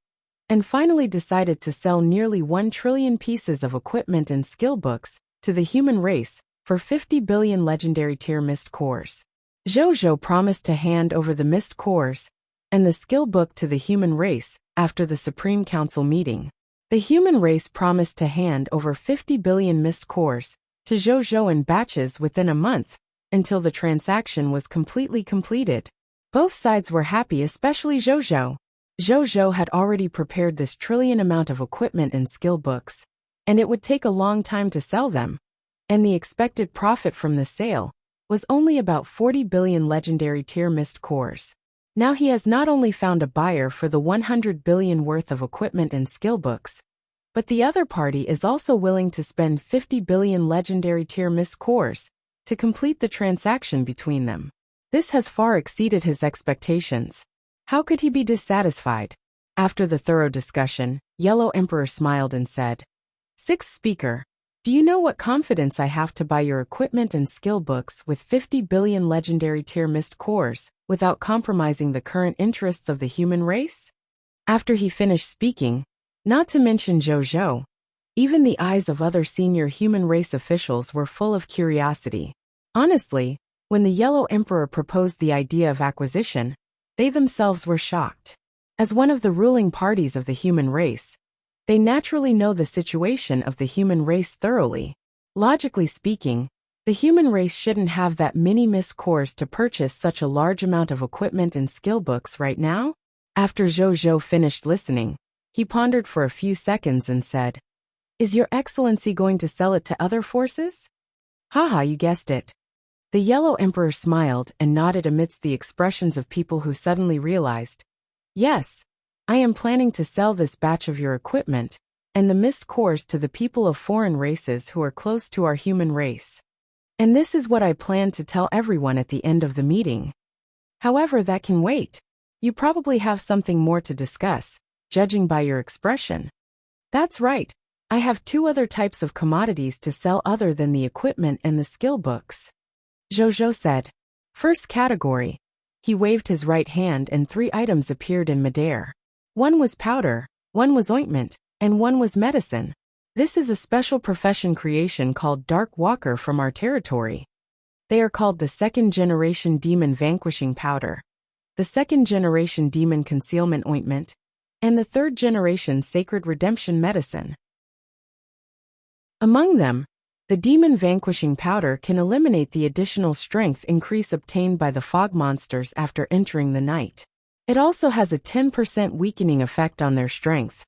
A: and finally decided to sell nearly 1 trillion pieces of equipment and skill books to the human race for 50 billion legendary tier mist cores. Zhou promised to hand over the mist cores and the skill book to the human race after the Supreme Council meeting. The human race promised to hand over 50 billion mist cores to Zhou in batches within a month, until the transaction was completely completed. Both sides were happy, especially Zhou. Zhou had already prepared this trillion amount of equipment and skill books, and it would take a long time to sell them, and the expected profit from the sale was only about 40 billion legendary tier mist cores. Now he has not only found a buyer for the 100 billion worth of equipment and skill books, but the other party is also willing to spend 50 billion legendary tier mist cores to complete the transaction between them. This has far exceeded his expectations. How could he be dissatisfied? After the thorough discussion, Yellow Emperor smiled and said, "Sixth speaker, do you know what confidence I have to buy your equipment and skill books with 50 billion legendary tier mist cores without compromising the current interests of the human race?" After he finished speaking, not to mention Zhou, even the eyes of other senior human race officials were full of curiosity. Honestly, when the Yellow Emperor proposed the idea of acquisition, they themselves were shocked. As one of the ruling parties of the human race, they naturally know the situation of the human race thoroughly. Logically speaking, the human race shouldn't have that many mist cores to purchase such a large amount of equipment and skill books right now. After Zhou finished listening, he pondered for a few seconds and said, "Is Your Excellency going to sell it to other forces?" "Haha, you guessed it." The Yellow Emperor smiled and nodded amidst the expressions of people who suddenly realized, "Yes, I am planning to sell this batch of your equipment and the mist cores to the people of foreign races who are close to our human race. And this is what I plan to tell everyone at the end of the meeting. However, that can wait. You probably have something more to discuss, judging by your expression." "That's right. I have 2 other types of commodities to sell other than the equipment and the skill books," Zhou said. "First category." He waved his right hand and 3 items appeared in midair. One was powder, one was ointment, and one was medicine. This is a special profession creation called Dark Walker from our territory. They are called the 2nd generation Demon Vanquishing Powder, the 2nd generation Demon Concealment Ointment, and the 3rd generation Sacred Redemption Medicine. Among them, the Demon Vanquishing Powder can eliminate the additional strength increase obtained by the fog monsters after entering the night. It also has a 10% weakening effect on their strength.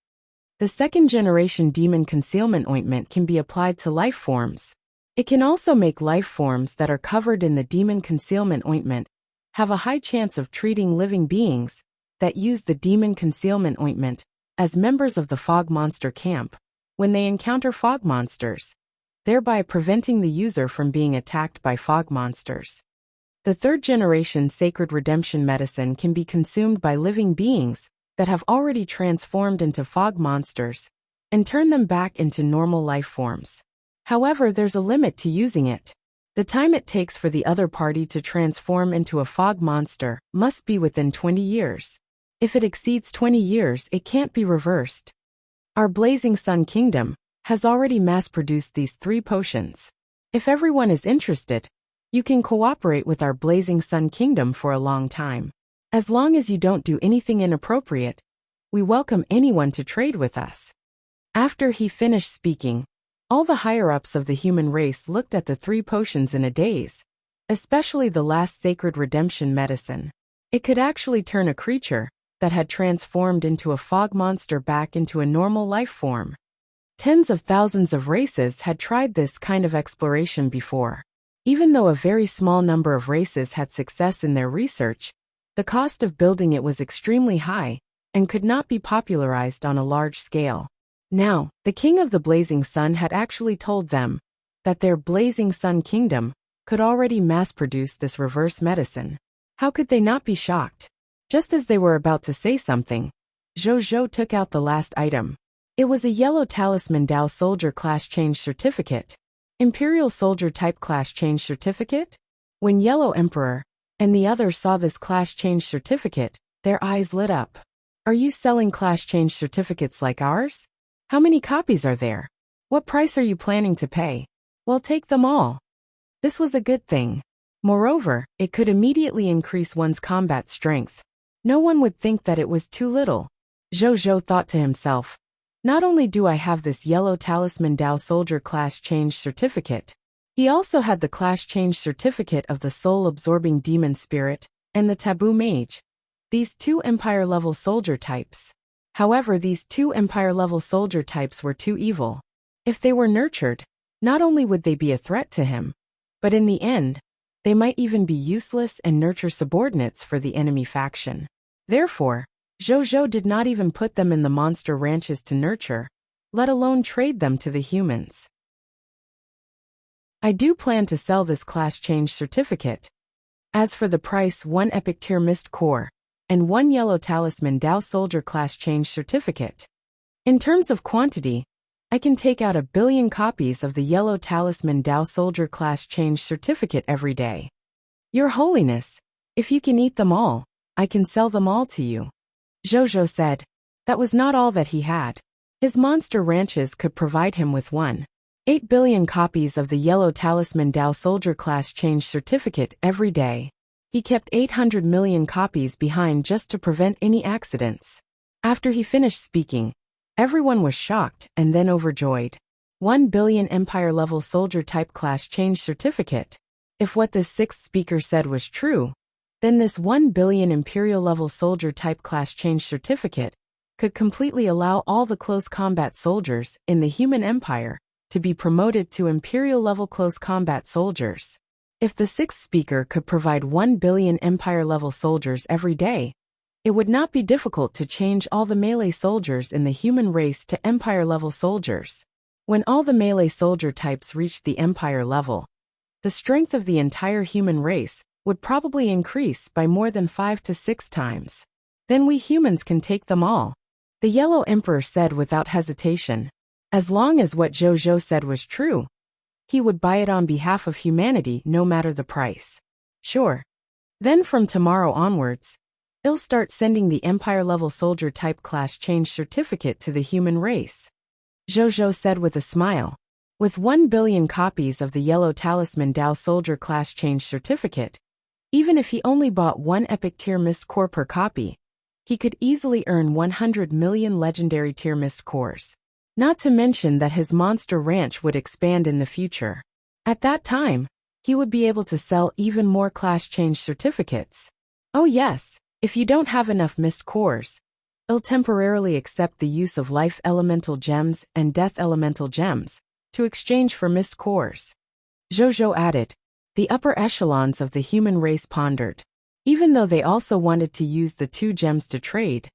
A: The 2nd generation Demon Concealment Ointment can be applied to life forms. It can also make life forms that are covered in the Demon Concealment Ointment have a high chance of treating living beings that use the Demon Concealment Ointment as members of the fog monster camp when they encounter fog monsters, thereby preventing the user from being attacked by fog monsters. The 3rd generation Sacred Redemption Medicine can be consumed by living beings that have already transformed into fog monsters and turn them back into normal life forms. However, there's a limit to using it. The time it takes for the other party to transform into a fog monster must be within 20 years. If it exceeds 20 years, it can't be reversed. Our Blazing Sun Kingdom has already mass-produced these 3 potions. If everyone is interested, You can cooperate with our Blazing Sun Kingdom for a long time. As long as you don't do anything inappropriate, we welcome anyone to trade with us." After he finished speaking, all the higher-ups of the human race looked at the 3 potions in a daze, especially the last sacred redemption medicine. It could actually turn a creature that had transformed into a fog monster back into a normal life form. Tens of thousands of races had tried this kind of exploration before. Even though a very small number of races had success in their research, the cost of building it was extremely high and could not be popularized on a large scale. Now, the king of the Blazing Sun had actually told them that their Blazing Sun Kingdom could already mass-produce this reverse medicine. How could they not be shocked? Just as they were about to say something, Zhou took out the last item. It was a yellow talisman Dao Soldier Class Change Certificate. Imperial Soldier Type Class Change Certificate? When Yellow Emperor and the others saw this Class Change Certificate, their eyes lit up. "Are you selling Class Change Certificates like ours? How many copies are there? What price are you planning to pay?" "Well, take them all." This was a good thing. Moreover, it could immediately increase one's combat strength. No one would think that it was too little. Zhou thought to himself, "Not only do I have this yellow talisman Dao Soldier Class Change Certificate, he also had the Class Change Certificate of the Soul-Absorbing Demon Spirit and the Taboo Mage, these 2 Empire-level soldier types. However, these 2 Empire-level soldier types were too evil. If they were nurtured, not only would they be a threat to him, but in the end, they might even be useless and nurture subordinates for the enemy faction. Therefore, Zhou did not even put them in the monster ranches to nurture, let alone trade them to the humans. "I do plan to sell this class change certificate. As for the price, 1 epic tier mist core, and 1 yellow talisman Dao Soldier Class Change Certificate. In terms of quantity, I can take out 1 billion copies of the yellow talisman Dao Soldier Class Change Certificate every day. Your Holiness, if you can eat them all, I can sell them all to you." Zhou said. That was not all that he had. His monster ranches could provide him with 1.8 billion copies of the yellow talisman Dao Soldier Class Change Certificate every day. He kept 800 million copies behind just to prevent any accidents. After he finished speaking, everyone was shocked and then overjoyed. 1 billion Empire-level soldier type class change certificate. If what this 6th speaker said was true, then this 1 billion Imperial-level soldier type class change certificate could completely allow all the close combat soldiers in the human empire to be promoted to Imperial-level close combat soldiers. If the 6th speaker could provide 1 billion Empire-level soldiers every day, it would not be difficult to change all the melee soldiers in the human race to Empire-level soldiers. When all the melee soldier types reached the Empire level, the strength of the entire human race would probably increase by more than 5 to 6 times. Then we humans can take them all. The Yellow Emperor said without hesitation. As long as what Zhou said was true, he would buy it on behalf of humanity no matter the price. Sure. Then from tomorrow onwards, I'll start sending the Empire-level soldier type class change certificate to the human race. Zhou said with a smile. With 1 billion copies of the yellow talisman Dao soldier class change certificate, even if he only bought 1 epic tier mist core per copy, he could easily earn 100 million legendary tier mist cores. Not to mention that his monster ranch would expand in the future. At that time, he would be able to sell even more class change certificates. Oh yes, if you don't have enough mist cores, I'll temporarily accept the use of life elemental gems and death elemental gems to exchange for mist cores. Zhou added. The upper echelons of the human race pondered. Even though they also wanted to use the 2 gems to trade,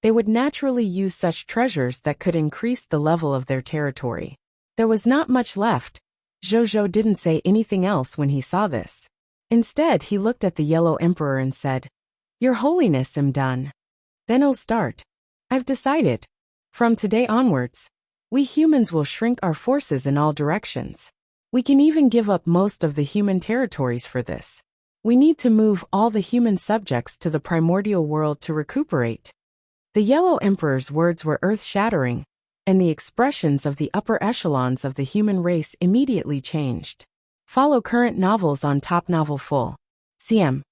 A: they would naturally use such treasures that could increase the level of their territory. There was not much left. Zhou didn't say anything else when he saw this. Instead, he looked at the Yellow Emperor and said, Your Holiness, I'm done. Then I'll start. I've decided. From today onwards, we humans will shrink our forces in all directions. We can even give up most of the human territories for this. We need to move all the human subjects to the primordial world to recuperate. The Yellow Emperor's words were earth-shattering, and the expressions of the upper echelons of the human race immediately changed. Follow current novels on Top Novel Full. CM.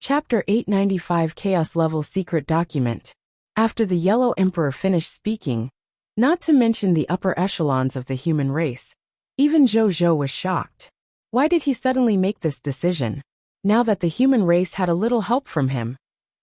A: Chapter 895 Chaos Level Secret Document. After the Yellow Emperor finished speaking, not to mention the upper echelons of the human race, even Zhou was shocked. Why did he suddenly make this decision? Now that the human race had a little help from him,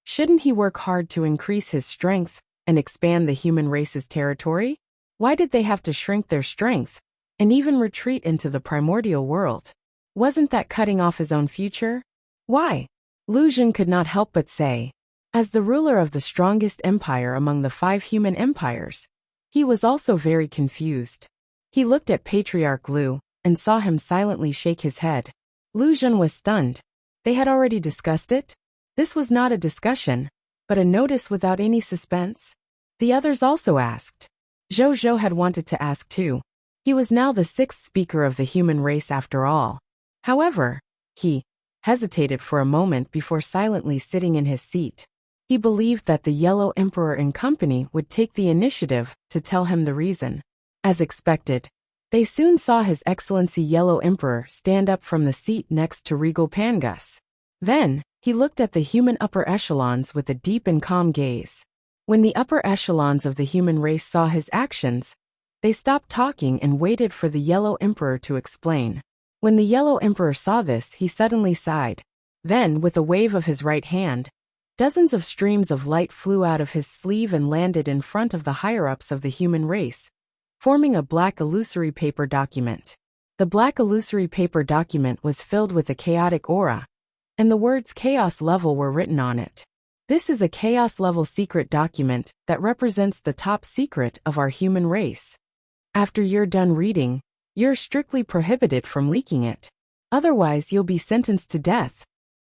A: shouldn't he work hard to increase his strength and expand the human race's territory? Why did they have to shrink their strength and even retreat into the primordial world? Wasn't that cutting off his own future? Why? Lu Xun could not help but say. As the ruler of the strongest empire among the 5 human empires, he was also very confused. He looked at Patriarch Lu and saw him silently shake his head. Lu Xun was stunned. They had already discussed it? This was not a discussion, but a notice without any suspense. The others also asked. Zhou had wanted to ask too. He was now the 6th speaker of the human race after all. However, he hesitated for a moment before silently sitting in his seat. He believed that the Yellow Emperor and company would take the initiative to tell him the reason. As expected, they soon saw His Excellency Yellow Emperor stand up from the seat next to Regal Pangus. Then, he looked at the human upper echelons with a deep and calm gaze. When the upper echelons of the human race saw his actions, they stopped talking and waited for the Yellow Emperor to explain. When the Yellow Emperor saw this, he suddenly sighed. Then, with a wave of his right hand, dozens of streams of light flew out of his sleeve and landed in front of the higher-ups of the human race, forming a black illusory paper document. The black illusory paper document was filled with a chaotic aura, and the words Chaos Level were written on it. This is a Chaos Level secret document that represents the top secret of our human race. After you're done reading, you're strictly prohibited from leaking it. Otherwise, you'll be sentenced to death.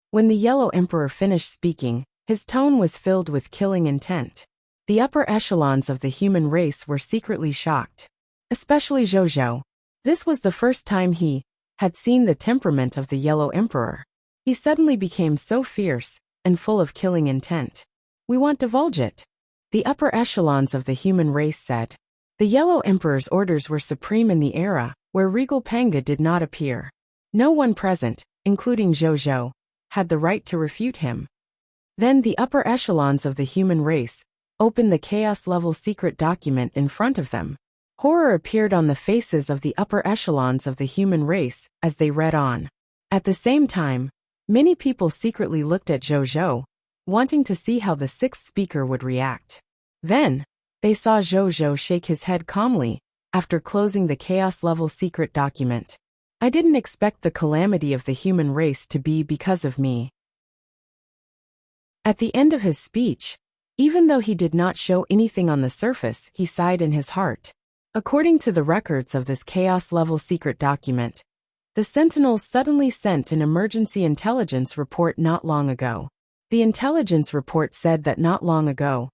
A: When the Yellow Emperor finished speaking, his tone was filled with killing intent. The upper echelons of the human race were secretly shocked. Especially Zhou. This was the first time he had seen the temperament of the Yellow Emperor. He suddenly became so fierce and full of killing intent. We won't divulge it, the upper echelons of the human race said. The Yellow Emperor's orders were supreme in the era where Regal Panga did not appear. No one present, including Zhou, had the right to refute him. Then the upper echelons of the human race opened the Chaos Level secret document in front of them. Horror appeared on the faces of the upper echelons of the human race as they read on. At the same time, many people secretly looked at Zhou, wanting to see how the 6th speaker would react. Then, they saw Zhou shake his head calmly after closing the Chaos Level secret document. I didn't expect the calamity of the human race to be because of me. At the end of his speech, even though he did not show anything on the surface, he sighed in his heart. According to the records of this Chaos Level secret document, the Sentinels suddenly sent an emergency intelligence report not long ago. The intelligence report said that not long ago,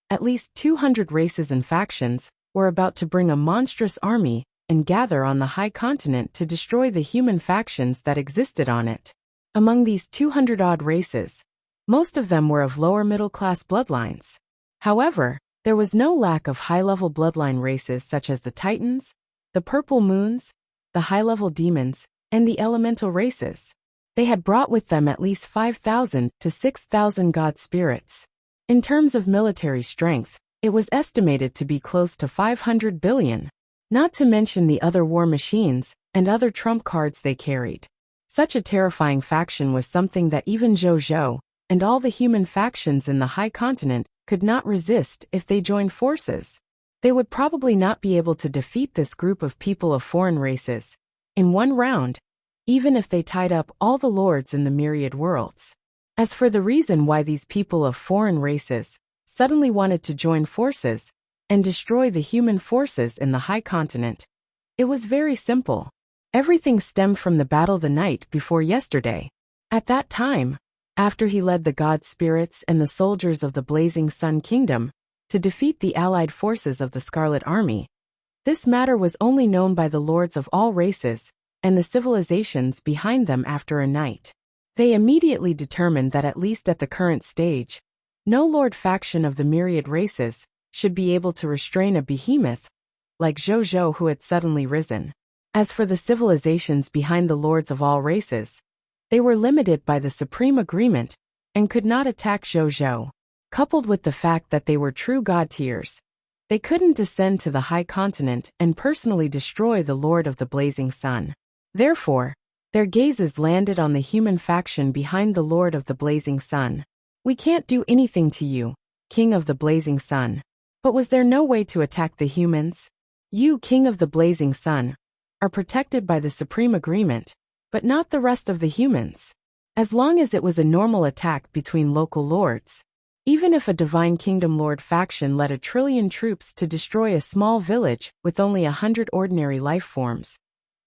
A: at least 200 races and factions were about to bring a monstrous army and gather on the high continent to destroy the human factions that existed on it. Among these 200-odd races, most of them were of lower middle-class bloodlines. However, there was no lack of high-level bloodline races such as the Titans, the Purple Moons, the high-level demons, and the elemental races. They had brought with them at least 5,000 to 6,000 god spirits. In terms of military strength, it was estimated to be close to 500 billion, not to mention the other war machines and other trump cards they carried. Such a terrifying faction was something that even Zhou and all the human factions in the high continent could not resist if they joined forces. They would probably not be able to defeat this group of people of foreign races in one round, even if they tied up all the lords in the myriad worlds. As for the reason why these people of foreign races suddenly wanted to join forces and destroy the human forces in the high continent, it was very simple. Everything stemmed from the battle the night before yesterday. At that time, after he led the god spirits and the soldiers of the Blazing Sun Kingdom to defeat the allied forces of the Scarlet Army, this matter was only known by the lords of all races and the civilizations behind them after a night. They immediately determined that at least at the current stage, no lord faction of the myriad races should be able to restrain a behemoth like Zhou who had suddenly risen. As for the civilizations behind the lords of all races, they were limited by the supreme agreement and could not attack Zhou. Coupled with the fact that they were true god tiers, they couldn't descend to the high continent and personally destroy the Lord of the Blazing Sun. Therefore, their gazes landed on the human faction behind the Lord of the Blazing Sun. We can't do anything to you, King of the Blazing Sun. But was there no way to attack the humans? You, King of the Blazing Sun, are protected by the Supreme Agreement, but not the rest of the humans. As long as it was a normal attack between local lords, even if a Divine Kingdom Lord faction led 1 trillion troops to destroy a small village with only 100 ordinary life forms,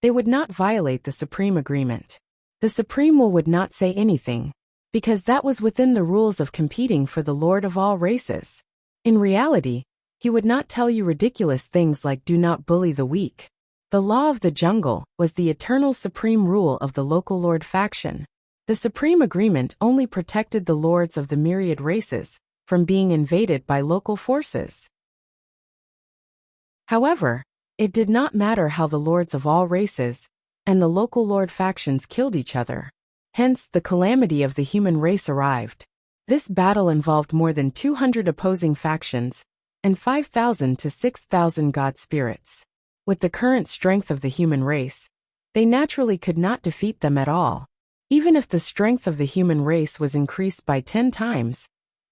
A: they would not violate the Supreme Agreement. The Supreme Will would not say anything, because that was within the rules of competing for the Lord of all races. In reality, he would not tell you ridiculous things like do not bully the weak. The law of the jungle was the eternal supreme rule of the local lord faction. The Supreme Agreement only protected the lords of the myriad races from being invaded by local forces. However, it did not matter how the lords of all races and the local lord factions killed each other. Hence, the calamity of the human race arrived. This battle involved more than 200 opposing factions and 5,000 to 6,000 god spirits. With the current strength of the human race, they naturally could not defeat them at all. Even if the strength of the human race was increased by 10 times,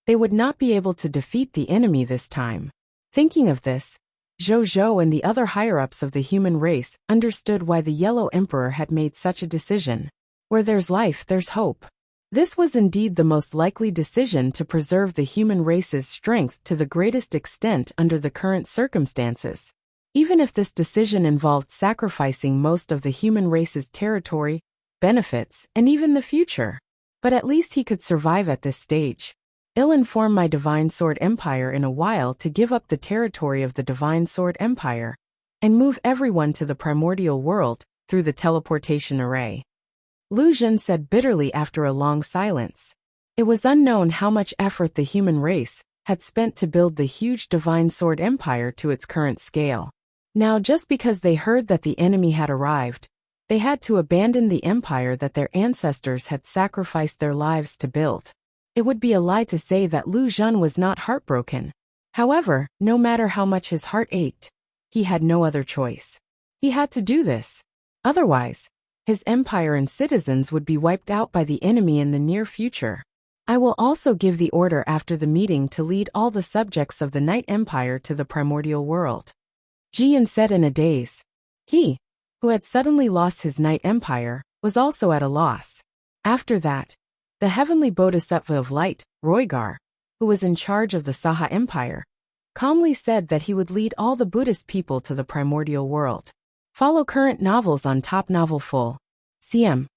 A: they would not be able to defeat the enemy this time. Thinking of this, Zhou and the other higher-ups of the human race understood why the Yellow Emperor had made such a decision. Where there's life, there's hope. This was indeed the most likely decision to preserve the human race's strength to the greatest extent under the current circumstances. Even if this decision involved sacrificing most of the human race's territory, benefits, and even the future. But at least he could survive at this stage. I'll inform my Divine Sword Empire in a while to give up the territory of the Divine Sword Empire and move everyone to the primordial world through the teleportation array. Lu Zhen said bitterly after a long silence. It was unknown how much effort the human race had spent to build the huge Divine Sword Empire to its current scale. Now, just because they heard that the enemy had arrived, they had to abandon the empire that their ancestors had sacrificed their lives to build. It would be a lie to say that Lu Zhen was not heartbroken. However, no matter how much his heart ached, he had no other choice. He had to do this. Otherwise, his empire and citizens would be wiped out by the enemy in the near future. I will also give the order after the meeting to lead all the subjects of the Night Empire to the primordial world. Jian said in a daze. He, who had suddenly lost his Night Empire, was also at a loss. After that, the heavenly Bodhisattva of light, Roigar, who was in charge of the Saha Empire, calmly said that he would lead all the Buddhist people to the primordial world. Follow current novels on Top Novel Full. CM.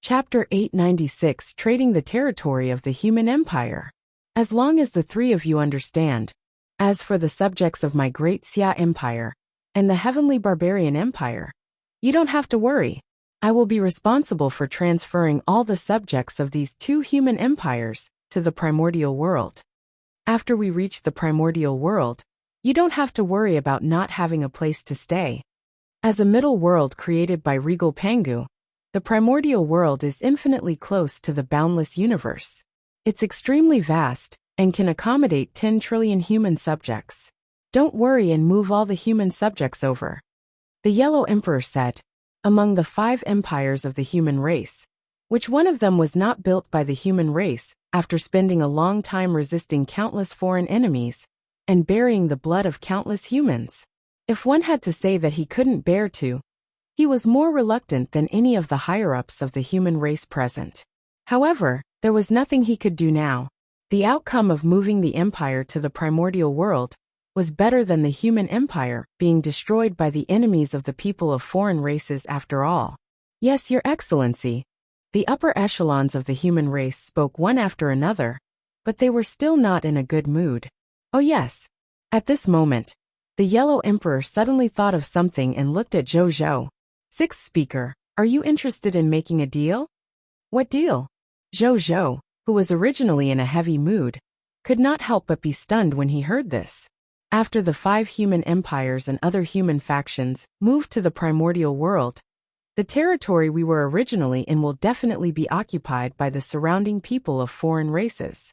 A: Chapter 896 Trading the Territory of the Human Empire. As long as the three of you understand, as for the subjects of my great Xia Empire and the Heavenly Barbarian Empire, you don't have to worry. I will be responsible for transferring all the subjects of these two human empires to the primordial world. After we reach the primordial world, you don't have to worry about not having a place to stay. As a middle world created by Regal Pangu, the primordial world is infinitely close to the boundless universe. It's extremely vast and can accommodate 10 trillion human subjects. Don't worry and move all the human subjects over. The Yellow Emperor said. Among the 5 empires of the human race, which one of them was not built by the human race after spending a long time resisting countless foreign enemies and burying the blood of countless humans? If one had to say that he couldn't bear to, he was more reluctant than any of the higher-ups of the human race present. However, there was nothing he could do now. The outcome of moving the empire to the primordial world was better than the human empire being destroyed by the enemies of the people of foreign races after all. Yes, Your Excellency. The upper echelons of the human race spoke one after another, but they were still not in a good mood. Oh yes. At this moment, the Yellow Emperor suddenly thought of something and looked at Zhou. Sixth speaker, are you interested in making a deal? What deal? Zhou, who was originally in a heavy mood, could not help but be stunned when he heard this. After the 5 human empires and other human factions moved to the primordial world, the territory we were originally in will definitely be occupied by the surrounding people of foreign races.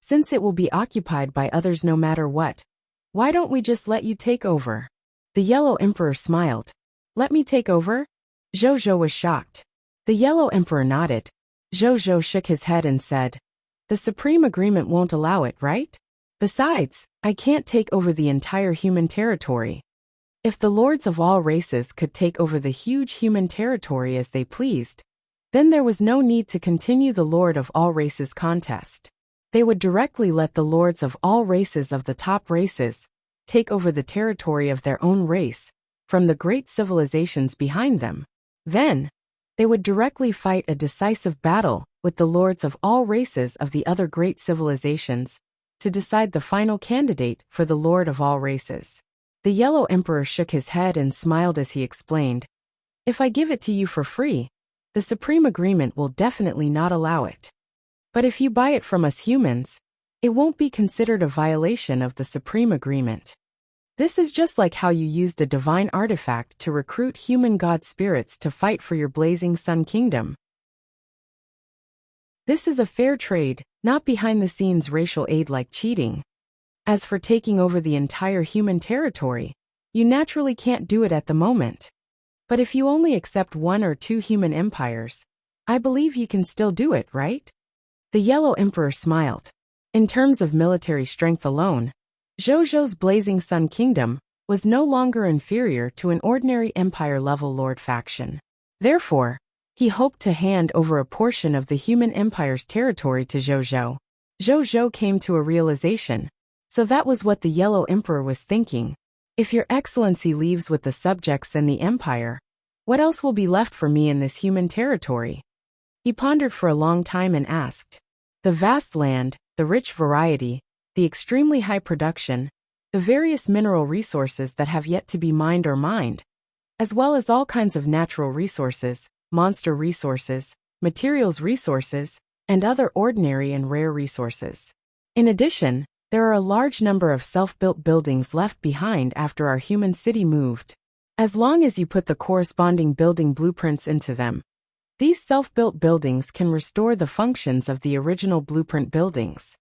A: Since it will be occupied by others no matter what, why don't we just let you take over? The Yellow Emperor smiled. Let me take over? Zhou was shocked. The Yellow Emperor nodded. Zhou shook his head and said, the Supreme Agreement won't allow it, right? Besides, I can't take over the entire human territory. If the lords of all races could take over the huge human territory as they pleased, then there was no need to continue the Lord of all races contest. They would directly let the lords of all races of the top races take over the territory of their own race from the great civilizations behind them. Then, they would directly fight a decisive battle with the lords of all races of the other great civilizations to decide the final candidate for the Lord of all races. The Yellow Emperor shook his head and smiled as he explained, if I give it to you for free, the Supreme Agreement will definitely not allow it. But if you buy it from us humans, it won't be considered a violation of the Supreme Agreement. This is just like how you used a divine artifact to recruit human god spirits to fight for your blazing sun kingdom. This is a fair trade, not behind-the-scenes racial aid like cheating. As for taking over the entire human territory, you naturally can't do it at the moment. But if you only accept 1 or 2 human empires, I believe you can still do it, right? The Yellow Emperor smiled. In terms of military strength alone, Zhou's Blazing Sun Kingdom was no longer inferior to an ordinary empire-level lord faction. Therefore, he hoped to hand over a portion of the human empire's territory to Zhou. Zhou came to a realization. So that was what the Yellow Emperor was thinking. If your excellency leaves with the subjects and the empire, what else will be left for me in this human territory? He pondered for a long time and asked. The vast land, the rich variety, the extremely high production, the various mineral resources that have yet to be mined or mined, as well as all kinds of natural resources, monster resources, materials resources, and other ordinary and rare resources. In addition, there are a large number of self-built buildings left behind after our human city moved. As long as you put the corresponding building blueprints into them, these self-built buildings can restore the functions of the original blueprint buildings.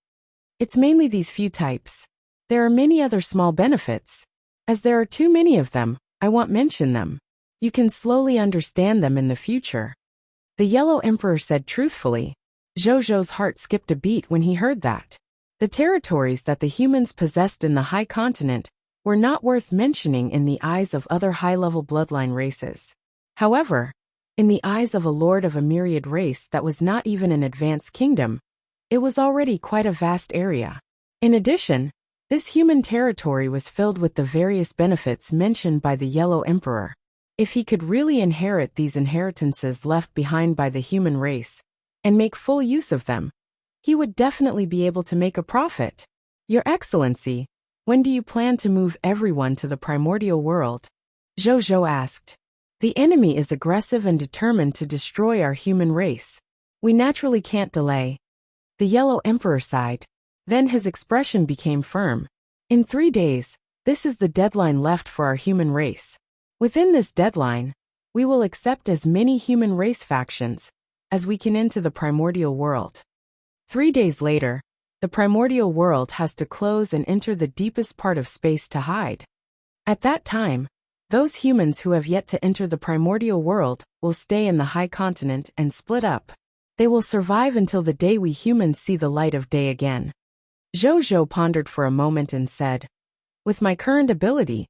A: It's mainly these few types. There are many other small benefits. As there are too many of them, I won't mention them. You can slowly understand them in the future. The Yellow Emperor said truthfully. Zhou's heart skipped a beat when he heard that. The territories that the humans possessed in the High Continent were not worth mentioning in the eyes of other high-level bloodline races. However, in the eyes of a lord of a myriad race that was not even an advanced kingdom, it was already quite a vast area. In addition, this human territory was filled with the various benefits mentioned by the Yellow Emperor. If he could really inherit these inheritances left behind by the human race, and make full use of them, he would definitely be able to make a profit. Your Excellency, when do you plan to move everyone to the primordial world? Zhou asked. The enemy is aggressive and determined to destroy our human race. We naturally can't delay. The Yellow Emperor sighed. Then his expression became firm. In 3 days, this is the deadline left for our human race. Within this deadline, we will accept as many human race factions as we can into the primordial world. 3 days later, the primordial world has to close and enter the deepest part of space to hide. At that time, those humans who have yet to enter the primordial world will stay in the High Continent and split up. They will survive until the day we humans see the light of day again. Zhou pondered for a moment and said, with my current ability,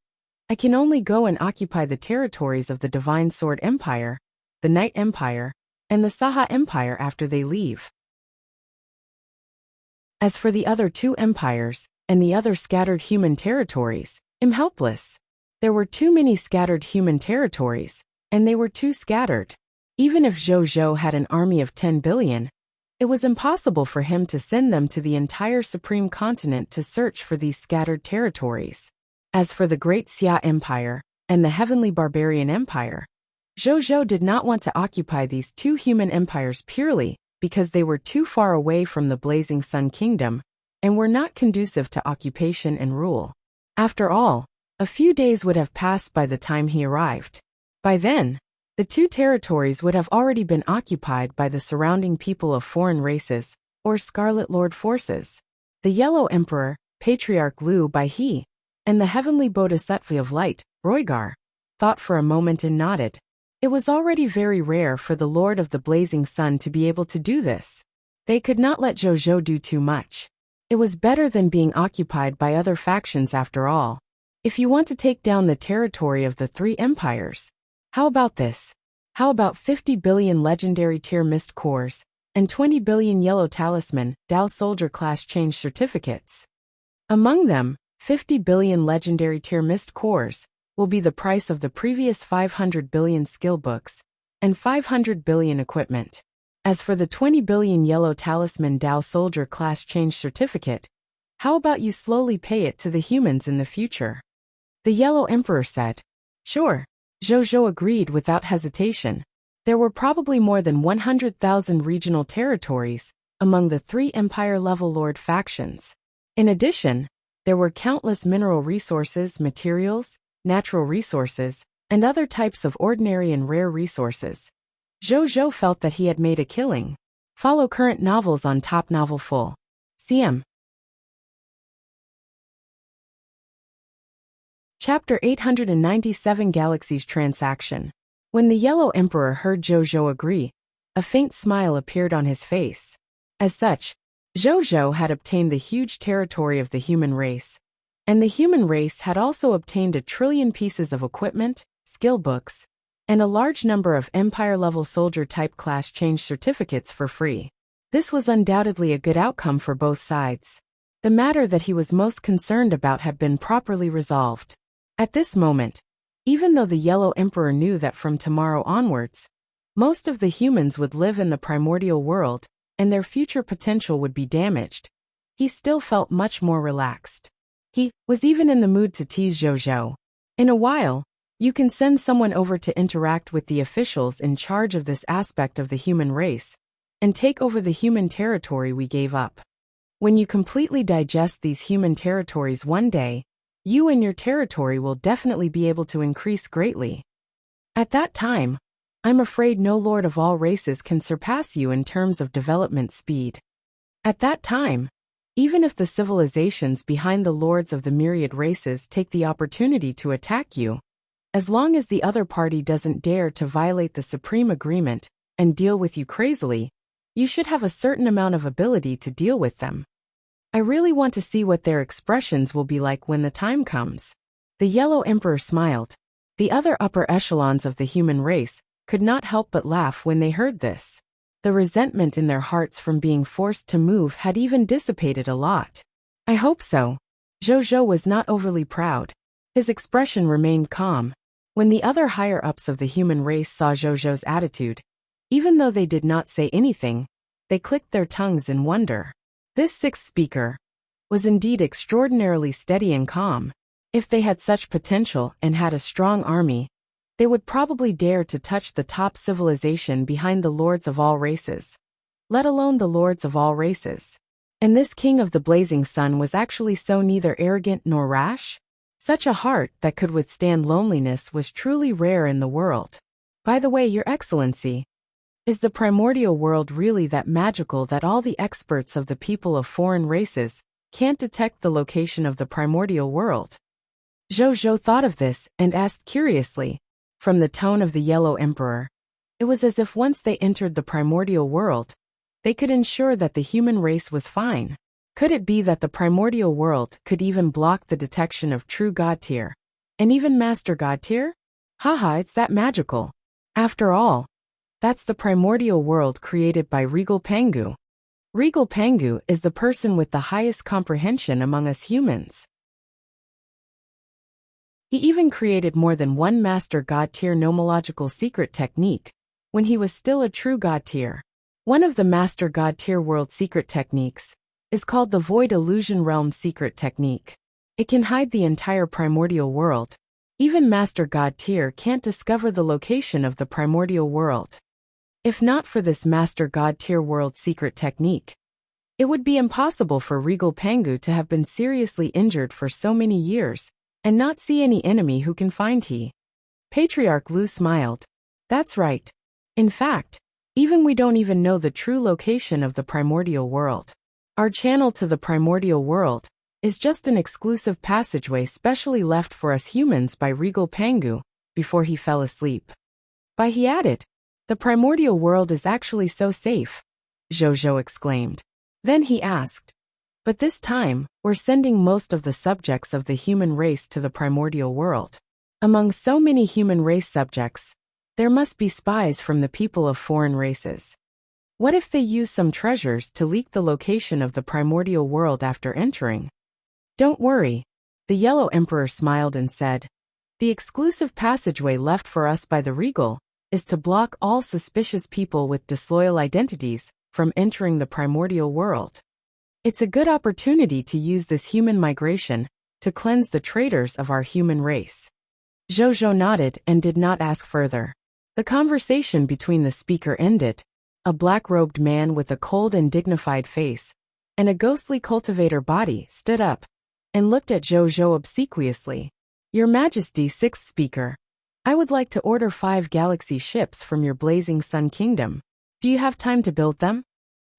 A: I can only go and occupy the territories of the Divine Sword Empire, the Night Empire, and the Saha Empire after they leave. As for the other 2 empires, and the other scattered human territories, I'm helpless. There were too many scattered human territories, and they were too scattered. Even if Zhou had an army of 10 billion, it was impossible for him to send them to the entire Supreme Continent to search for these scattered territories. As for the Great Xia Empire, and the Heavenly Barbarian Empire, Zhou did not want to occupy these 2 human empires purely because they were too far away from the Blazing Sun Kingdom, and were not conducive to occupation and rule. After all, a few days would have passed by the time he arrived. By then, the two territories would have already been occupied by the surrounding people of foreign races, or Scarlet Lord forces. The Yellow Emperor, Patriarch Liu Baihe, and the heavenly Bodhisattva of light, Roigar, thought for a moment and nodded. It was already very rare for the Lord of the Blazing Sun to be able to do this. They could not let Zhou do too much. It was better than being occupied by other factions after all. If you want to take down the territory of the three empires, how about this? How about 50 billion legendary tier mist cores, and 20 billion yellow talisman, Dao soldier class change certificates? Among them, 50 billion legendary tier mist cores will be the price of the previous 500 billion skill books, and 500 billion equipment. As for the 20 billion yellow talisman Dao soldier class change certificate, how about you slowly pay it to the humans in the future? The Yellow Emperor said. Sure. Zhou agreed without hesitation. There were probably more than 100,000 regional territories among the three empire-level lord factions. In addition, there were countless mineral resources, materials, natural resources, and other types of ordinary and rare resources. Zhou felt that he had made a killing. Follow current novels on Top Novel Full. CM. Chapter 897 Galaxy's Transaction. When the Yellow Emperor heard Zhou agree, a faint smile appeared on his face. As such, Zhou had obtained the huge territory of the human race, and the human race had also obtained 1 trillion pieces of equipment, skill books, and a large number of Empire-level soldier-type class change certificates for free. This was undoubtedly a good outcome for both sides. The matter that he was most concerned about had been properly resolved. At this moment, even though the Yellow Emperor knew that from tomorrow onwards, most of the humans would live in the primordial world, and their future potential would be damaged, he still felt much more relaxed. He was even in the mood to tease Zhou. In a while, you can send someone over to interact with the officials in charge of this aspect of the human race, and take over the human territory we gave up. When you completely digest these human territories one day, you and your territory will definitely be able to increase greatly. At that time, I'm afraid no lord of all races can surpass you in terms of development speed. At that time, even if the civilizations behind the lords of the myriad races take the opportunity to attack you, as long as the other party doesn't dare to violate the supreme agreement and deal with you crazily, you should have a certain amount of ability to deal with them. I really want to see what their expressions will be like when the time comes. The Yellow Emperor smiled. The other upper echelons of the human race could not help but laugh when they heard this. The resentment in their hearts from being forced to move had even dissipated a lot. I hope so. Zhou was not overly proud. His expression remained calm. When the other higher-ups of the human race saw Zhou's attitude, even though they did not say anything, they clicked their tongues in wonder. This sixth speaker was indeed extraordinarily steady and calm. If they had such potential and had a strong army, they would probably dare to touch the top civilization behind the lords of all races, let alone the lords of all races. And this king of the blazing sun was actually so neither arrogant nor rash. Such a heart that could withstand loneliness was truly rare in the world. By the way, Your Excellency, is the primordial world really that magical that all the experts of the people of foreign races can't detect the location of the primordial world? Zhou thought of this and asked curiously. From the tone of the Yellow Emperor, it was as if once they entered the primordial world, they could ensure that the human race was fine. Could it be that the primordial world could even block the detection of true God tier, and even Master God tier? Haha, it's that magical. After all, that's the primordial world created by Regal Pangu. Regal Pangu is the person with the highest comprehension among us humans. He even created more than one Master God tier nomological secret technique, when he was still a true God tier. One of the Master God tier world secret techniques is called the Void Illusion Realm secret technique. It can hide the entire primordial world. Even Master God tier can't discover the location of the primordial world. If not for this Master God tier world secret technique, It would be impossible for Regal Pangu to have been seriously injured for so many years and not see any enemy who can find he. Patriarch Lu smiled. That's right. In fact, even we don't even know the true location of the primordial world. Our channel to the primordial world is just an exclusive passageway specially left for us humans by Regal Pangu before he fell asleep. By he added, the primordial world is actually so safe, Zhou exclaimed. Then he asked, but this time, we're sending most of the subjects of the human race to the primordial world. Among so many human race subjects, there must be spies from the people of foreign races. What if they use some treasures to leak the location of the primordial world after entering? Don't worry, the Yellow Emperor smiled and said, the exclusive passageway left for us by the Regal is to block all suspicious people with disloyal identities from entering the primordial world. It's a good opportunity to use this human migration to cleanse the traitors of our human race. Zhou nodded and did not ask further. The conversation between the speaker ended. A black-robed man with a cold and dignified face and a ghostly cultivator body stood up and looked at Zhou obsequiously. Your Majesty, sixth speaker, I would like to order 5 galaxy ships from your blazing sun kingdom. Do you have time to build them?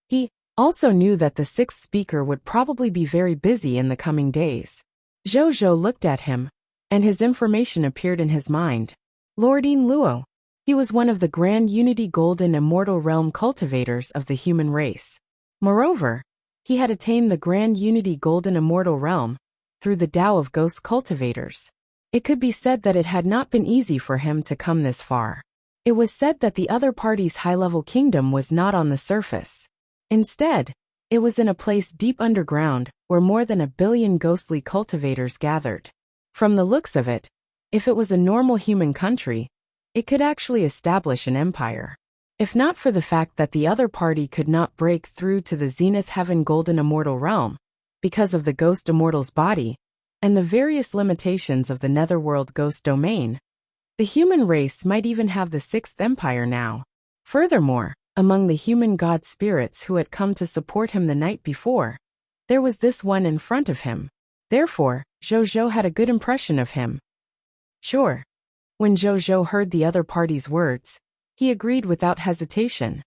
A: He also knew that the sixth speaker would probably be very busy in the coming days. Zhou looked at him, and his information appeared in his mind. Lordine Luo. He was one of the Grand Unity Golden Immortal Realm cultivators of the human race. Moreover, he had attained the Grand Unity Golden Immortal Realm through the Tao of Ghost cultivators. It could be said that it had not been easy for him to come this far. It was said that the other party's high-level kingdom was not on the surface. Instead, it was in a place deep underground where more than 1 billion ghostly cultivators gathered. From the looks of it, if it was a normal human country, it could actually establish an empire. If not for the fact that the other party could not break through to the Zenith Heaven Golden Immortal Realm because of the Ghost Immortal's body and the various limitations of the Netherworld Ghost Domain, the human race might even have the 6th Empire now. Furthermore, among the human god spirits who had come to support him the night before, there was this one in front of him. Therefore, Zhou had a good impression of him. Sure. When Zhou heard the other party's words, he agreed without hesitation.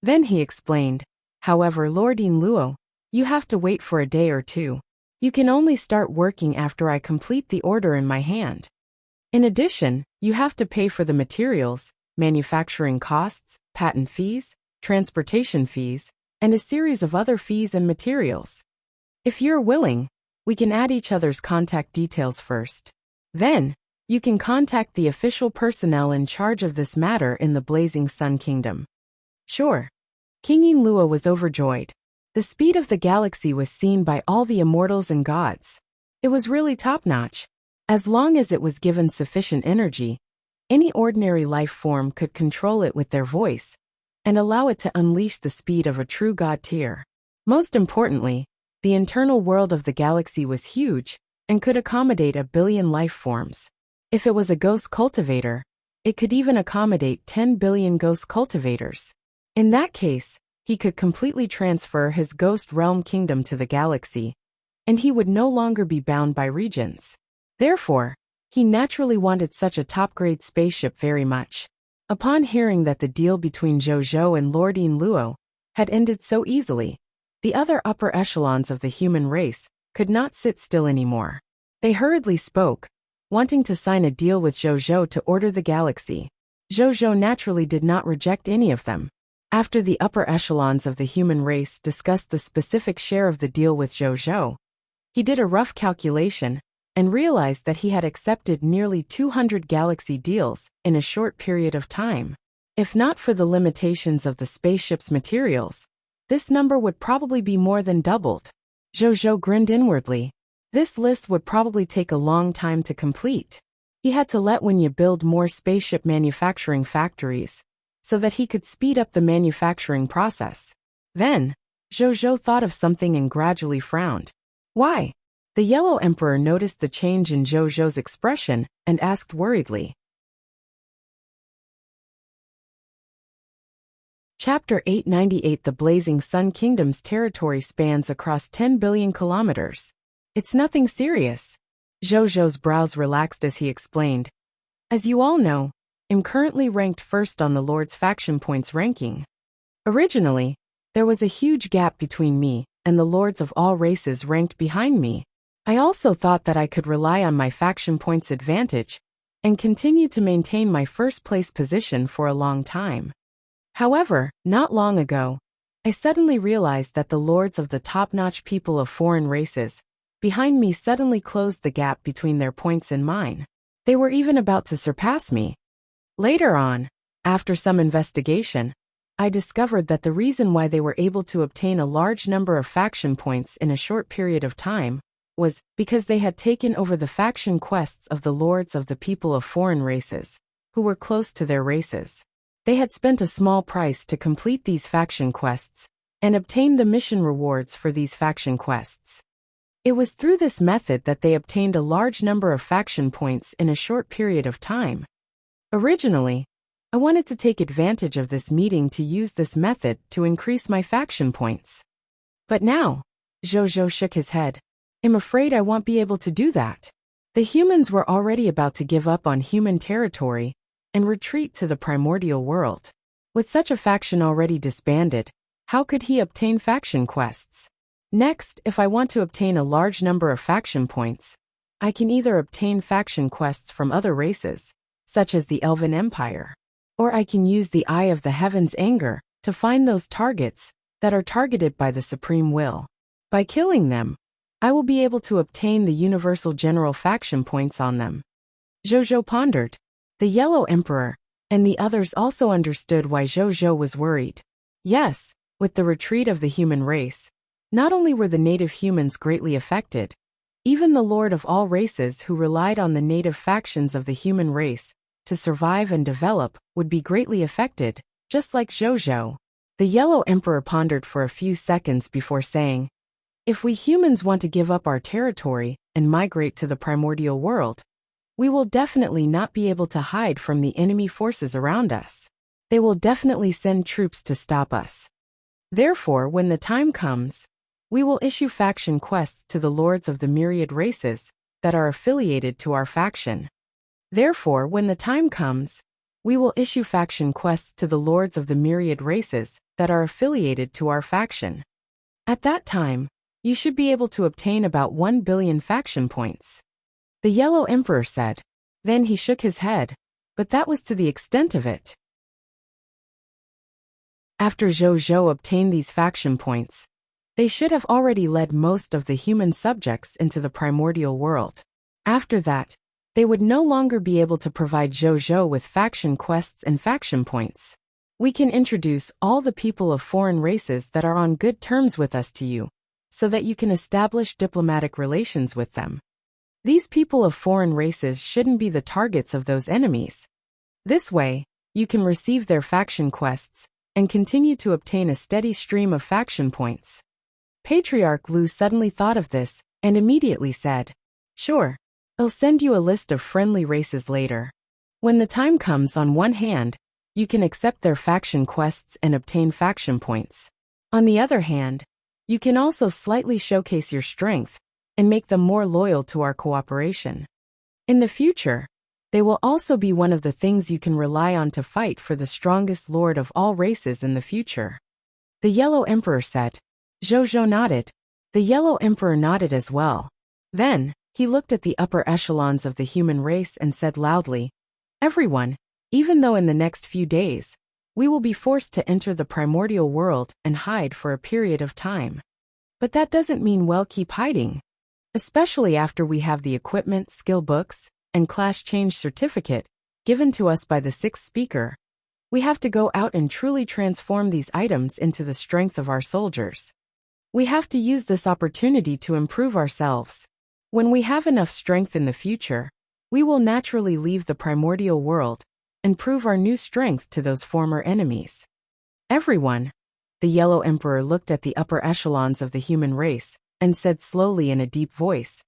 A: Then he explained, however, Lordine Luo, you have to wait for a day or two. You can only start working after I complete the order in my hand. In addition, you have to pay for the materials, manufacturing costs, patent fees, transportation fees, and a series of other fees and materials. If you're willing, we can add each other's contact details first. Then, you can contact the official personnel in charge of this matter in the Blazing Sun Kingdom. Sure. King Luo was overjoyed. The speed of the galaxy was seen by all the immortals and gods. It was really top-notch. As long as it was given sufficient energy, any ordinary life form could control it with their voice and allow it to unleash the speed of a true god tier. Most importantly, the internal world of the galaxy was huge and could accommodate 1 billion life forms. If it was a ghost cultivator, it could even accommodate 10 billion ghost cultivators. In that case, he could completely transfer his ghost realm kingdom to the galaxy, and he would no longer be bound by regions. Therefore, he naturally wanted such a top-grade spaceship very much. Upon hearing that the deal between Zhou and Lordine Luo had ended so easily, the other upper echelons of the human race could not sit still anymore. They hurriedly spoke, wanting to sign a deal with Zhou to order the galaxy. Zhou naturally did not reject any of them. After the upper echelons of the human race discussed the specific share of the deal with Zhou, he did a rough calculation and realized that he had accepted nearly 200 galaxy deals in a short period of time. If not for the limitations of the spaceship's materials, this number would probably be more than doubled. Zhou grinned inwardly. This list would probably take a long time to complete. He had to let Wunya build more spaceship manufacturing factories so that he could speed up the manufacturing process. Then, Zhou thought of something and gradually frowned. Why? The Yellow Emperor noticed the change in Zhou's expression and asked worriedly. Chapter 898. The Blazing Sun Kingdom's territory spans across 10 billion kilometers. It's nothing serious. Zhou's brows relaxed as he explained. As you all know, I'm currently ranked first on the Lord's faction points ranking. Originally, there was a huge gap between me and the lords of all races ranked behind me. I also thought that I could rely on my faction points advantage and continue to maintain my first place position for a long time. However, not long ago, I suddenly realized that the lords of the top-notch people of foreign races behind me suddenly closed the gap between their points and mine. They were even about to surpass me. Later on, after some investigation, I discovered that the reason why they were able to obtain a large number of faction points in a short period of time was because they had taken over the faction quests of the lords of the people of foreign races, who were close to their races. They had spent a small price to complete these faction quests and obtain the mission rewards for these faction quests. It was through this method that they obtained a large number of faction points in a short period of time. Originally, I wanted to take advantage of this meeting to use this method to increase my faction points. But now, Zhou shook his head. I'm afraid I won't be able to do that. The humans were already about to give up on human territory and retreat to the primordial world. With such a faction already disbanded, how could he obtain faction quests? Next, if I want to obtain a large number of faction points, I can either obtain faction quests from other races, such as the Elven Empire, or I can use the Eye of the Heavens anger to find those targets that are targeted by the Supreme Will. By killing them, I will be able to obtain the universal general faction points on them. Zhou pondered. The Yellow Emperor and the others also understood why Zhou was worried. Yes, with the retreat of the human race, not only were the native humans greatly affected, even the Lord of all races who relied on the native factions of the human race to survive and develop would be greatly affected, just like Zhou. The Yellow Emperor pondered for a few seconds before saying, if we humans want to give up our territory and migrate to the primordial world, we will definitely not be able to hide from the enemy forces around us. They will definitely send troops to stop us. Therefore, when the time comes, we will issue faction quests to the lords of the myriad races that are affiliated to our faction. Therefore, when the time comes, we will issue faction quests to the lords of the myriad races that are affiliated to our faction. At that time, you should be able to obtain about 1 billion faction points. The Yellow Emperor said. Then he shook his head, but that was to the extent of it. After Zhou obtained these faction points, they should have already led most of the human subjects into the primordial world. After that, they would no longer be able to provide Zhou with faction quests and faction points. We can introduce all the people of foreign races that are on good terms with us to you, so that you can establish diplomatic relations with them. These people of foreign races shouldn't be the targets of those enemies. This way, you can receive their faction quests and continue to obtain a steady stream of faction points. Patriarch Lu suddenly thought of this and immediately said, sure, I'll send you a list of friendly races later. When the time comes, on one hand, you can accept their faction quests and obtain faction points. On the other hand, you can also slightly showcase your strength and make them more loyal to our cooperation. In the future, they will also be one of the things you can rely on to fight for the strongest lord of all races in the future. The Yellow Emperor said. Zhou nodded. The Yellow Emperor nodded as well. Then, he looked at the upper echelons of the human race and said loudly, everyone, even though in the next few days, we will be forced to enter the primordial world and hide for a period of time. But that doesn't mean we'll keep hiding. Especially after we have the equipment, skill books, and class change certificate given to us by the sixth speaker. We have to go out and truly transform these items into the strength of our soldiers. We have to use this opportunity to improve ourselves. When we have enough strength in the future, we will naturally leave the primordial world and prove our new strength to those former enemies. Everyone. The Yellow Emperor looked at the upper echelons of the human race and said slowly in a deep voice,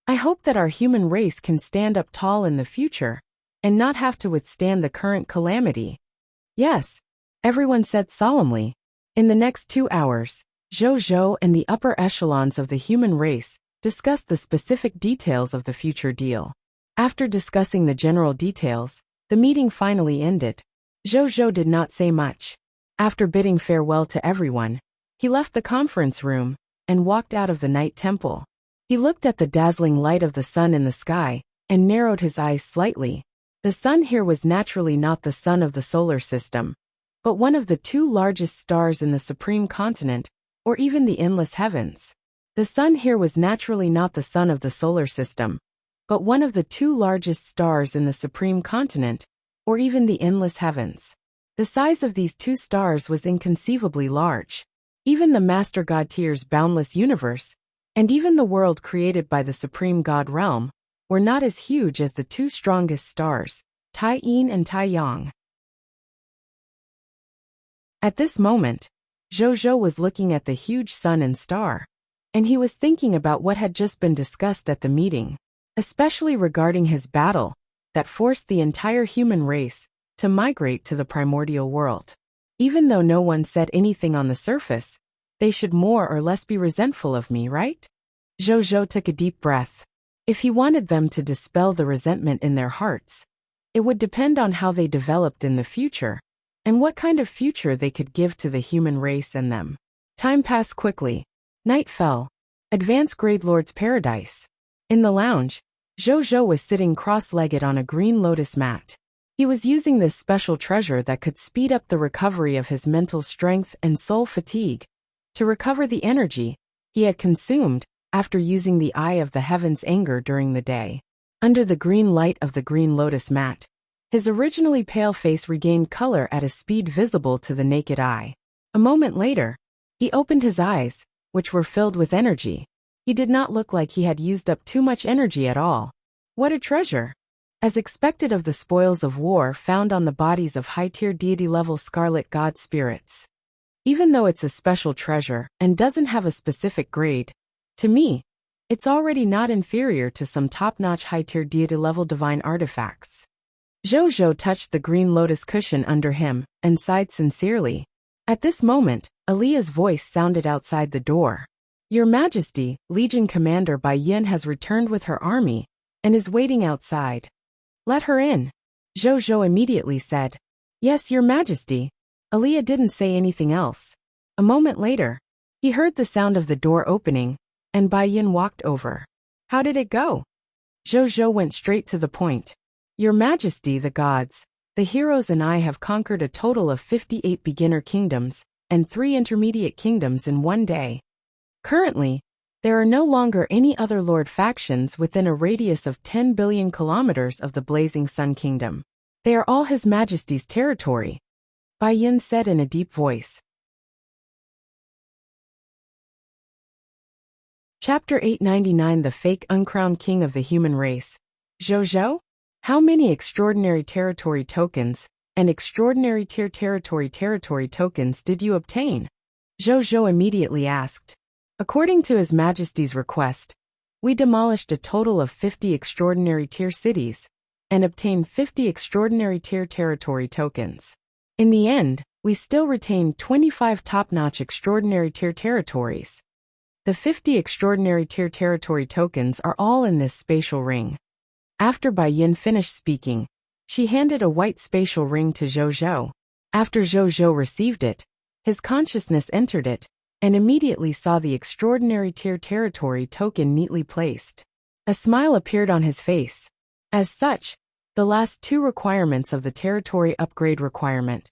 A: I hope that our human race can stand up tall in the future and not have to withstand the current calamity. Yes, everyone said solemnly. In the next 2 hours, Zhou and the upper echelons of the human race discussed the specific details of the future deal. After discussing the general details, the meeting finally ended. Zhou did not say much. After bidding farewell to everyone, he left the conference room and walked out of the night temple. He looked at the dazzling light of the sun in the sky and narrowed his eyes slightly. The sun here was naturally not the sun of the solar system, but one of the 2 largest stars in the supreme continent, or even the endless heavens. The sun here was naturally not the sun of the solar system, but one of the 2 largest stars in the supreme continent, or even the endless heavens. The size of these 2 stars was inconceivably large. Even the Master God Tier's boundless universe, and even the world created by the Supreme God Realm, were not as huge as the 2 strongest stars, Tai Yin and Tai Yang. At this moment, Zhou was looking at the huge sun and star, and he was thinking about what had just been discussed at the meeting, especially regarding his battle that forced the entire human race to migrate to the primordial world. Even though no one said anything on the surface, they should more or less be resentful of me, right? Zhou took a deep breath. If he wanted them to dispel the resentment in their hearts, it would depend on how they developed in the future, and what kind of future they could give to the human race and them. Time passed quickly. Night fell. Advanced Grade Lord's Paradise. In the lounge, Zhou was sitting cross-legged on a green lotus mat. He was using this special treasure that could speed up the recovery of his mental strength and soul fatigue, to recover the energy he had consumed after using the Eye of the Heavens anger during the day. Under the green light of the green lotus mat, his originally pale face regained color at a speed visible to the naked eye. A moment later, he opened his eyes, which were filled with energy. He did not look like he had used up too much energy at all. What a treasure! As expected of the spoils of war found on the bodies of high-tier deity-level Scarlet God spirits. Even though it's a special treasure and doesn't have a specific grade, to me, it's already not inferior to some top-notch high-tier deity-level divine artifacts. Zhou touched the green lotus cushion under him and sighed sincerely. At this moment, Aaliyah's voice sounded outside the door. Your Majesty, Legion Commander Bai Yin has returned with her army and is waiting outside. Let her in. Zhou immediately said. Yes, Your Majesty. Aaliyah didn't say anything else. A moment later, he heard the sound of the door opening, and Bai Yin walked over. How did it go? Zhou went straight to the point. Your Majesty, the gods, the heroes and I have conquered a total of 58 beginner kingdoms and 3 intermediate kingdoms in one day. Currently, there are no longer any other lord factions within a radius of 10 billion kilometers of the Blazing Sun Kingdom. They are all His Majesty's territory, Bai Yin said in a deep voice. Chapter 899 The Fake Uncrowned King of the Human Race. Zhou? How many extraordinary territory tokens and extraordinary tier territory tokens did you obtain? Zhou immediately asked. According to His Majesty's request, we demolished a total of 50 extraordinary tier cities and obtained 50 extraordinary tier territory tokens. In the end, we still retained 25 top-notch extraordinary tier territories. The 50 extraordinary tier territory tokens are all in this spatial ring. After Bai Yin finished speaking, she handed a white spatial ring to Zhou. After Zhou received it, his consciousness entered it, and immediately saw the extraordinary tier territory token neatly placed. A smile appeared on his face. As such, the last 2 requirements of the territory upgrade requirement,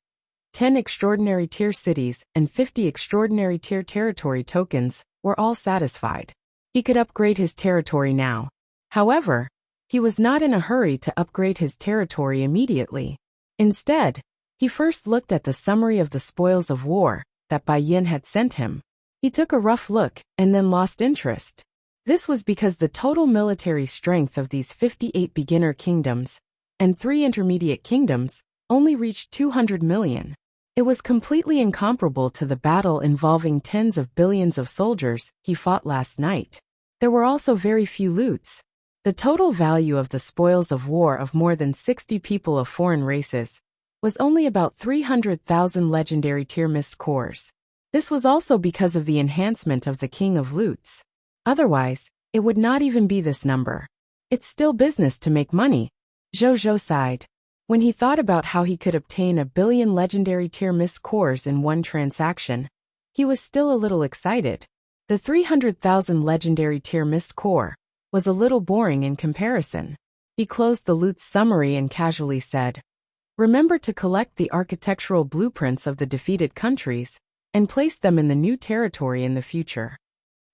A: 10 extraordinary tier cities and 50 extraordinary tier territory tokens, were all satisfied. He could upgrade his territory now. However, he was not in a hurry to upgrade his territory immediately. Instead, he first looked at the summary of the spoils of war that Bai Yin had sent him. He took a rough look and then lost interest. This was because the total military strength of these 58 beginner kingdoms and 3 intermediate kingdoms only reached 200 million. It was completely incomparable to the battle involving tens of billions of soldiers he fought last night. There were also very few loots. The total value of the spoils of war of more than 60 people of foreign races was only about 300,000 legendary tier mist cores. This was also because of the enhancement of the King of Loots. Otherwise, it would not even be this number. It's still business to make money. Zhou sighed. When he thought about how he could obtain 1 billion legendary tier mist cores in one transaction, he was still a little excited. The 300,000 legendary tier mist core was a little boring in comparison. He closed the loot's summary and casually said, "Remember to collect the architectural blueprints of the defeated countries and place them in the new territory in the future."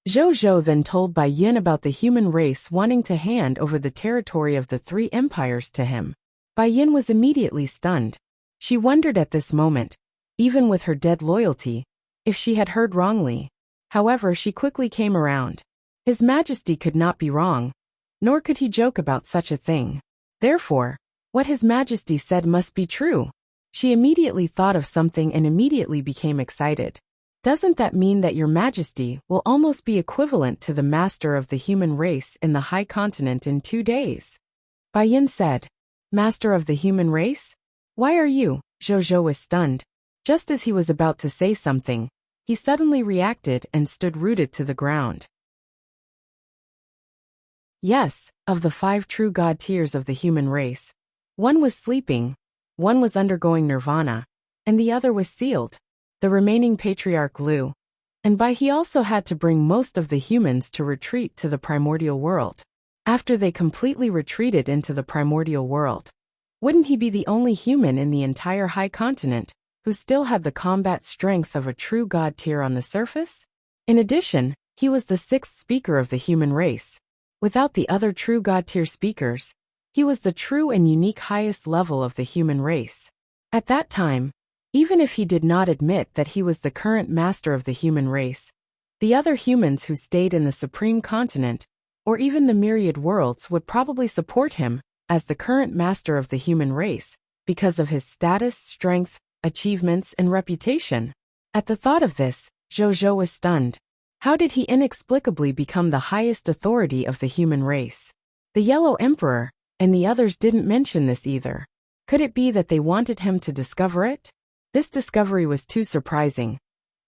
A: Zhou then told Bai Yin about the human race wanting to hand over the territory of the 3 empires to him. Bai Yin was immediately stunned. She wondered at this moment, even with her dead loyalty, if she had heard wrongly. However, she quickly came around. His Majesty could not be wrong, nor could he joke about such a thing. Therefore, what His Majesty said must be true. She immediately thought of something and immediately became excited. Doesn't that mean that Your Majesty will almost be equivalent to the master of the human race in the High Continent in 2 days? Bai Yin said, "Master of the human race? Why are you?" Zhou was stunned. Just as he was about to say something, he suddenly reacted and stood rooted to the ground. Yes, of the 5 true god tiers of the human race, one was sleeping, one was undergoing nirvana, and the other was sealed. The remaining patriarch Lu. And Bai he also had to bring most of the humans to retreat to the primordial world. After they completely retreated into the primordial world, wouldn't he be the only human in the entire High Continent who still had the combat strength of a true god tier on the surface? In addition, he was the 6th speaker of the human race. Without the other true god tier speakers, he was the true and unique highest level of the human race. At that time, even if he did not admit that he was the current master of the human race, the other humans who stayed in the supreme continent, or even the myriad worlds, would probably support him as the current master of the human race because of his status, strength, achievements, and reputation. At the thought of this, Zhou was stunned. How did he inexplicably become the highest authority of the human race? The Yellow Emperor and the others didn't mention this either. Could it be that they wanted him to discover it? This discovery was too surprising.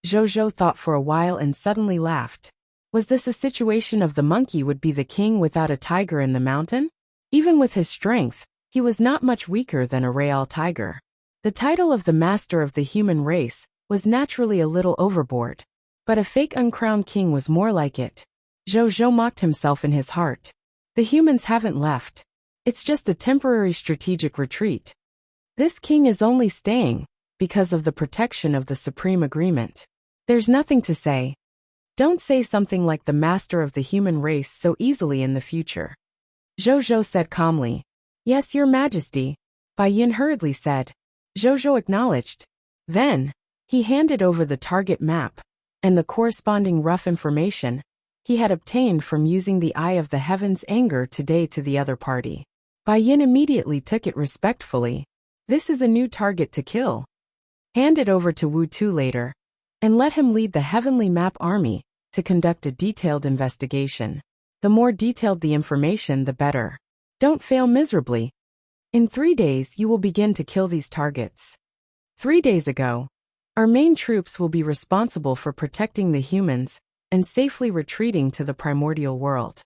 A: Zhou thought for a while and suddenly laughed. Was this a situation of the monkey would be the king without a tiger in the mountain? Even with his strength, he was not much weaker than a real tiger. The title of the master of the human race was naturally a little overboard, but a fake uncrowned king was more like it. Zhou mocked himself in his heart. The humans haven't left. It's just a temporary strategic retreat. This king is only staying because of the protection of the Supreme Agreement. There's nothing to say. Don't say something like the master of the human race so easily in the future. Zhou said calmly. Yes, Your Majesty, Bai Yin hurriedly said. Zhou acknowledged. Then, he handed over the target map and the corresponding rough information he had obtained from using the Eye of the Heavens anger today to the other party. Bai Yin immediately took it respectfully. This is a new target to kill. Hand it over to Wu Tu later, and let him lead the Heavenly Map Army to conduct a detailed investigation. The more detailed the information, the better. Don't fail miserably. In 3 days you will begin to kill these targets. 3 days ago, our main troops will be responsible for protecting the humans and safely retreating to the primordial world.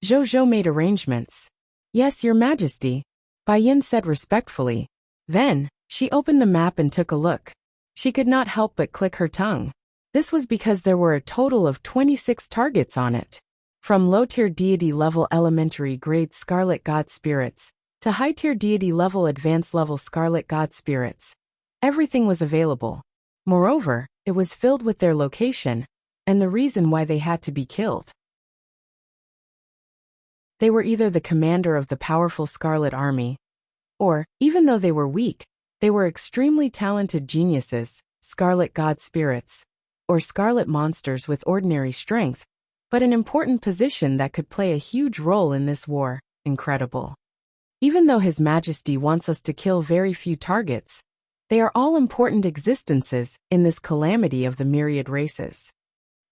A: Zhou made arrangements. Yes, Your Majesty, Bai Yin said respectfully. Then, she opened the map and took a look. She could not help but click her tongue. This was because there were a total of 26 targets on it. From low-tier deity level elementary grade Scarlet God Spirits to high-tier deity level advanced level Scarlet God Spirits. Everything was available. Moreover, it was filled with their location and the reason why they had to be killed. They were either the commander of the powerful Scarlet Army, or, even though they were weak, they were extremely talented geniuses, Scarlet God Spirits, or Scarlet Monsters with ordinary strength, but an important position that could play a huge role in this war. Incredible. Even though His Majesty wants us to kill very few targets, they are all important existences in this calamity of the myriad races.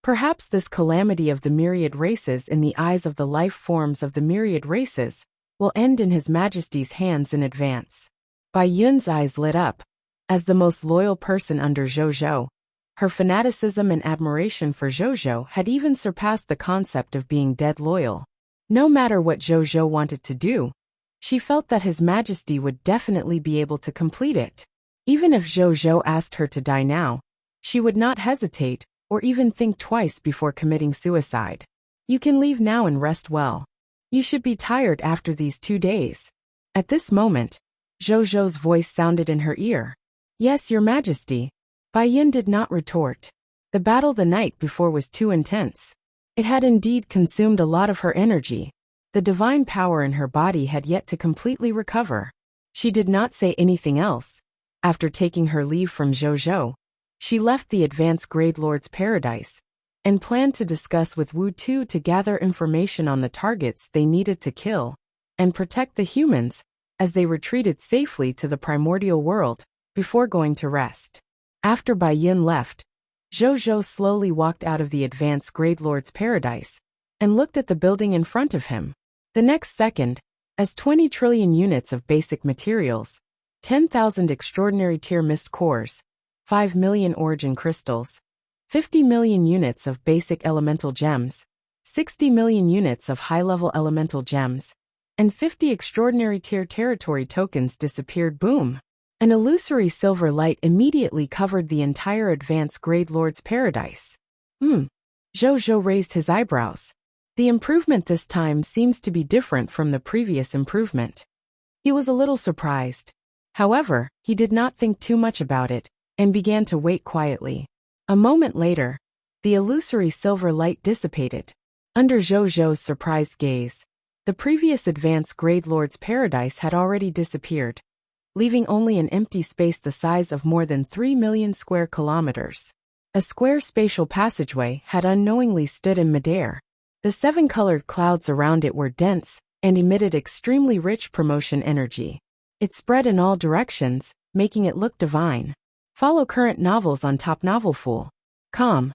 A: Perhaps this calamity of the myriad races in the eyes of the life forms of the myriad races will end in His Majesty's hands in advance. Bai Yun's eyes lit up. As the most loyal person under Zhou, her fanaticism and admiration for Zhou had even surpassed the concept of being dead loyal. No matter what Zhou wanted to do, she felt that His Majesty would definitely be able to complete it. Even if Zhou asked her to die now, she would not hesitate or even think twice before committing suicide. You can leave now and rest well. You should be tired after these 2 days. At this moment, Zhou's voice sounded in her ear. Yes, Your Majesty. Bai Yun did not retort. The battle the night before was too intense. It had indeed consumed a lot of her energy. The divine power in her body had yet to completely recover. She did not say anything else. After taking her leave from Zhou, she left the advanced grade Lord's Paradise and planned to discuss with Wu Tu to gather information on the targets they needed to kill and protect the humans as they retreated safely to the primordial world before going to rest. After Bai Yun left, Zhou slowly walked out of the advanced grade Lord's Paradise and looked at the building in front of him. The next second, as 20 trillion units of basic materials, 10,000 extraordinary tier mist cores, 5 million origin crystals, 50 million units of basic elemental gems, 60 million units of high-level elemental gems, and 50 extraordinary tier territory tokens disappeared. Boom! An illusory silver light immediately covered the entire advanced grade Lord's Paradise. Zhou raised his eyebrows. The improvement this time seems to be different from the previous improvement. He was a little surprised. However, he did not think too much about it and began to wait quietly. A moment later, the illusory silver light dissipated. Under Zhou's surprised gaze, the previous advanced grade Lord's Paradise had already disappeared, leaving only an empty space the size of more than 3 million square kilometers. A square spatial passageway had unknowingly stood in midair. The 7-colored clouds around it were dense and emitted extremely rich promotion energy. It spread in all directions, making it look divine. Follow current novels on topnovelfool.com.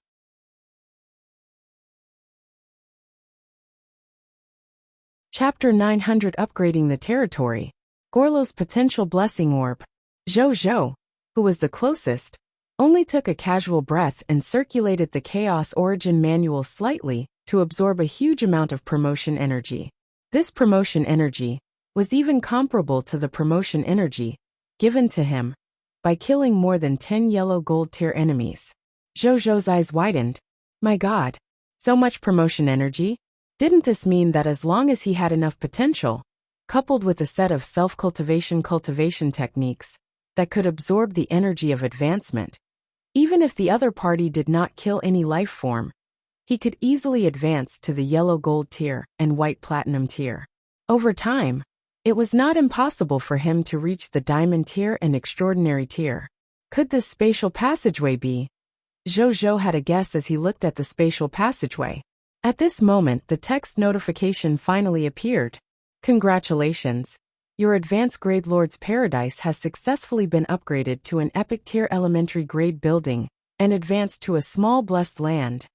A: Chapter 900 Upgrading the Territory. Gorlo's Potential Blessing Orb. Zhou, who was the closest, only took a casual breath and circulated the Chaos Origin Manual slightly to absorb a huge amount of promotion energy. This promotion energy was even comparable to the promotion energy given to him by killing more than 10 yellow gold tier enemies. Zhou's eyes widened. My god, so much promotion energy? Didn't this mean that as long as he had enough potential, coupled with a set of self-cultivation techniques that could absorb the energy of advancement, even if the other party did not kill any life form, he could easily advance to the yellow gold tier and white platinum tier. Over time, it was not impossible for him to reach the diamond tier and extraordinary tier. Could this spatial passageway be? Zhou had a guess as he looked at the spatial passageway. At this moment, the text notification finally appeared. Congratulations! Your advanced grade Lord's Paradise has successfully been upgraded to an epic tier elementary grade building and advanced to a small blessed land.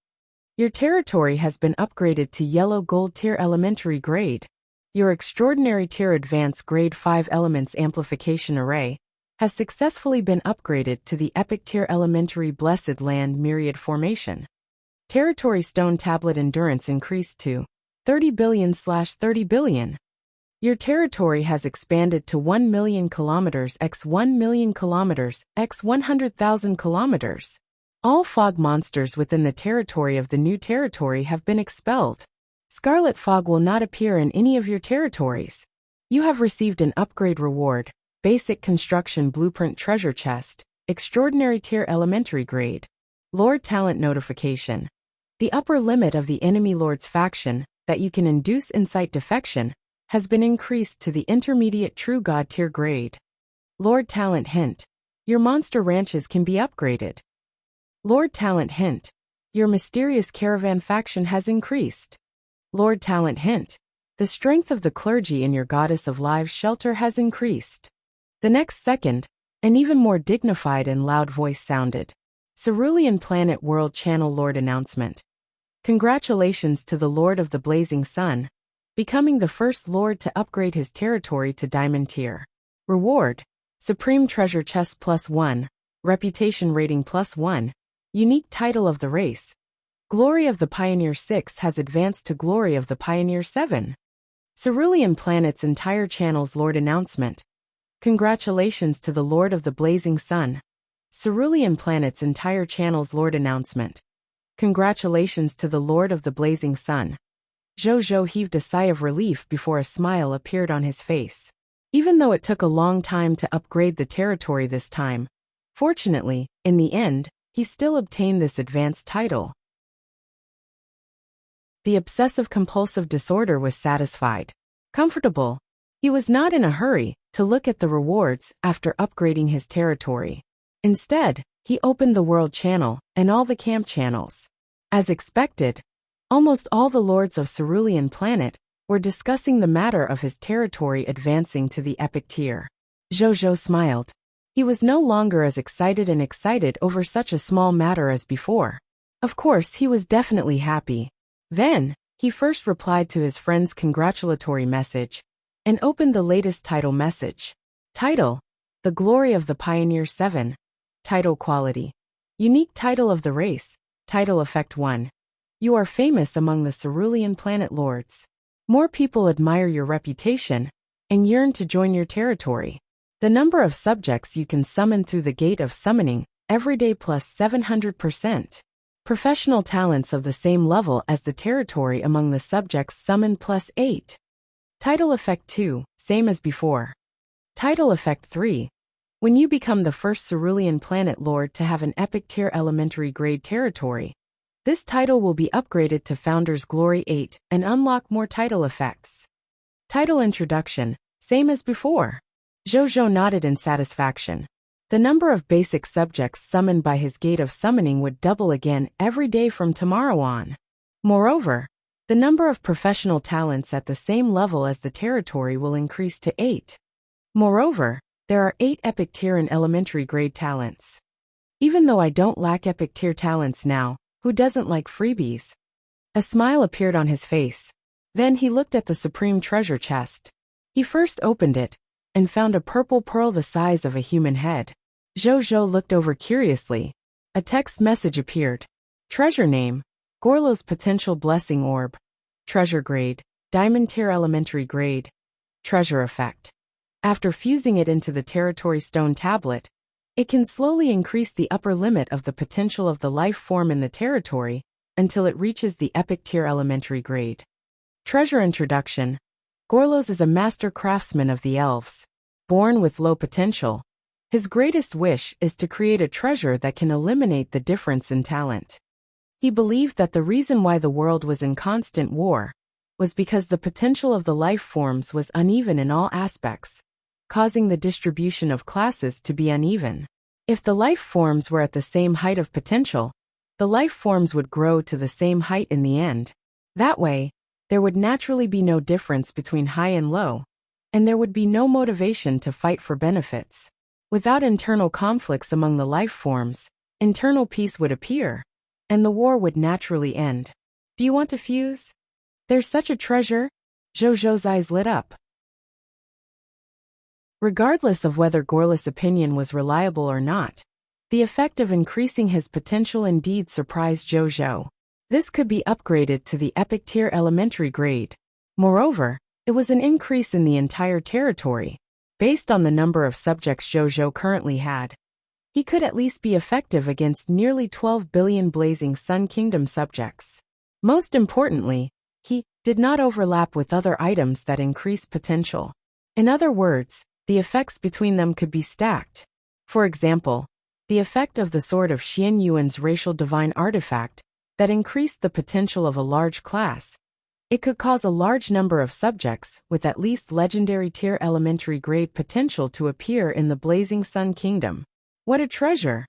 A: Your territory has been upgraded to yellow gold tier elementary grade. Your extraordinary tier advanced grade 5 elements amplification array has successfully been upgraded to the epic tier elementary blessed land myriad formation. Territory stone tablet endurance increased to 30 billion/30 billion. Your territory has expanded to 1 million kilometers x 1 million kilometers x 100,000 kilometers. All fog monsters within the territory of the new territory have been expelled. Scarlet fog will not appear in any of your territories. You have received an upgrade reward, basic construction blueprint treasure chest, extraordinary tier elementary grade. Lord talent notification. The upper limit of the enemy lord's faction that you can induce insight defection has been increased to the intermediate true god tier grade. Lord talent hint. Your monster ranches can be upgraded. Lord talent hint. Your mysterious caravan faction has increased. Lord talent hint. The strength of the clergy in your goddess of lives shelter has increased. The next second, an even more dignified and loud voice sounded. Cerulean Planet World Channel Lord announcement. Congratulations to the Lord of the Blazing Sun, becoming the first Lord to upgrade his territory to Diamond tier. Reward. Supreme Treasure Chest +1, Reputation Rating +1, Unique Title of the Race. Glory of the Pioneer 6 has advanced to Glory of the Pioneer 7. Cerulean Planet's entire channel's Lord announcement. Congratulations to the Lord of the Blazing Sun. Cerulean Planet's entire channel's Lord announcement. Congratulations to the Lord of the Blazing Sun. Zhou heaved a sigh of relief before a smile appeared on his face. Even though it took a long time to upgrade the territory this time, fortunately, in the end, he still obtained this advanced title. The obsessive-compulsive disorder was satisfied. Comfortable. He was not in a hurry to look at the rewards after upgrading his territory. Instead, he opened the World Channel and all the camp channels. As expected, almost all the lords of Cerulean Planet were discussing the matter of his territory advancing to the epic tier. Zhou smiled. He was no longer as excited over such a small matter as before. Of course, he was definitely happy. Then, he first replied to his friend's congratulatory message and opened the latest title message. Title: The Glory of the Pioneer 7. Title quality: Unique Title of the Race. Title effect 1. You are famous among the Cerulean Planet Lords. More people admire your reputation and yearn to join your territory. The number of subjects you can summon through the Gate of Summoning every day plus 700%. Professional talents of the same level as the territory among the subjects summoned plus 8. Title effect 2, same as before. Title effect 3. When you become the first Cerulean Planet Lord to have an epic tier elementary grade territory, this title will be upgraded to Founder's Glory 8 and unlock more title effects. Title introduction, same as before. Zhou nodded in satisfaction. The number of basic subjects summoned by his Gate of Summoning would double again every day from tomorrow on. Moreover, the number of professional talents at the same level as the territory will increase to 8. Moreover, there are 8 epic tier and elementary grade talents. Even though I don't lack epic tier talents now, who doesn't like freebies? A smile appeared on his face. Then he looked at the Supreme Treasure Chest. He first opened it and found a purple pearl the size of a human head. Zhou looked over curiously. A text message appeared. Treasure name: Gorlo's Potential Blessing Orb. Treasure grade: Diamond tier elementary grade. Treasure effect: after fusing it into the territory stone tablet, it can slowly increase the upper limit of the potential of the life form in the territory until it reaches the epic tier elementary grade. Treasure introduction: Gorlos is a master craftsman of the elves. Born with low potential, his greatest wish is to create a treasure that can eliminate the difference in talent. He believed that the reason why the world was in constant war was because the potential of the life forms was uneven in all aspects, causing the distribution of classes to be uneven. If the life forms were at the same height of potential, the life forms would grow to the same height in the end. That way, there would naturally be no difference between high and low, and there would be no motivation to fight for benefits. Without internal conflicts among the life forms, internal peace would appear, and the war would naturally end. Do you want to fuse? There's such a treasure? Zhou's eyes lit up. Regardless of whether Gorlis' opinion was reliable or not, the effect of increasing his potential indeed surprised Zhou. This could be upgraded to the epic tier elementary grade. Moreover, it was an increase in the entire territory. Based on the number of subjects Zhou currently had, he could at least be effective against nearly 12 billion Blazing Sun Kingdom subjects. Most importantly, he did not overlap with other items that increase potential. In other words, the effects between them could be stacked. For example, the effect of the Sword of Xian Yuan's racial divine artifact that increased the potential of a large class. It could cause a large number of subjects with at least legendary tier elementary grade potential to appear in the Blazing Sun Kingdom. What a treasure!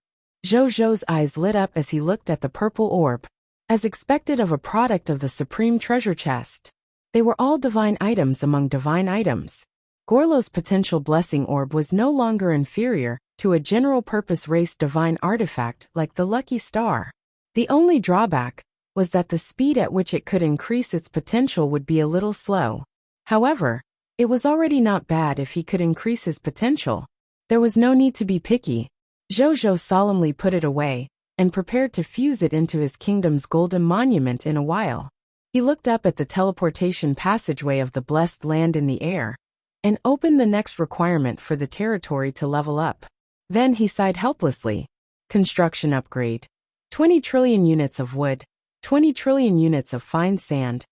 A: Zhou's eyes lit up as he looked at the purple orb. As expected of a product of the Supreme Treasure Chest, they were all divine items among divine items. Gorlo's Potential Blessing Orb was no longer inferior to a general-purpose race divine artifact like the Lucky Star. The only drawback was that the speed at which it could increase its potential would be a little slow. However, it was already not bad if he could increase his potential. There was no need to be picky. Zhou solemnly put it away and prepared to fuse it into his kingdom's golden monument in a while. He looked up at the teleportation passageway of the blessed land in the air and opened the next requirement for the territory to level up. Then he sighed helplessly. Construction upgrade. 20 trillion units of wood, 20 trillion units of fine sand,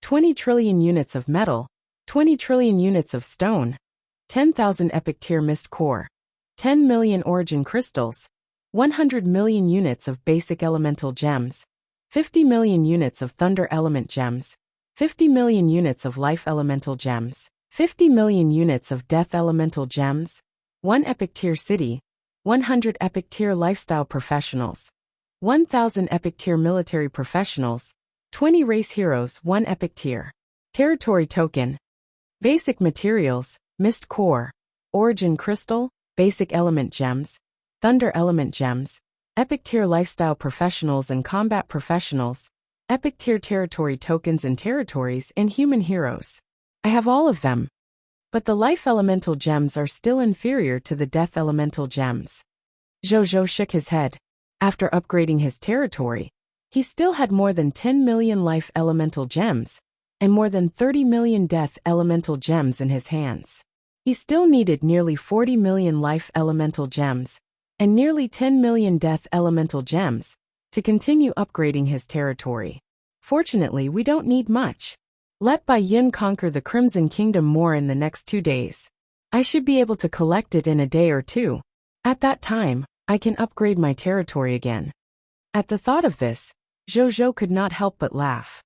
A: 20 trillion units of metal, 20 trillion units of stone, 10,000 epic tier mist core, 10 million origin crystals, 100 million units of basic elemental gems, 50 million units of thunder element gems, 50 million units of life elemental gems, 50 million units of death elemental gems, 1 epic tier city, 100 epic tier lifestyle professionals, 1,000 epic tier military professionals, 20 race heroes, 1 epic tier. Territory token. Basic materials, mist core, origin crystal, basic element gems, thunder element gems, epic tier lifestyle professionals and combat professionals, epic tier territory tokens and territories and human heroes. I have all of them. But the life elemental gems are still inferior to the death elemental gems. Zhou shook his head. After upgrading his territory, he still had more than 10 million life elemental gems and more than 30 million death elemental gems in his hands. He still needed nearly 40 million life elemental gems and nearly 10 million death elemental gems to continue upgrading his territory. Fortunately, we don't need much. Let Bai Yin conquer the Crimson Kingdom more in the next 2 days. I should be able to collect it in a day or two. At that time, I can upgrade my territory again. At the thought of this, Zhou could not help but laugh.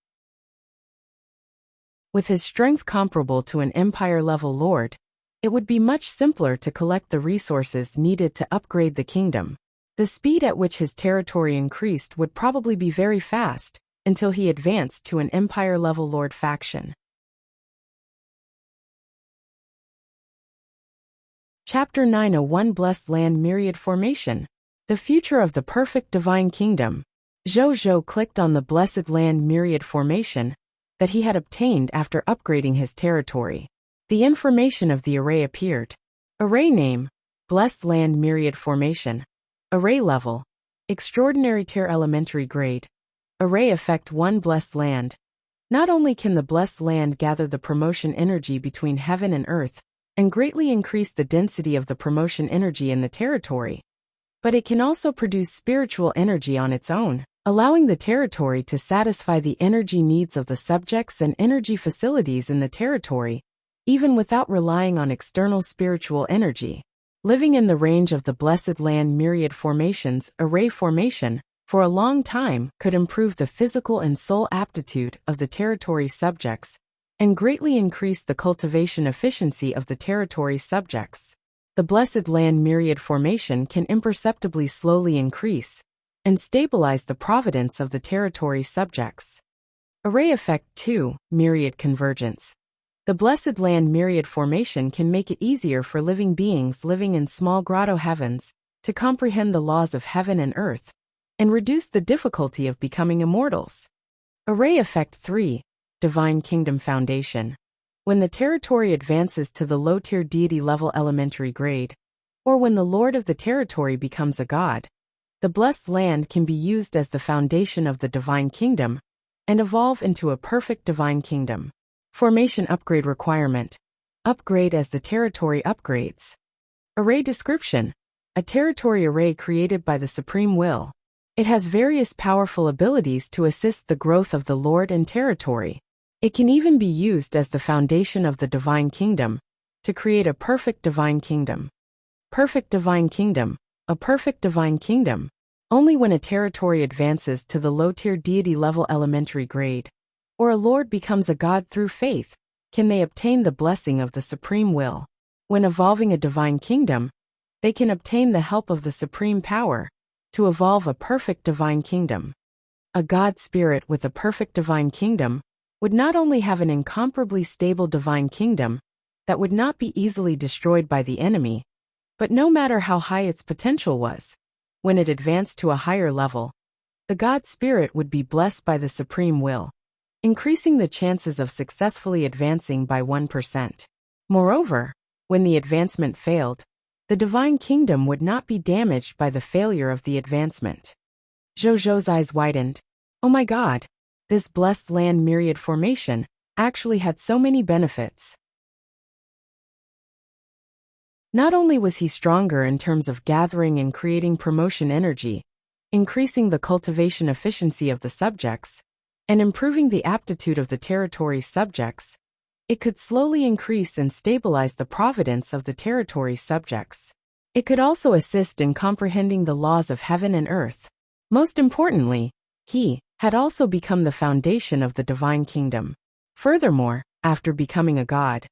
A: With his strength comparable to an empire-level lord, it would be much simpler to collect the resources needed to upgrade the kingdom. The speed at which his territory increased would probably be very fast, until he advanced to an empire-level lord faction. Chapter 901 Blessed Land Myriad Formation. The Future of the Perfect Divine Kingdom. Zhou clicked on the Blessed Land Myriad Formation that he had obtained after upgrading his territory. The information of the array appeared. Array name, Blessed Land Myriad Formation. Array level, Extraordinary Tier Elementary Grade. Array effect 1 Blessed Land. Not only can the Blessed Land gather the promotion energy between heaven and earth, and greatly increase the density of the promotion energy in the territory, but it can also produce spiritual energy on its own, allowing the territory to satisfy the energy needs of the subjects and energy facilities in the territory, even without relying on external spiritual energy. Living in the range of the Blessed Land Myriad Formation's array formation for a long time could improve the physical and soul aptitude of the territory's subjects and greatly increase the cultivation efficiency of the territory's subjects. The Blessed Land Myriad Formation can imperceptibly slowly increase and stabilize the providence of the territory's subjects. Array Effect 2, Myriad Convergence. The Blessed Land Myriad Formation can make it easier for living beings living in small grotto heavens to comprehend the laws of heaven and earth and reduce the difficulty of becoming immortals. Array Effect 3, Divine Kingdom Foundation. When the territory advances to the low-tier deity level elementary grade, or when the lord of the territory becomes a god, the blessed land can be used as the foundation of the divine kingdom and evolve into a perfect divine kingdom. Formation upgrade requirement. Upgrade as the territory upgrades. Array description. A territory array created by the Supreme Will. It has various powerful abilities to assist the growth of the lord and territory. It can even be used as the foundation of the divine kingdom to create a perfect divine kingdom. Perfect divine kingdom. A perfect divine kingdom. Only when a territory advances to the low-tier deity level elementary grade, or a lord becomes a god through faith, can they obtain the blessing of the Supreme Will. When evolving a divine kingdom, they can obtain the help of the Supreme Power to evolve a perfect divine kingdom. A god spirit with a perfect divine kingdom would not only have an incomparably stable divine kingdom that would not be easily destroyed by the enemy, but no matter how high its potential was, when it advanced to a higher level, the god spirit would be blessed by the Supreme Will, increasing the chances of successfully advancing by 1%. Moreover, when the advancement failed, the divine kingdom would not be damaged by the failure of the advancement. Zhou's eyes widened. Oh my God! This blessed land myriad formation actually had so many benefits. Not only was he stronger in terms of gathering and creating promotion energy, increasing the cultivation efficiency of the subjects, and improving the aptitude of the territory's subjects, it could slowly increase and stabilize the providence of the territory's subjects. It could also assist in comprehending the laws of heaven and earth. Most importantly, he had also become the foundation of the divine kingdom. Furthermore, after becoming a god,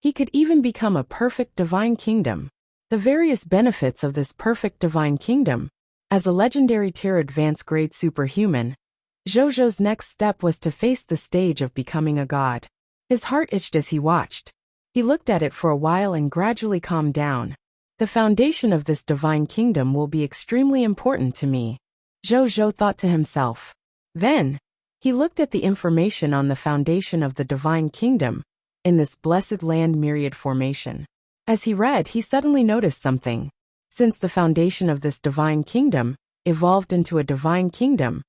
A: he could even become a perfect divine kingdom. The various benefits of this perfect divine kingdom. As a legendary tier advanced grade superhuman, Zhou's next step was to face the stage of becoming a god. His heart itched as he watched. He looked at it for a while and gradually calmed down. The foundation of this divine kingdom will be extremely important to me, Zhou thought to himself. Then, he looked at the information on the foundation of the divine kingdom in this blessed land myriad formation. As he read, he suddenly noticed something. Since the foundation of this divine kingdom evolved into a divine kingdom,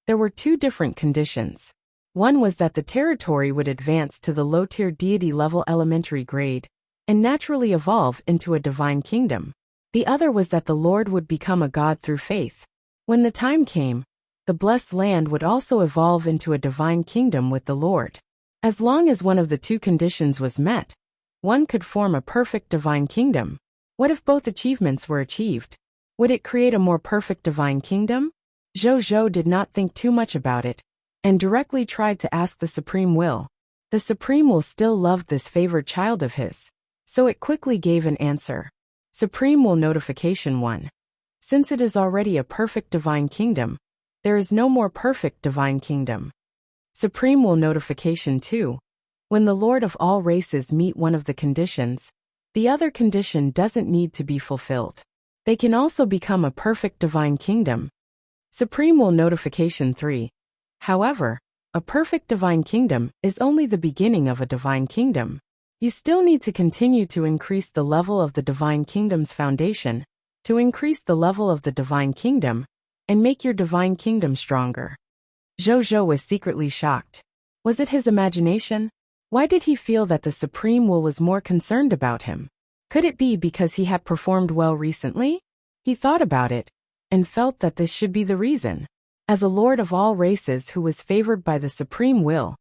A: there were two different conditions. One was that the territory would advance to the low-tier deity level elementary grade and naturally evolve into a divine kingdom. The other was that the Lord would become a god through faith. When the time came, the blessed land would also evolve into a divine kingdom with the Lord. As long as one of the two conditions was met, one could form a perfect divine kingdom. What if both achievements were achieved? Would it create a more perfect divine kingdom? Zhou did not think too much about it, and directly tried to ask the Supreme Will. The Supreme Will still loved this favored child of his, so it quickly gave an answer. Supreme Will Notification 1. Since it is already a perfect divine kingdom, there is no more perfect divine kingdom. Supreme Will Notification 2. When the Lord of all races meet one of the conditions, the other condition doesn't need to be fulfilled. They can also become a perfect divine kingdom. Supreme Will Notification 3. However, a perfect divine kingdom is only the beginning of a divine kingdom. You still need to continue to increase the level of the divine kingdom's foundation, to increase the level of the divine kingdom, and make your divine kingdom stronger. Zhou was secretly shocked. Was it his imagination? Why did he feel that the Supreme Will was more concerned about him? Could it be because he had performed well recently? He thought about it, and felt that this should be the reason. As a lord of all races who was favored by the Supreme Will,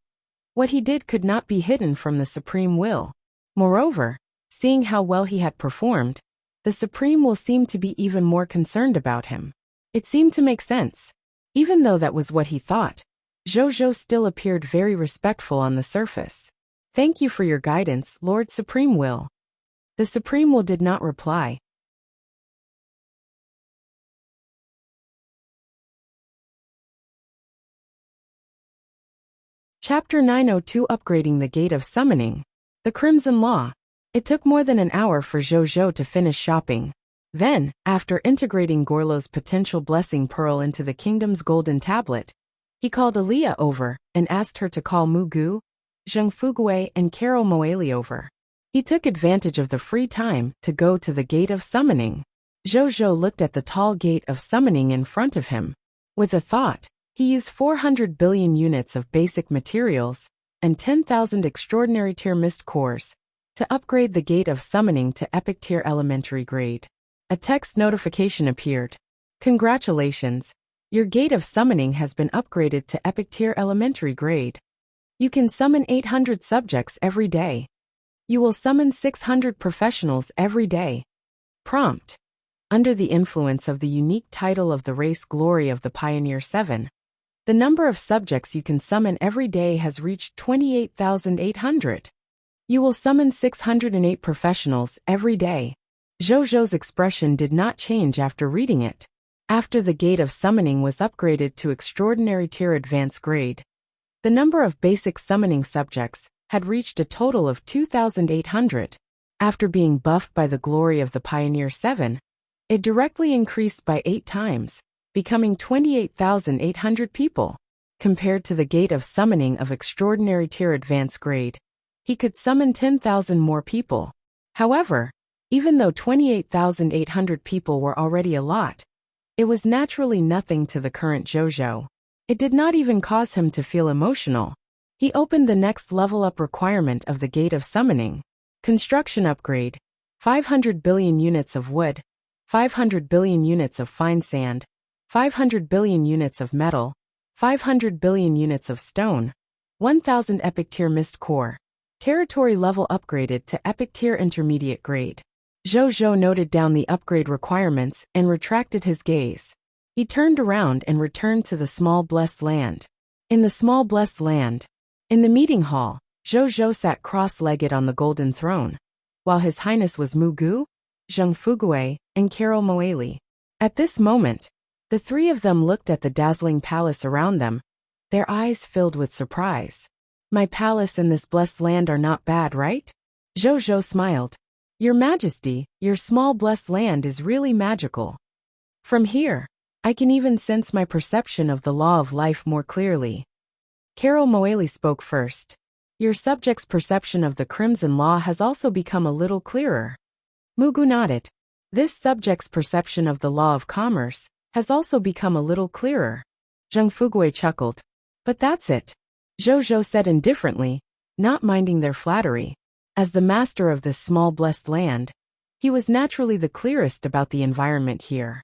A: what he did could not be hidden from the Supreme Will. Moreover, seeing how well he had performed, the Supreme Will seemed to be even more concerned about him. It seemed to make sense. Even though that was what he thought, Zhou still appeared very respectful on the surface. Thank you for your guidance, Lord Supreme Will. The Supreme Will did not reply. Chapter 902 Upgrading the Gate of Summoning. The Crimson Law. It took more than an hour for Zhou to finish shopping. Then, after integrating Gorlo's potential blessing pearl into the kingdom's golden tablet, he called Aaliyah over and asked her to call Mugu, Zheng Fugui, and Carol Moali over. He took advantage of the free time to go to the Gate of Summoning. Zhou looked at the tall Gate of Summoning in front of him. With a thought, he used 400 billion units of basic materials and 10,000 extraordinary tier mist cores to upgrade the Gate of Summoning to epic tier elementary grade. A text notification appeared. Congratulations! Your Gate of Summoning has been upgraded to epic tier elementary grade. You can summon 800 subjects every day. You will summon 600 professionals every day. Prompt. Under the influence of the unique title of the race Glory of the Pioneer 7, the number of subjects you can summon every day has reached 28,800. You will summon 608 professionals every day. Zhou's expression did not change after reading it. After the Gate of Summoning was upgraded to Extraordinary Tier Advanced Grade, the number of basic summoning subjects had reached a total of 2,800. After being buffed by the Glory of the Pioneer 7, it directly increased by 8 times, becoming 28,800 people. Compared to the Gate of Summoning of Extraordinary Tier Advanced Grade, he could summon 10,000 more people. However, Even though 28,800 people were already a lot, it was naturally nothing to the current Zhou. It did not even cause him to feel emotional. He opened the next level up requirement of the Gate of Summoning. Construction upgrade. 500 billion units of wood, 500 billion units of fine sand, 500 billion units of metal, 500 billion units of stone, 1000 epic tier mist core. Territory level upgraded to epic tier intermediate grade. Zhou noted down the upgrade requirements and retracted his gaze. He turned around and returned to the small blessed land. In the small blessed land, in the meeting hall, Zhou sat cross-legged on the golden throne, while His Highness was Mu Gu, Zheng Fugui, and Carol Moeli. At this moment, the three of them looked at the dazzling palace around them, their eyes filled with surprise. My palace and this blessed land are not bad, right? Zhou smiled. Your Majesty, your small blessed land is really magical. From here, I can even sense my perception of the law of life more clearly. Carol Moeli spoke first. Your subject's perception of the Crimson Law has also become a little clearer. Mugu nodded. This subject's perception of the law of commerce has also become a little clearer. Zheng Fugui chuckled. But that's it. Zhou said indifferently, not minding their flattery. As the master of this small blessed land, he was naturally the clearest about the environment here.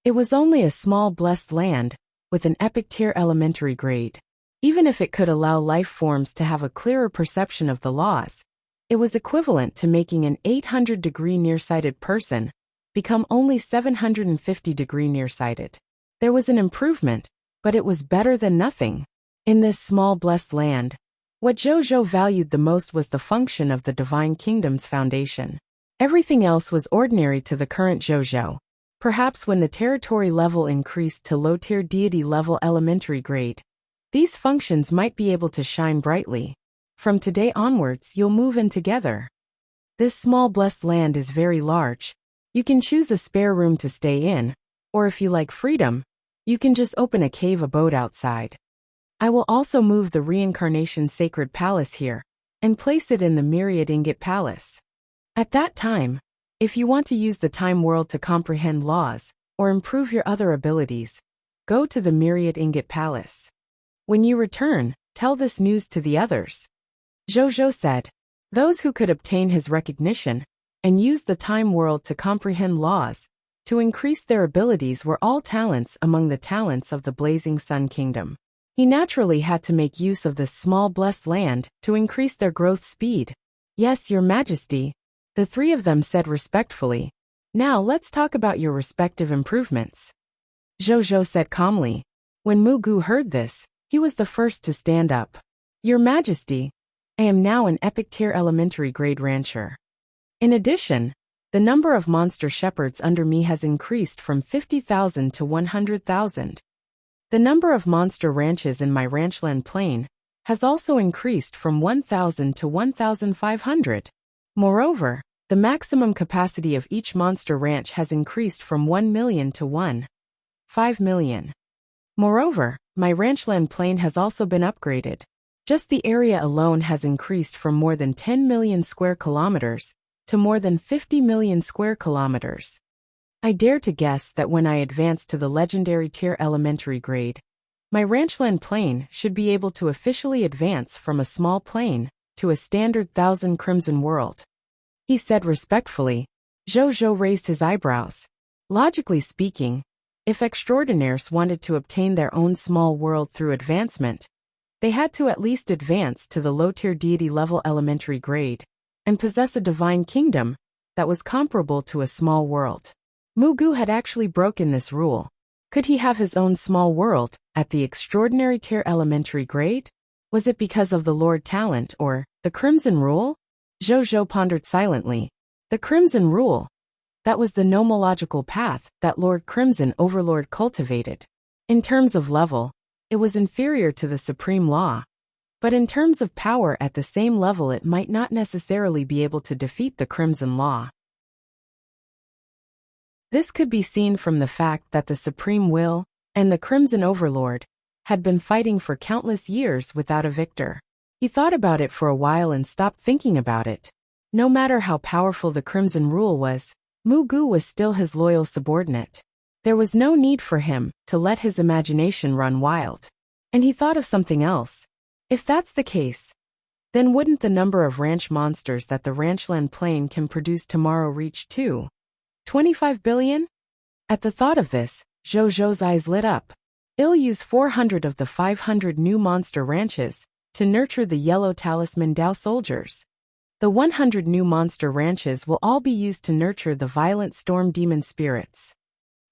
A: It was only a small blessed land, with an epic tier elementary grade. Even if it could allow life forms to have a clearer perception of the laws, it was equivalent to making an 800-degree nearsighted person become only 750-degree nearsighted. There was an improvement, but it was better than nothing. In this small blessed land, what Zhou valued the most was the function of the Divine Kingdom's foundation. Everything else was ordinary to the current Zhou. Perhaps when the territory level increased to low-tier deity level elementary grade, these functions might be able to shine brightly. From today onwards, you'll move in together. This small blessed land is very large. You can choose a spare room to stay in, or if you like freedom, you can just open a cave abode outside. I will also move the Reincarnation Sacred Palace here, and place it in the Myriad Ingot Palace. At that time, if you want to use the Time World to comprehend laws, or improve your other abilities, go to the Myriad Ingot Palace. When you return, tell this news to the others. Zhou said. Those who could obtain his recognition, and use the Time World to comprehend laws, to increase their abilities were all talents among the talents of the Blazing Sun Kingdom. He naturally had to make use of this small blessed land to increase their growth speed. Yes, Your Majesty, the three of them said respectfully. Now let's talk about your respective improvements. Zhou said calmly. When Mu Gu heard this, he was the first to stand up. Your Majesty, I am now an epic tier elementary grade rancher. In addition, the number of monster shepherds under me has increased from 50,000 to 100,000. The number of monster ranches in my ranchland plain has also increased from 1,000 to 1,500. Moreover, the maximum capacity of each monster ranch has increased from 1 million to 1.5 million. Moreover, my ranchland plain has also been upgraded. Just the area alone has increased from more than 10 million square kilometers to more than 50 million square kilometers. I dare to guess that when I advance to the legendary tier elementary grade, my ranchland plain should be able to officially advance from a small plain to a standard 1,000 crimson world. He said respectfully. Zhou raised his eyebrows. Logically speaking, if extraordinaires wanted to obtain their own small world through advancement, they had to at least advance to the low-tier deity level elementary grade and possess a divine kingdom that was comparable to a small world. Mu Gu had actually broken this rule. Could he have his own small world at the extraordinary tier elementary grade? Was it because of the Lord Talent or the Crimson Rule? Zhou pondered silently. The Crimson Rule. That was the nomological path that Lord Crimson Overlord cultivated. In terms of level, it was inferior to the Supreme Law. But in terms of power at the same level it might not necessarily be able to defeat the Crimson Law. This could be seen from the fact that the Supreme Will and the Crimson Overlord had been fighting for countless years without a victor. He thought about it for a while and stopped thinking about it. No matter how powerful the Crimson Rule was, Mu Gu was still his loyal subordinate. There was no need for him to let his imagination run wild. And he thought of something else. If that's the case, then wouldn't the number of ranch monsters that the Ranchland Plain can produce tomorrow reach 25 billion? At the thought of this, Zhou's eyes lit up. I'll use 400 of the 500 new monster ranches to nurture the Yellow Talisman Dao soldiers. The 100 new monster ranches will all be used to nurture the violent storm demon spirits.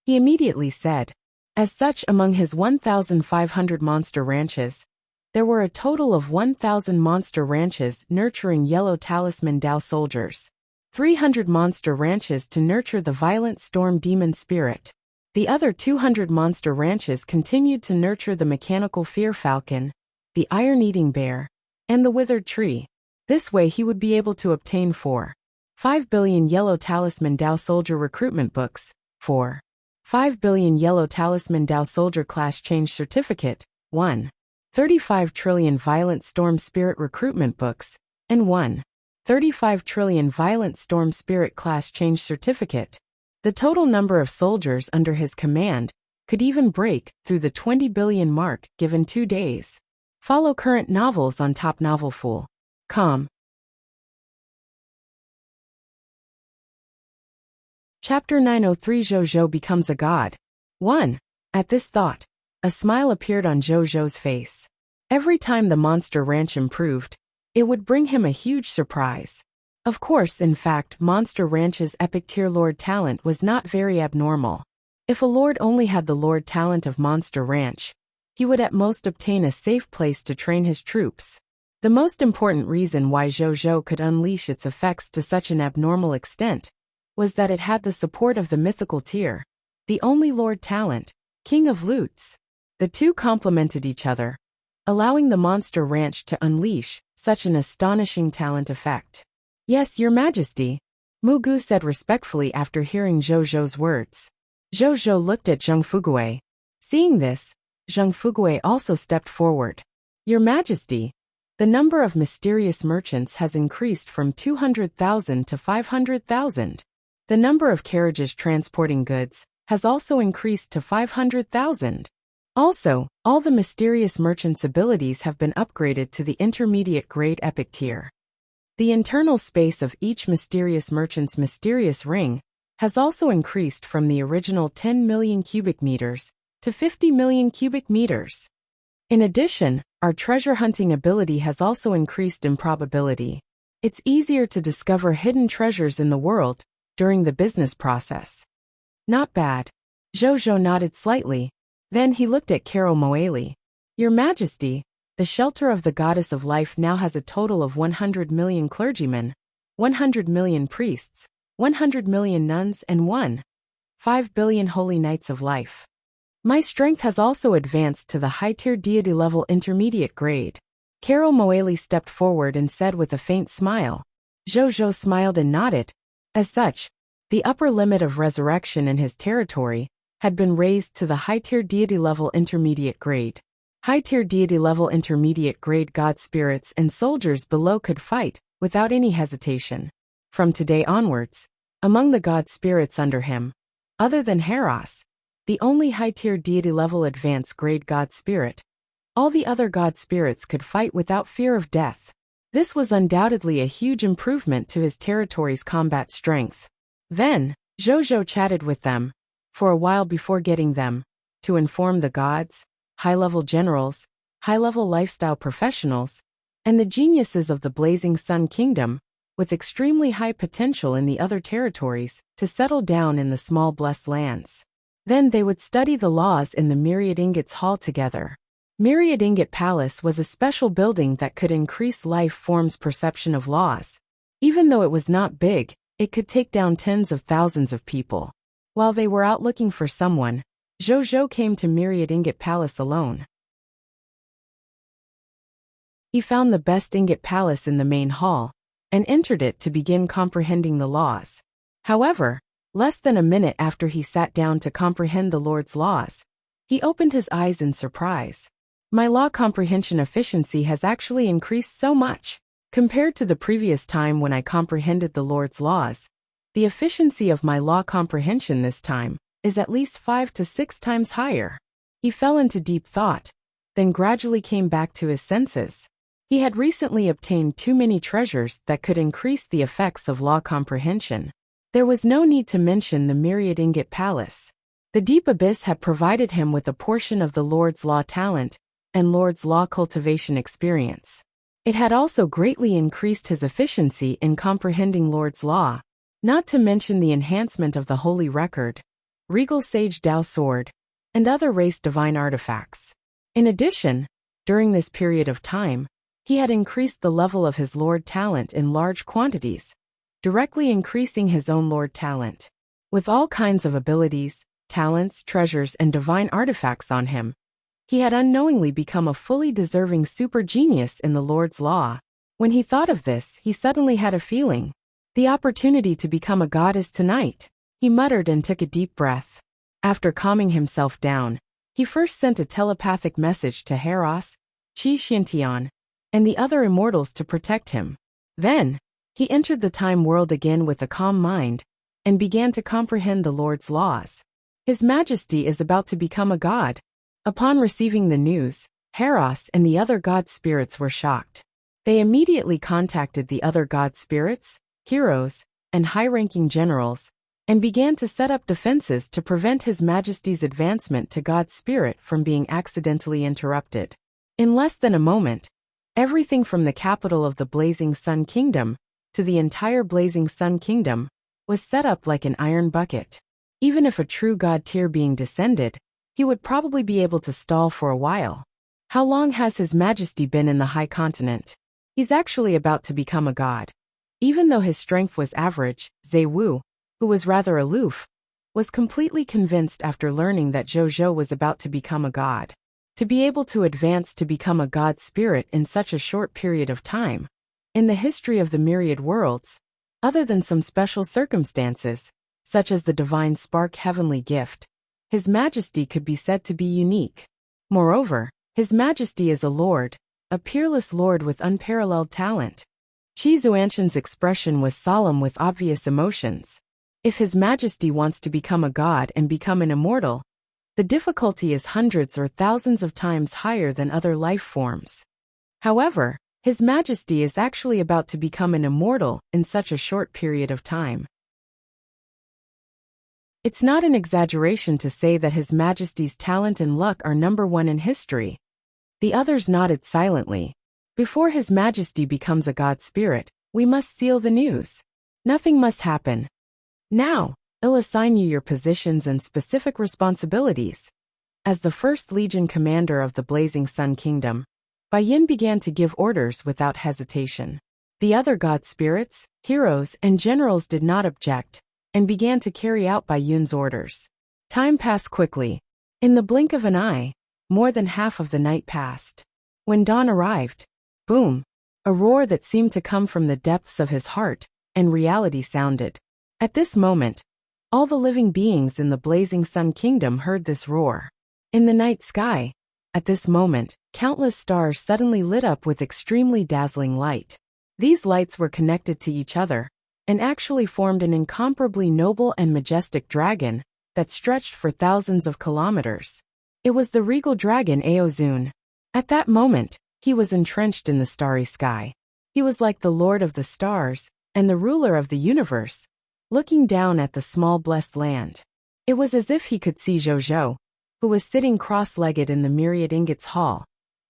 A: He immediately said. As such, among his 1,500 monster ranches, there were a total of 1,000 monster ranches nurturing Yellow Talisman Dao soldiers, 300 monster ranches to nurture the violent storm demon spirit. The other 200 monster ranches continued to nurture the mechanical fear falcon, the iron-eating bear, and the withered tree. This way he would be able to obtain 5 billion Yellow Talisman Dao soldier recruitment books, 5 billion Yellow Talisman Dao soldier class change certificate, 35 trillion Violent Storm Spirit recruitment books, and 35 trillion Violent Storm Spirit class change certificate. The total number of soldiers under his command could even break through the 20 billion mark given 2 days. Follow current novels on topnovelfool.com. Chapter 903 Zhou becomes a god. 1. At this thought, a smile appeared on Zhou's face. Every time the monster ranch improved, it would bring him a huge surprise. Of course, in fact, Monster Ranch's epic tier lord talent was not very abnormal. If a lord only had the lord talent of Monster Ranch, he would at most obtain a safe place to train his troops. The most important reason why Zhou could unleash its effects to such an abnormal extent was that it had the support of the mythical tier, the only lord talent, King of Lutes. The two complemented each other, allowing the Monster Ranch to unleash such an astonishing talent effect. Yes, Your Majesty, Mu Gu said respectfully after hearing Zhou's words. Zhou looked at Zheng Fuguei. Seeing this, Zheng Fuguei also stepped forward. Your Majesty, the number of mysterious merchants has increased from 200,000 to 500,000. The number of carriages transporting goods has also increased to 500,000. Also, all the mysterious merchants' abilities have been upgraded to the intermediate grade epic tier. The internal space of each mysterious merchant's mysterious ring has also increased from the original 10 million cubic meters to 50 million cubic meters. In addition, our treasure hunting ability has also increased in probability. It's easier to discover hidden treasures in the world during the business process. Not bad. Zhou nodded slightly. Then he looked at Caro Moeli. Your Majesty, the shelter of the Goddess of Life now has a total of 100 million clergymen, 100 million priests, 100 million nuns and 5 billion holy knights of life. My strength has also advanced to the high-tier deity level intermediate grade. Caro Moeli stepped forward and said with a faint smile. Zhou smiled and nodded. As such, the upper limit of resurrection in his territory had been raised to the high-tier deity level intermediate grade. High-tier deity level intermediate grade god spirits and soldiers below could fight without any hesitation. From today onwards, among the god spirits under him, other than Heros, the only high-tier deity level advanced grade god spirit, all the other god spirits could fight without fear of death. This was undoubtedly a huge improvement to his territory's combat strength. Then, Zhou chatted with them for a while before getting them to inform the gods, high-level generals, high-level lifestyle professionals, and the geniuses of the Blazing Sun Kingdom, with extremely high potential in the other territories, to settle down in the small blessed lands. Then they would study the laws in the Myriad Ingots Hall together. Myriad Ingot Palace was a special building that could increase life form's perception of laws. Even though it was not big, it could take down tens of thousands of people. While they were out looking for someone, Zhou came to Myriad Ingot Palace alone. He found the best ingot palace in the main hall, and entered it to begin comprehending the laws. However, less than a minute after he sat down to comprehend the Lord's laws, he opened his eyes in surprise. My law comprehension efficiency has actually increased so much. Compared to the previous time when I comprehended the Lord's laws, the efficiency of my law comprehension this time is at least 5 to 6 times higher. He fell into deep thought, then gradually came back to his senses. He had recently obtained too many treasures that could increase the effects of law comprehension. There was no need to mention the myriad ingot palace. The deep abyss had provided him with a portion of the Lord's law talent and Lord's law cultivation experience. It had also greatly increased his efficiency in comprehending Lord's law, not to mention the enhancement of the Holy Record, Regal Sage Dao Sword, and other race divine artifacts. In addition, during this period of time, he had increased the level of his Lord talent in large quantities, directly increasing his own Lord talent. With all kinds of abilities, talents, treasures, and divine artifacts on him, he had unknowingly become a fully deserving super genius in the Lord's law. When he thought of this, he suddenly had a feeling. The opportunity to become a god is tonight, he muttered and took a deep breath. After calming himself down, he first sent a telepathic message to Heros, Qi Xintian, and the other immortals to protect him. Then, he entered the time world again with a calm mind, and began to comprehend the Lord's laws. His Majesty is about to become a god. Upon receiving the news, Heros and the other god spirits were shocked. They immediately contacted the other god spirits, heroes, and high-ranking generals, and began to set up defenses to prevent His Majesty's advancement to God Spirit from being accidentally interrupted. In less than a moment, everything from the capital of the Blazing Sun Kingdom to the entire Blazing Sun Kingdom was set up like an iron bucket. Even if a true god tier being descended, he would probably be able to stall for a while. How long has His Majesty been in the High Continent? He's actually about to become a god. Even though his strength was average, Zhe Wu, who was rather aloof, was completely convinced after learning that Zhou was about to become a god. To be able to advance to become a god spirit in such a short period of time, in the history of the myriad worlds, other than some special circumstances, such as the divine spark heavenly gift, His Majesty could be said to be unique. Moreover, His Majesty is a lord, a peerless lord with unparalleled talent. Qi Xuanshan's expression was solemn with obvious emotions. If His Majesty wants to become a god and become an immortal, the difficulty is hundreds or thousands of times higher than other life forms. However, His Majesty is actually about to become an immortal in such a short period of time. It's not an exaggeration to say that His Majesty's talent and luck are number one in history. The others nodded silently. Before His Majesty becomes a god spirit, we must seal the news. Nothing must happen. Now, I'll assign you your positions and specific responsibilities. As the First Legion commander of the Blazing Sun Kingdom, Bai Yin began to give orders without hesitation. The other god spirits, heroes, and generals did not object, and began to carry out Bai Yun's orders. Time passed quickly. In the blink of an eye, more than half of the night passed. When dawn arrived, boom, a roar that seemed to come from the depths of his heart, and reality sounded. At this moment, all the living beings in the Blazing Sun Kingdom heard this roar. In the night sky, at this moment, countless stars suddenly lit up with extremely dazzling light. These lights were connected to each other, and actually formed an incomparably noble and majestic dragon that stretched for thousands of kilometers. It was the regal dragon Aozun. At that moment, he was entrenched in the starry sky. He was like the Lord of the Stars and the ruler of the universe, looking down at the small blessed land. It was as if he could see Zhou, who was sitting cross-legged in the myriad ingots hall,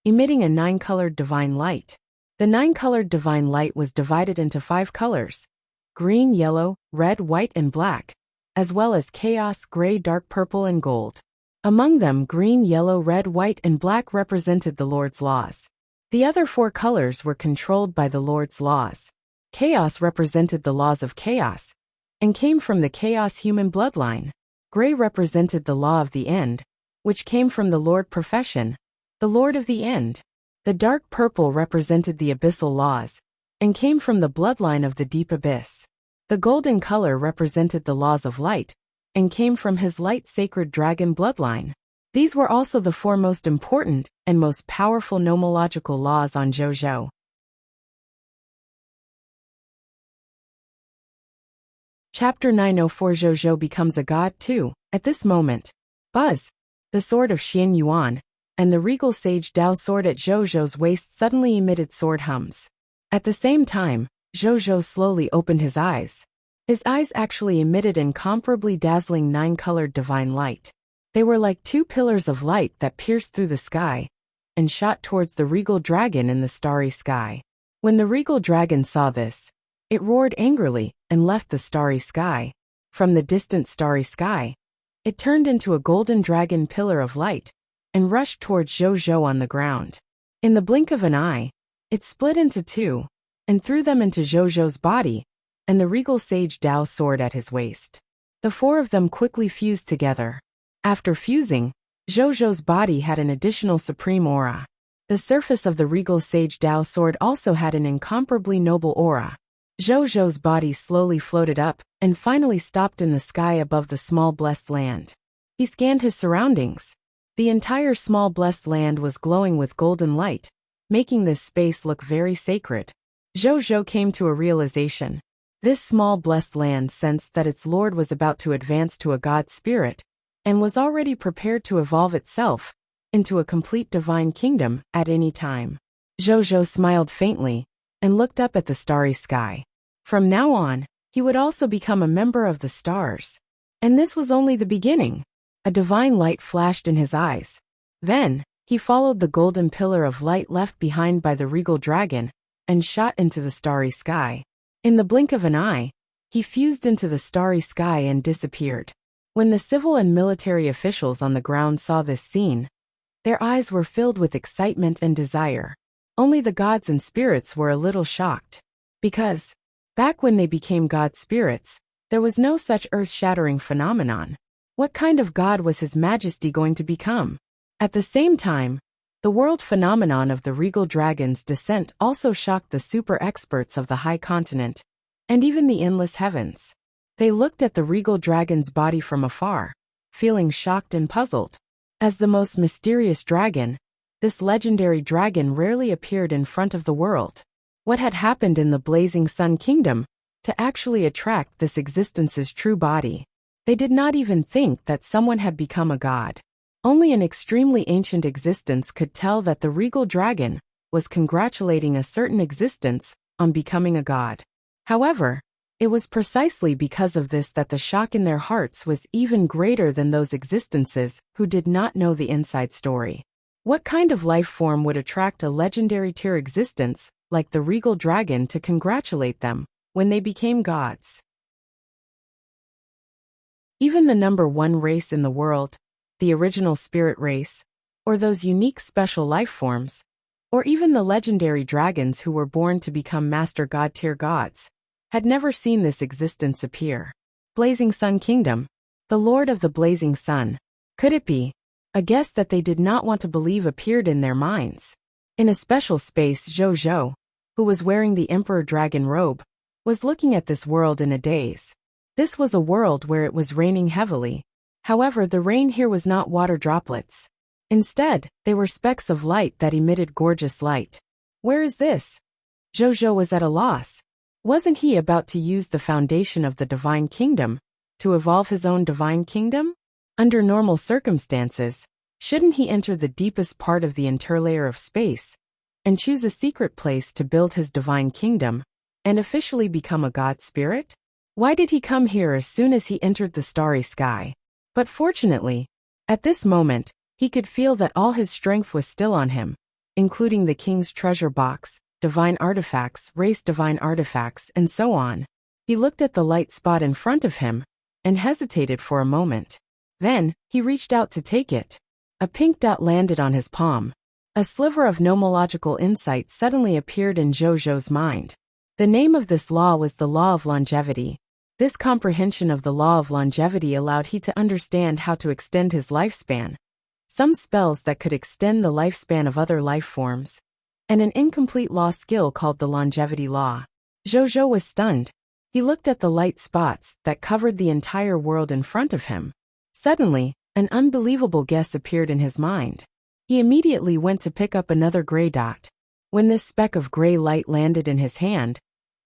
A: emitting a 9-colored divine light. The 9-colored divine light was divided into 5 colors: green, yellow, red, white, and black, as well as chaos, gray, dark purple, and gold. Among them, green, yellow, red, white, and black represented the Lord's laws. The other 4 colors were controlled by the Lord's laws. Chaos represented the laws of chaos, and came from the chaos human bloodline. Gray represented the law of the end, which came from the Lord profession, the Lord of the end. The dark purple represented the abyssal laws, and came from the bloodline of the deep abyss. The golden color represented the laws of light, and came from his light sacred dragon bloodline. These were also the 4 most important and most powerful nomological laws on Zhou. Chapter 904 Zhou becomes a god too. At this moment, Buzz, the sword of Xian Yuan, and the regal sage Dao sword at Zhou's waist suddenly emitted sword hums. At the same time, Zhou slowly opened his eyes. His eyes actually emitted incomparably dazzling 9-colored divine light. They were like 2 pillars of light that pierced through the sky and shot towards the regal dragon in the starry sky. When the regal dragon saw this, it roared angrily and left the starry sky. From the distant starry sky, it turned into a golden dragon pillar of light and rushed towards Zhou on the ground. In the blink of an eye, it split into 2 and threw them into Zhou's body and the regal sage Dao sword at his waist. The 4 of them quickly fused together. After fusing, Zhou's body had an additional supreme aura. The surface of the regal sage Dao sword also had an incomparably noble aura. Zhou's body slowly floated up and finally stopped in the sky above the small blessed land. He scanned his surroundings. The entire small blessed land was glowing with golden light, making this space look very sacred. Zhou came to a realization. This small blessed land sensed that its lord was about to advance to a god spirit and was already prepared to evolve itself into a complete divine kingdom at any time. Zhou smiled faintly and looked up at the starry sky. From now on, he would also become a member of the stars. And this was only the beginning. A divine light flashed in his eyes. Then, he followed the golden pillar of light left behind by the regal dragon and shot into the starry sky. In the blink of an eye, he fused into the starry sky and disappeared. When the civil and military officials on the ground saw this scene, their eyes were filled with excitement and desire. Only the gods and spirits were a little shocked. Because, back when they became god spirits, there was no such earth-shattering phenomenon. What kind of god was His Majesty going to become? At the same time, the world phenomenon of the regal dragon's descent also shocked the super experts of the high continent, and even the endless heavens. They looked at the regal dragon's body from afar, feeling shocked and puzzled. As the most mysterious dragon, this legendary dragon rarely appeared in front of the world. What had happened in the Blazing Sun Kingdom to actually attract this existence's true body? They did not even think that someone had become a god. Only an extremely ancient existence could tell that the regal dragon was congratulating a certain existence on becoming a god. However, it was precisely because of this that the shock in their hearts was even greater than those existences who did not know the inside story. What kind of life form would attract a legendary tier existence like the regal dragon to congratulate them when they became gods? Even the number 1 race in the world, the original spirit race, or those unique special life forms, or even the legendary dragons who were born to become master god tier gods, had never seen this existence appear. Blazing Sun Kingdom, the Lord of the Blazing Sun. Could it be? A guess that they did not want to believe appeared in their minds. In a special space, Zhou, who was wearing the Emperor Dragon robe, was looking at this world in a daze. This was a world where it was raining heavily. However, the rain here was not water droplets. Instead, they were specks of light that emitted gorgeous light. Where is this? Zhou was at a loss. Wasn't he about to use the foundation of the divine kingdom to evolve his own divine kingdom? Under normal circumstances, shouldn't he enter the deepest part of the interlayer of space and choose a secret place to build his divine kingdom and officially become a god spirit? Why did he come here as soon as he entered the starry sky? But fortunately, at this moment, he could feel that all his strength was still on him, including the king's treasure box, divine artifacts, race divine artifacts, and so on. He looked at the light spot in front of him and hesitated for a moment. Then, he reached out to take it. A pink dot landed on his palm. A sliver of nomological insight suddenly appeared in Zhou's mind. The name of this law was the law of longevity. This comprehension of the law of longevity allowed he to understand how to extend his lifespan, some spells that could extend the lifespan of other life forms, and an incomplete law skill called the longevity law. Zhou was stunned. He looked at the light spots that covered the entire world in front of him. Suddenly, an unbelievable guess appeared in his mind. He immediately went to pick up another gray dot. When this speck of gray light landed in his hand,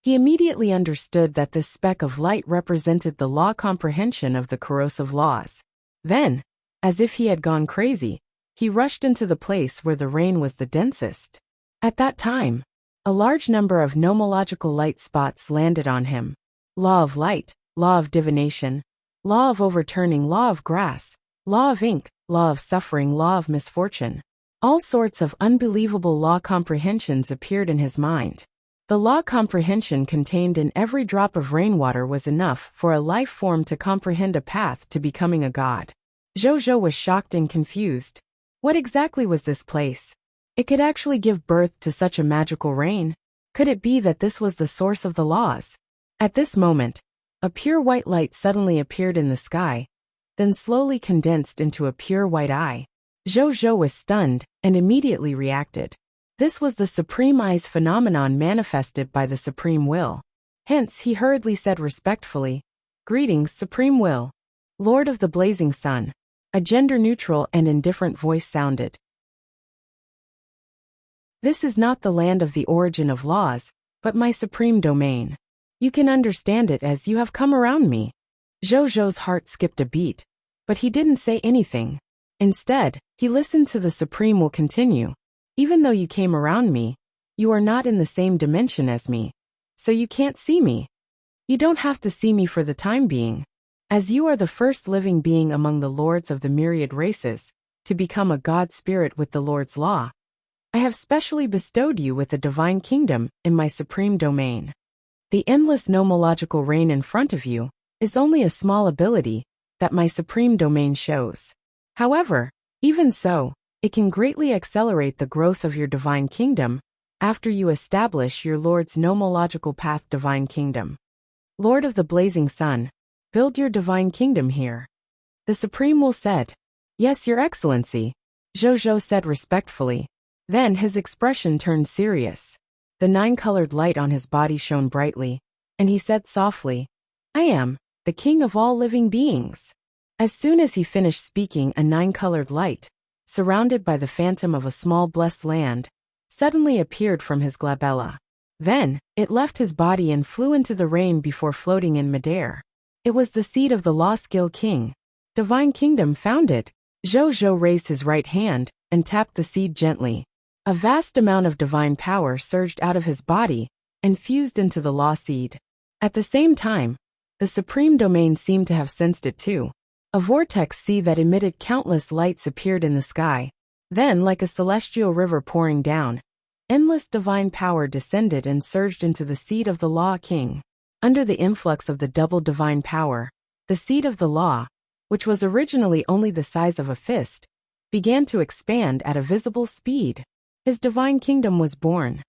A: He immediately understood that this speck of light represented the law comprehension of the corrosive laws. Then, as if he had gone crazy, he rushed into the place where the rain was the densest. At that time, a large number of nomological light spots landed on him. Law of light, law of divination, law of overturning, law of grass, law of ink, law of suffering, law of misfortune. All sorts of unbelievable law comprehensions appeared in his mind. The law comprehension contained in every drop of rainwater was enough for a life form to comprehend a path to becoming a god. Zhou was shocked and confused. What exactly was this place? It could actually give birth to such a magical rain? Could it be that this was the source of the laws? At this moment, a pure white light suddenly appeared in the sky, then slowly condensed into a pure white eye. Zhou was stunned and immediately reacted. This was the Supreme Eyes phenomenon manifested by the Supreme Will. Hence, he hurriedly said respectfully, "Greetings, Supreme Will, Lord of the Blazing Sun." A gender-neutral and indifferent voice sounded. "This is not the land of the origin of laws, but my supreme domain. You can understand it as you have come around me." Zhou's heart skipped a beat, but he didn't say anything. Instead, he listened to the Supreme Will continue. "Even though you came around me, you are not in the same dimension as me, so you can't see me. You don't have to see me for the time being. As you are the first living being among the lords of the myriad races, to become a god spirit with the Lord's law, I have specially bestowed you with a divine kingdom in my supreme domain. The endless nomological rain in front of you is only a small ability that my supreme domain shows. However, even so, it can greatly accelerate the growth of your divine kingdom after you establish your Lord's nomological path divine kingdom. Lord of the Blazing Sun, build your divine kingdom here." The Supreme Will said. "Yes, Your Excellency," Zhou said respectfully. Then his expression turned serious. The nine-colored light on his body shone brightly, and he said softly, "I am the king of all living beings." As soon as he finished speaking, a nine-colored light, surrounded by the phantom of a small blessed land, suddenly appeared from his glabella. Then, it left his body and flew into the rain before floating in midair. It was the seed of the Law Skill King. Divine Kingdom found it. Zhou raised his right hand and tapped the seed gently. A vast amount of divine power surged out of his body and fused into the Law Seed. At the same time, the Supreme Domain seemed to have sensed it too. A vortex sea that emitted countless lights appeared in the sky. Then, like a celestial river pouring down, endless divine power descended and surged into the seed of the Law King. Under the influx of the double divine power, the seed of the law, which was originally only the size of a fist, began to expand at a visible speed. His divine kingdom was born.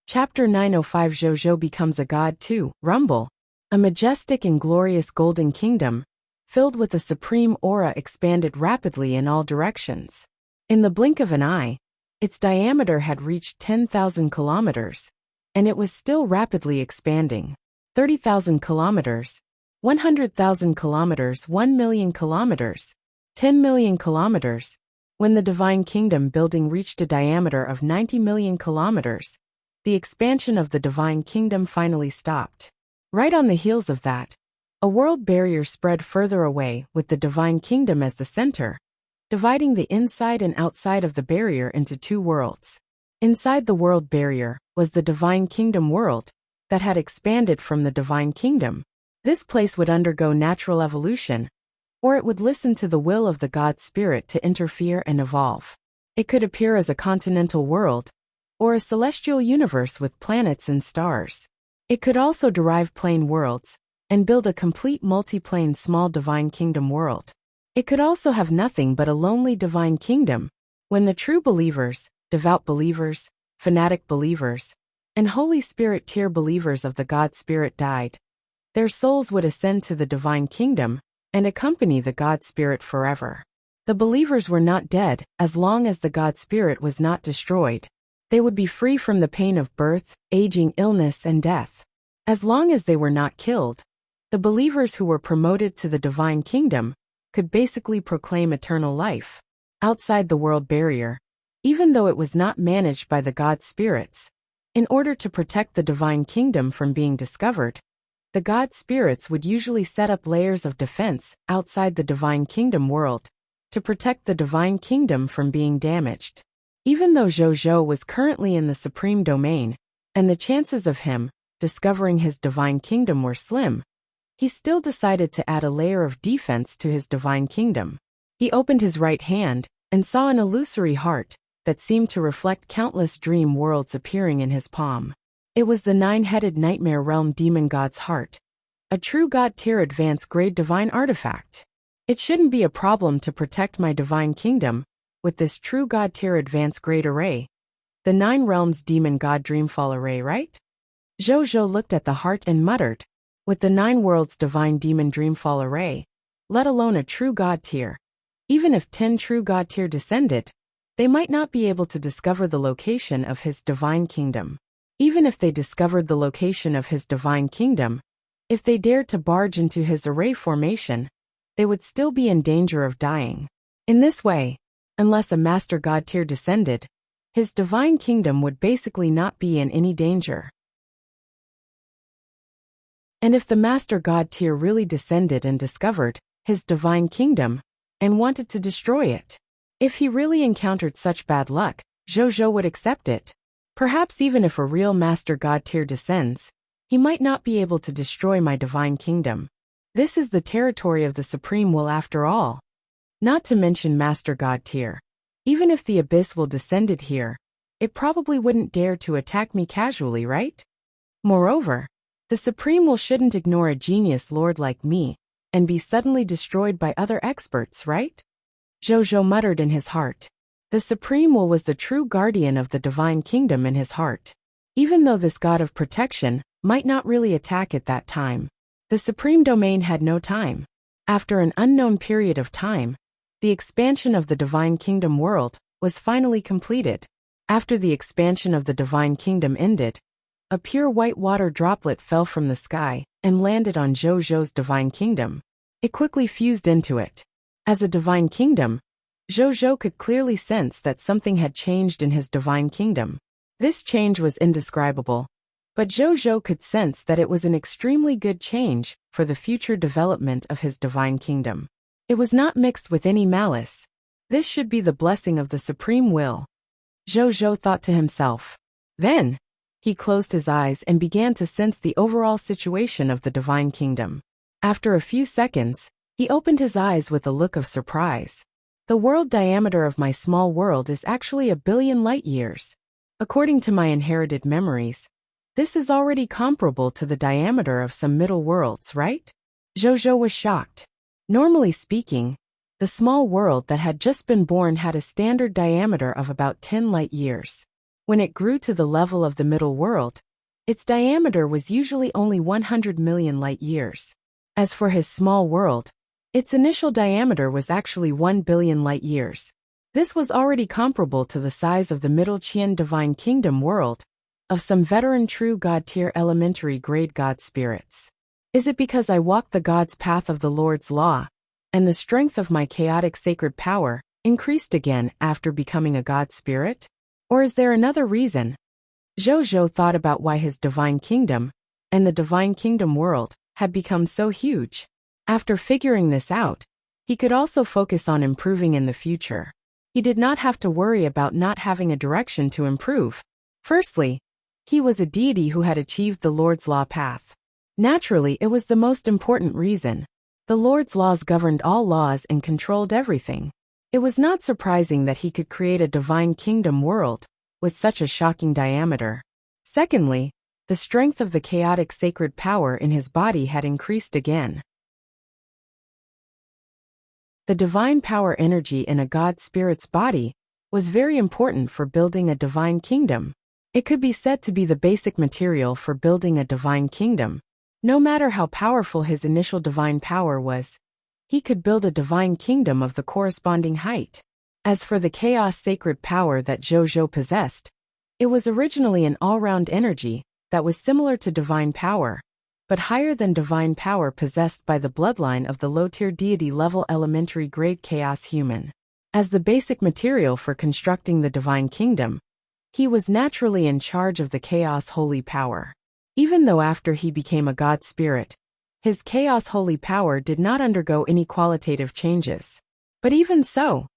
A: Chapter 905 Zhou becomes a god too. Rumble. A majestic and glorious golden kingdom, filled with a supreme aura, expanded rapidly in all directions. In the blink of an eye, its diameter had reached 10,000 kilometers, and it was still rapidly expanding. 30,000 kilometers, 100,000 kilometers, 1 million kilometers, 10 million kilometers. When the Divine Kingdom building reached a diameter of 90 million kilometers, the expansion of the Divine Kingdom finally stopped. Right on the heels of that, a world barrier spread further away with the Divine Kingdom as the center, dividing the inside and outside of the barrier into two worlds. Inside the world barrier was the Divine Kingdom world that had expanded from the Divine Kingdom. This place would undergo natural evolution, or it would listen to the will of the God Spirit to interfere and evolve. It could appear as a continental world, or a celestial universe with planets and stars. It could also derive plane worlds, and build a complete multi-plane small Divine Kingdom world. It could also have nothing but a lonely Divine Kingdom. When the true believers, devout believers, fanatic believers, and Holy Spirit tier believers of the God Spirit died, their souls would ascend to the Divine Kingdom and accompany the God Spirit forever. The believers were not dead as long as the God Spirit was not destroyed. They would be free from the pain of birth, aging, illness, and death. As long as they were not killed, the believers who were promoted to the Divine Kingdom could basically proclaim eternal life. Outside the world barrier, even though it was not managed by the god spirits. In order to protect the divine kingdom from being discovered, the god spirits would usually set up layers of defense outside the divine kingdom world to protect the divine kingdom from being damaged. Even though Zhou was currently in the supreme domain, and the chances of him discovering his divine kingdom were slim, he still decided to add a layer of defense to his divine kingdom. He opened his right hand and saw an illusory heart that seemed to reflect countless dream worlds appearing in his palm. It was the 9-headed Nightmare Realm Demon God's heart, a true God-tier advanced grade divine artifact. It shouldn't be a problem to protect my divine kingdom with this true God-tier advanced grade array. The 9 Realms Demon God Dreamfall Array, right? Zhou looked at the heart and muttered, with the 9 Worlds Divine Demon Dreamfall Array, let alone a true God tier. Even if 10 true God tier descended, they might not be able to discover the location of his divine kingdom. Even if they discovered the location of his divine kingdom, if they dared to barge into his array formation, they would still be in danger of dying. In this way, unless a Master God tier descended, his divine kingdom would basically not be in any danger. And if the Master God tier really descended and discovered his divine kingdom and wanted to destroy it, if he really encountered such bad luck, Zhou would accept it. Perhaps even if a real Master God tier descends, he might not be able to destroy my divine kingdom. This is the territory of the Supreme Will after all. Not to mention Master God tier. Even if the Abyss Will descended here, it probably wouldn't dare to attack me casually, right? Moreover, the Supreme Will shouldn't ignore a genius lord like me and be suddenly destroyed by other experts, right? Zhou muttered in his heart. The Supreme Will was the true guardian of the divine kingdom in his heart. Even though this god of protection might not really attack at that time, the supreme domain had no time. After an unknown period of time, the expansion of the divine kingdom world was finally completed. After the expansion of the divine kingdom ended, a pure white water droplet fell from the sky and landed on Zhou's divine kingdom. It quickly fused into it. As a divine kingdom, Zhou could clearly sense that something had changed in his divine kingdom. This change was indescribable, but Zhou could sense that it was an extremely good change for the future development of his divine kingdom. It was not mixed with any malice. This should be the blessing of the Supreme Will, Zhou thought to himself. Then, he closed his eyes and began to sense the overall situation of the divine kingdom. After a few seconds, he opened his eyes with a look of surprise. The world diameter of my small world is actually 1 billion light years. According to my inherited memories, this is already comparable to the diameter of some middle worlds, right? Zhou was shocked. Normally speaking, the small world that had just been born had a standard diameter of about 10 light years. When it grew to the level of the middle world, its diameter was usually only 100 million light years. As for his small world, its initial diameter was actually 1 billion light years. This was already comparable to the size of the Middle Qian Divine Kingdom world of some veteran true God-tier elementary grade God spirits. Is it because I walked the God's path of the Lord's law, and the strength of my chaotic sacred power increased again after becoming a God spirit? Or is there another reason? Zhou thought about why his divine kingdom and the divine kingdom world had become so huge. After figuring this out, he could also focus on improving in the future. He did not have to worry about not having a direction to improve. Firstly, he was a deity who had achieved the Lord's law path. Naturally, it was the most important reason. The Lord's laws governed all laws and controlled everything. It was not surprising that he could create a divine kingdom world with such a shocking diameter. Secondly, the strength of the chaotic sacred power in his body had increased again. The divine power energy in a god spirit's body was very important for building a divine kingdom. It could be said to be the basic material for building a divine kingdom. No matter how powerful his initial divine power was, he could build a divine kingdom of the corresponding height. As for the chaos sacred power that Zhou possessed, it was originally an all-round energy that was similar to divine power, but higher than divine power possessed by the bloodline of the low-tier deity level elementary grade chaos human. As the basic material for constructing the divine kingdom, he was naturally in charge of the chaos holy power. Even though after he became a god spirit, his chaos holy power did not undergo any qualitative changes. But even so,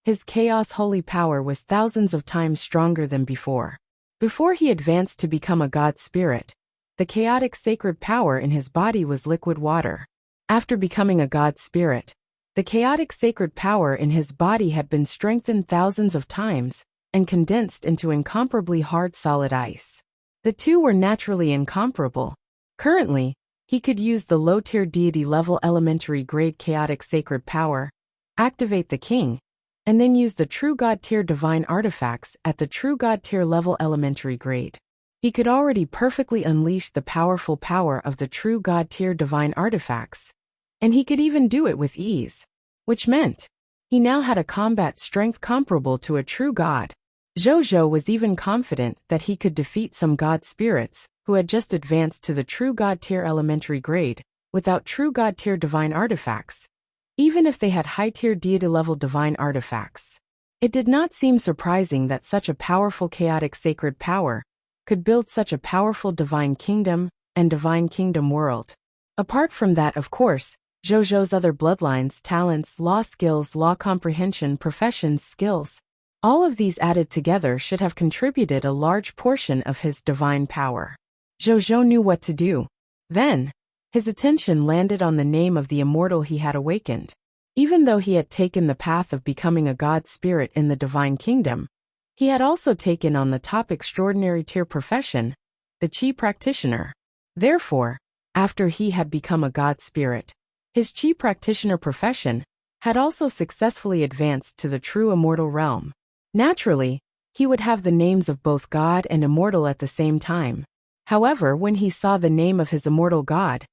A: his chaos holy power was thousands of times stronger than before. Before he advanced to become a god spirit, the chaotic sacred power in his body was liquid water. After becoming a god spirit, the chaotic sacred power in his body had been strengthened thousands of times and condensed into incomparably hard solid ice. The two were naturally incomparable. Currently, he could use the low-tier deity level elementary grade chaotic sacred power, activate the king, and then use the true god tier divine artifacts at the true god tier level elementary grade. He could already perfectly unleash the powerful power of the true god tier divine artifacts, and he could even do it with ease, which meant he now had a combat strength comparable to a true god. Zhou was even confident that he could defeat some god spirits who had just advanced to the true god tier elementary grade without true god tier divine artifacts, even if they had high tier deity level divine artifacts. It did not seem surprising that such a powerful chaotic sacred power could build such a powerful divine kingdom and divine kingdom world. Apart from that, of course, Zhou's other bloodlines, talents, law skills, law comprehension, professions, skills, all of these added together should have contributed a large portion of his divine power. Zhou knew what to do. Then, his attention landed on the name of the immortal he had awakened. Even though he had taken the path of becoming a god spirit in the divine kingdom, he had also taken on the top extraordinary tier profession, the Qi practitioner. Therefore, after he had become a god spirit, his Qi practitioner profession had also successfully advanced to the true immortal realm. Naturally, he would have the names of both god and immortal at the same time. However, when he saw the name of his immortal god,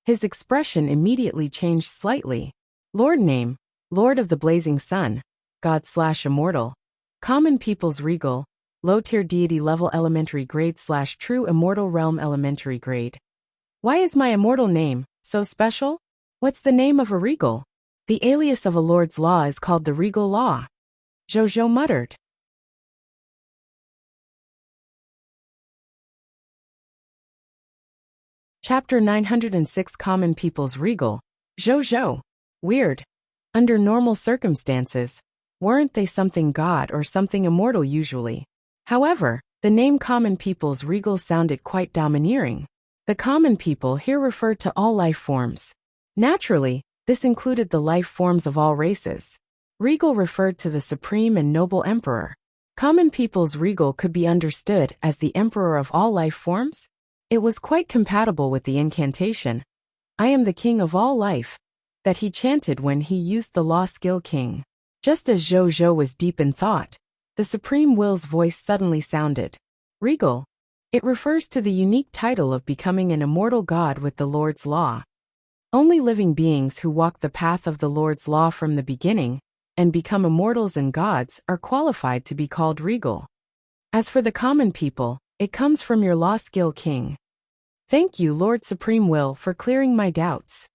A: his expression immediately changed slightly. Lord name, Lord of the Blazing Sun, God/Immortal, Common People's Regal, Low-Tier Deity Level Elementary Grade / True Immortal Realm Elementary Grade. Why is my immortal name so special? What's the name of a regal? The alias of a lord's law is called the regal law. Zhou muttered. Chapter 906 Common People's Regal. Zhou. Weird. Under normal circumstances, weren't they something god or something immortal usually? However, the name Common People's Regal sounded quite domineering. The common people here referred to all life forms. Naturally, this included the life forms of all races. Regal referred to the supreme and noble emperor. Common People's Regal could be understood as the emperor of all life forms. It was quite compatible with the incantation, I am the king of all life, that he chanted when he used the law skill king. Just as Zhou was deep in thought, the Supreme Will's voice suddenly sounded. Regal. It refers to the unique title of becoming an immortal god with the Lord's law. Only living beings who walk the path of the Lord's law from the beginning and become immortals and gods are qualified to be called regal. As for the common people, it comes from your law skill king. Thank you, Lord Supreme Will, for clearing my doubts.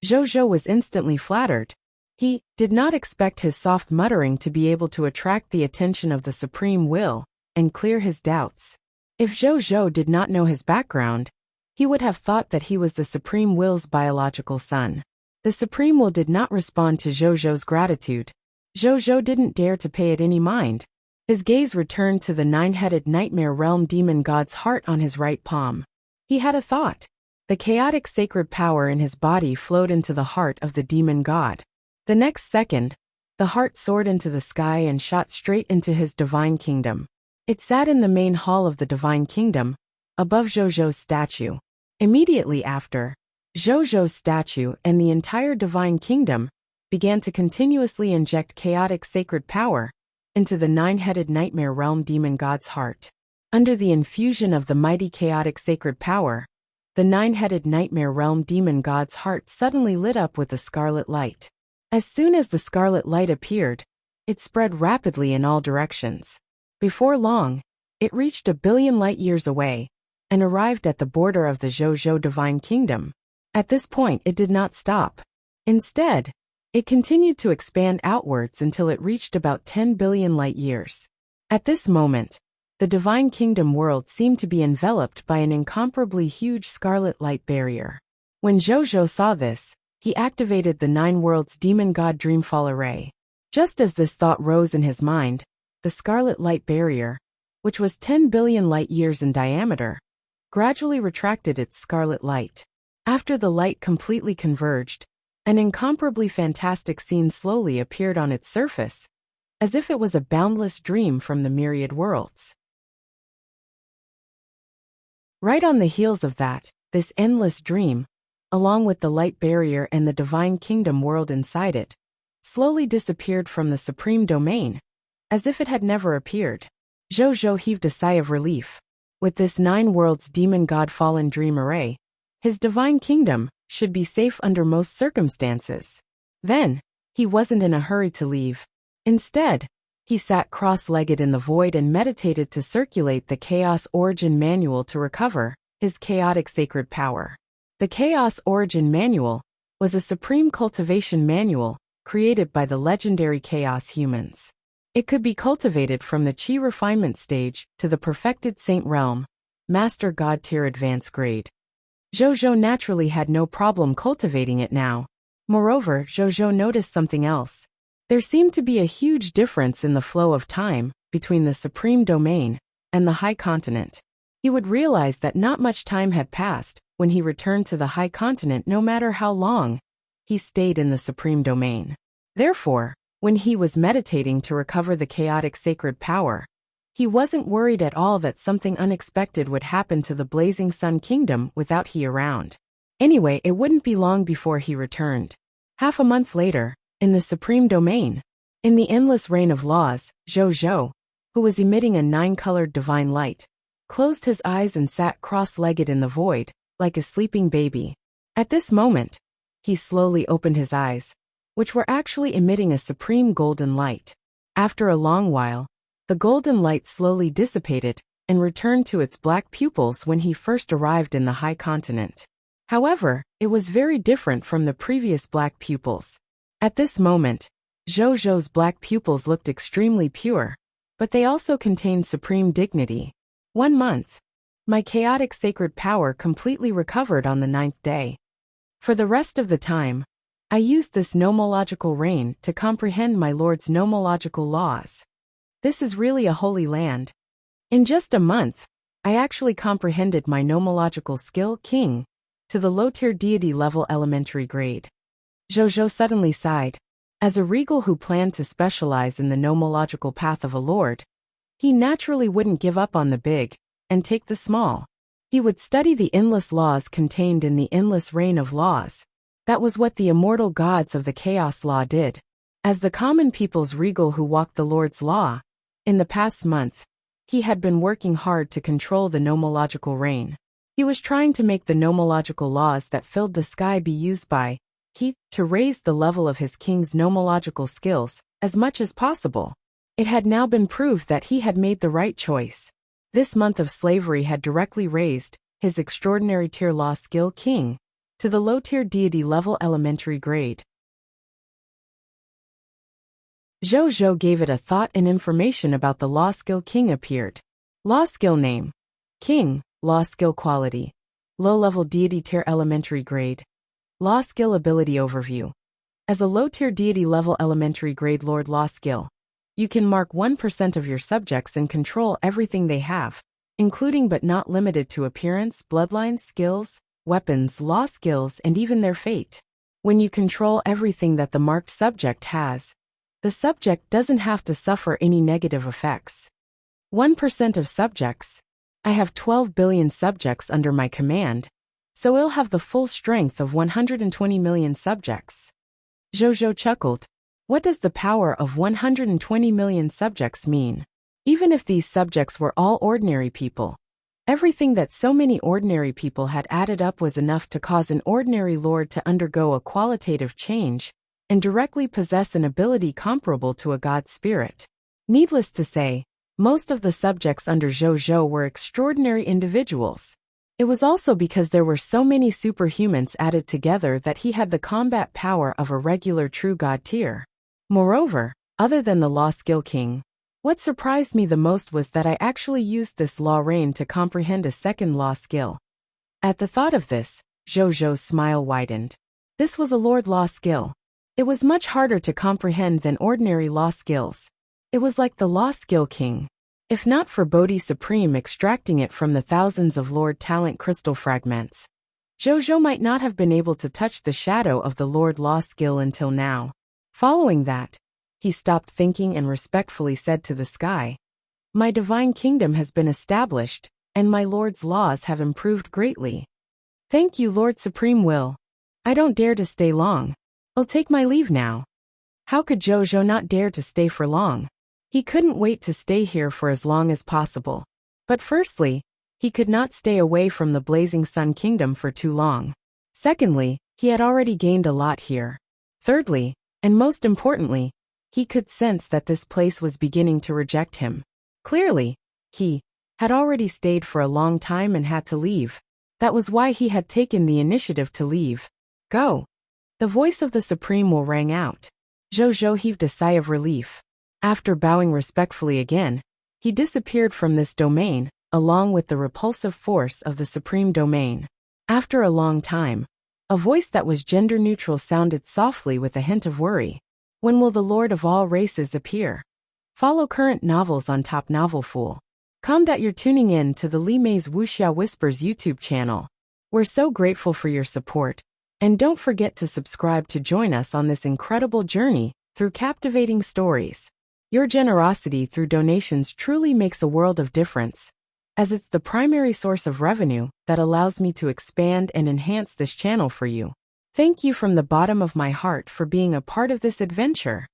A: Zhou was instantly flattered. He did not expect his soft muttering to be able to attract the attention of the Supreme Will and clear his doubts. If Zhou did not know his background, he would have thought that he was the Supreme Will's biological son. The Supreme Will did not respond to Zhou's gratitude. Zhou didn't dare to pay it any mind. His gaze returned to the nine-headed nightmare realm demon god's heart on his right palm. He had a thought. The chaotic sacred power in his body flowed into the heart of the demon god. The next second, the heart soared into the sky and shot straight into his divine kingdom. It sat in the main hall of the divine kingdom, above Zhou's statue. Immediately after, Zhou's statue and the entire divine kingdom began to continuously inject chaotic sacred power into the nine-headed nightmare realm demon god's heart. Under the infusion of the mighty chaotic sacred power, the nine-headed nightmare realm demon god's heart suddenly lit up with a scarlet light. As soon as the scarlet light appeared, it spread rapidly in all directions. Before long, it reached 1 billion light-years away and arrived at the border of the Zhou divine kingdom. At this point, it did not stop. Instead, It continued to expand outwards until it reached about 10 billion light years. At this moment, the Divine Kingdom world seemed to be enveloped by an incomparably huge scarlet light barrier. When Zhou saw this, he activated the Nine Worlds Demon God Dreamfall Array. Just as this thought rose in his mind, the scarlet light barrier, which was 10 billion light years in diameter, gradually retracted its scarlet light. After the light completely converged, an incomparably fantastic scene slowly appeared on its surface, as if it was a boundless dream from the myriad worlds. Right on the heels of that, this endless dream, along with the light barrier and the Divine Kingdom world inside it, slowly disappeared from the supreme domain, as if it had never appeared. Zhou heaved a sigh of relief. With this Nine Worlds Demon God Fallen Dream Array, his Divine Kingdom should be safe under most circumstances. Then, he wasn't in a hurry to leave. Instead, he sat cross-legged in the void and meditated to circulate the Chaos Origin Manual to recover his chaotic sacred power. The Chaos Origin Manual was a supreme cultivation manual created by the legendary Chaos humans. It could be cultivated from the Qi refinement stage to the perfected Saint realm, Master God tier advanced grade. Zhou naturally had no problem cultivating it now. Moreover, Zhou noticed something else. There seemed to be a huge difference in the flow of time between the supreme domain and the high continent. He would realize that not much time had passed when he returned to the high continent, no matter how long he stayed in the supreme domain. Therefore, when he was meditating to recover the chaotic sacred power, he wasn't worried at all that something unexpected would happen to the Blazing Sun Kingdom without he around. Anyway, it wouldn't be long before he returned. Half a month later, in the supreme domain, in the endless reign of laws, Zhou, who was emitting a nine-colored divine light, closed his eyes and sat cross-legged in the void, like a sleeping baby. At this moment, he slowly opened his eyes, which were actually emitting a supreme golden light. After a long while, the golden light slowly dissipated and returned to its black pupils when he first arrived in the high continent. However, it was very different from the previous black pupils. At this moment, Zhou's black pupils looked extremely pure, but they also contained supreme dignity. 1 month. My chaotic sacred power completely recovered on the 9th day. For the rest of the time, I used this nomological reign to comprehend my Lord's nomological laws. This is really a holy land. In just a month, I actually comprehended my nomological skill, King, to the low-tier deity level elementary grade. Zhou suddenly sighed. As a regal who planned to specialize in the nomological path of a lord, he naturally wouldn't give up on the big and take the small. He would study the endless laws contained in the endless reign of laws. That was what the immortal gods of the chaos law did. As the common people's regal who walked the Lord's law, in the past month, he had been working hard to control the nomological reign. He was trying to make the nomological laws that filled the sky be used by he to raise the level of his king's nomological skills as much as possible. It had now been proved that he had made the right choice. This month of slavery had directly raised his extraordinary tier law skill King to the low-tier deity level elementary grade. Zhou gave it a thought and information about the law skill King appeared. Law skill name: King, law skill quality, low-level deity tier elementary grade. Law skill ability overview. As a low-tier deity level elementary grade Lord law skill, you can mark 1% of your subjects and control everything they have, including but not limited to appearance, bloodlines, skills, weapons, law skills, and even their fate. When you control everything that the marked subject has, the subject doesn't have to suffer any negative effects. 1% of subjects. I have 12 billion subjects under my command, so I'll have the full strength of 120 million subjects. Zhou chuckled. What does the power of 120 million subjects mean? Even if these subjects were all ordinary people, everything that so many ordinary people had added up was enough to cause an ordinary lord to undergo a qualitative change and directly possess an ability comparable to a god spirit. Needless to say, most of the subjects under Zhou were extraordinary individuals. It was also because there were so many superhumans added together that he had the combat power of a regular true god tier. Moreover, other than the Law Skill King, what surprised me the most was that I actually used this law reign to comprehend a second law skill. At the thought of this, Zhou's smile widened. This was a Lord Law skill. It was much harder to comprehend than ordinary law skills. It was like the Law Skill King. If not for Bodhi Supreme extracting it from the thousands of Lord Talent crystal fragments, Zhou might not have been able to touch the shadow of the Lord Law skill until now. Following that, he stopped thinking and respectfully said to the sky, "My divine kingdom has been established, and my Lord's laws have improved greatly. Thank you, Lord Supreme Will. I don't dare to stay long. I'll take my leave now." How could Zhou not dare to stay for long? He couldn't wait to stay here for as long as possible. But firstly, he could not stay away from the Blazing Sun Kingdom for too long. Secondly, he had already gained a lot here. Thirdly, and most importantly, he could sense that this place was beginning to reject him. Clearly, he had already stayed for a long time and had to leave. That was why he had taken the initiative to leave. Go. The voice of the Supreme Will rang out. Zhou heaved a sigh of relief. After bowing respectfully again, he disappeared from this domain, along with the repulsive force of the Supreme Domain. After a long time, a voice that was gender-neutral sounded softly with a hint of worry. When will the Lord of all races appear? Follow current novels on Top Novel Fool. You're tuning in to the Li Mei's Wuxia Whispers YouTube channel. We're so grateful for your support, and don't forget to subscribe to join us on this incredible journey through captivating stories. Your generosity through donations truly makes a world of difference, as it's the primary source of revenue that allows me to expand and enhance this channel for you. Thank you from the bottom of my heart for being a part of this adventure.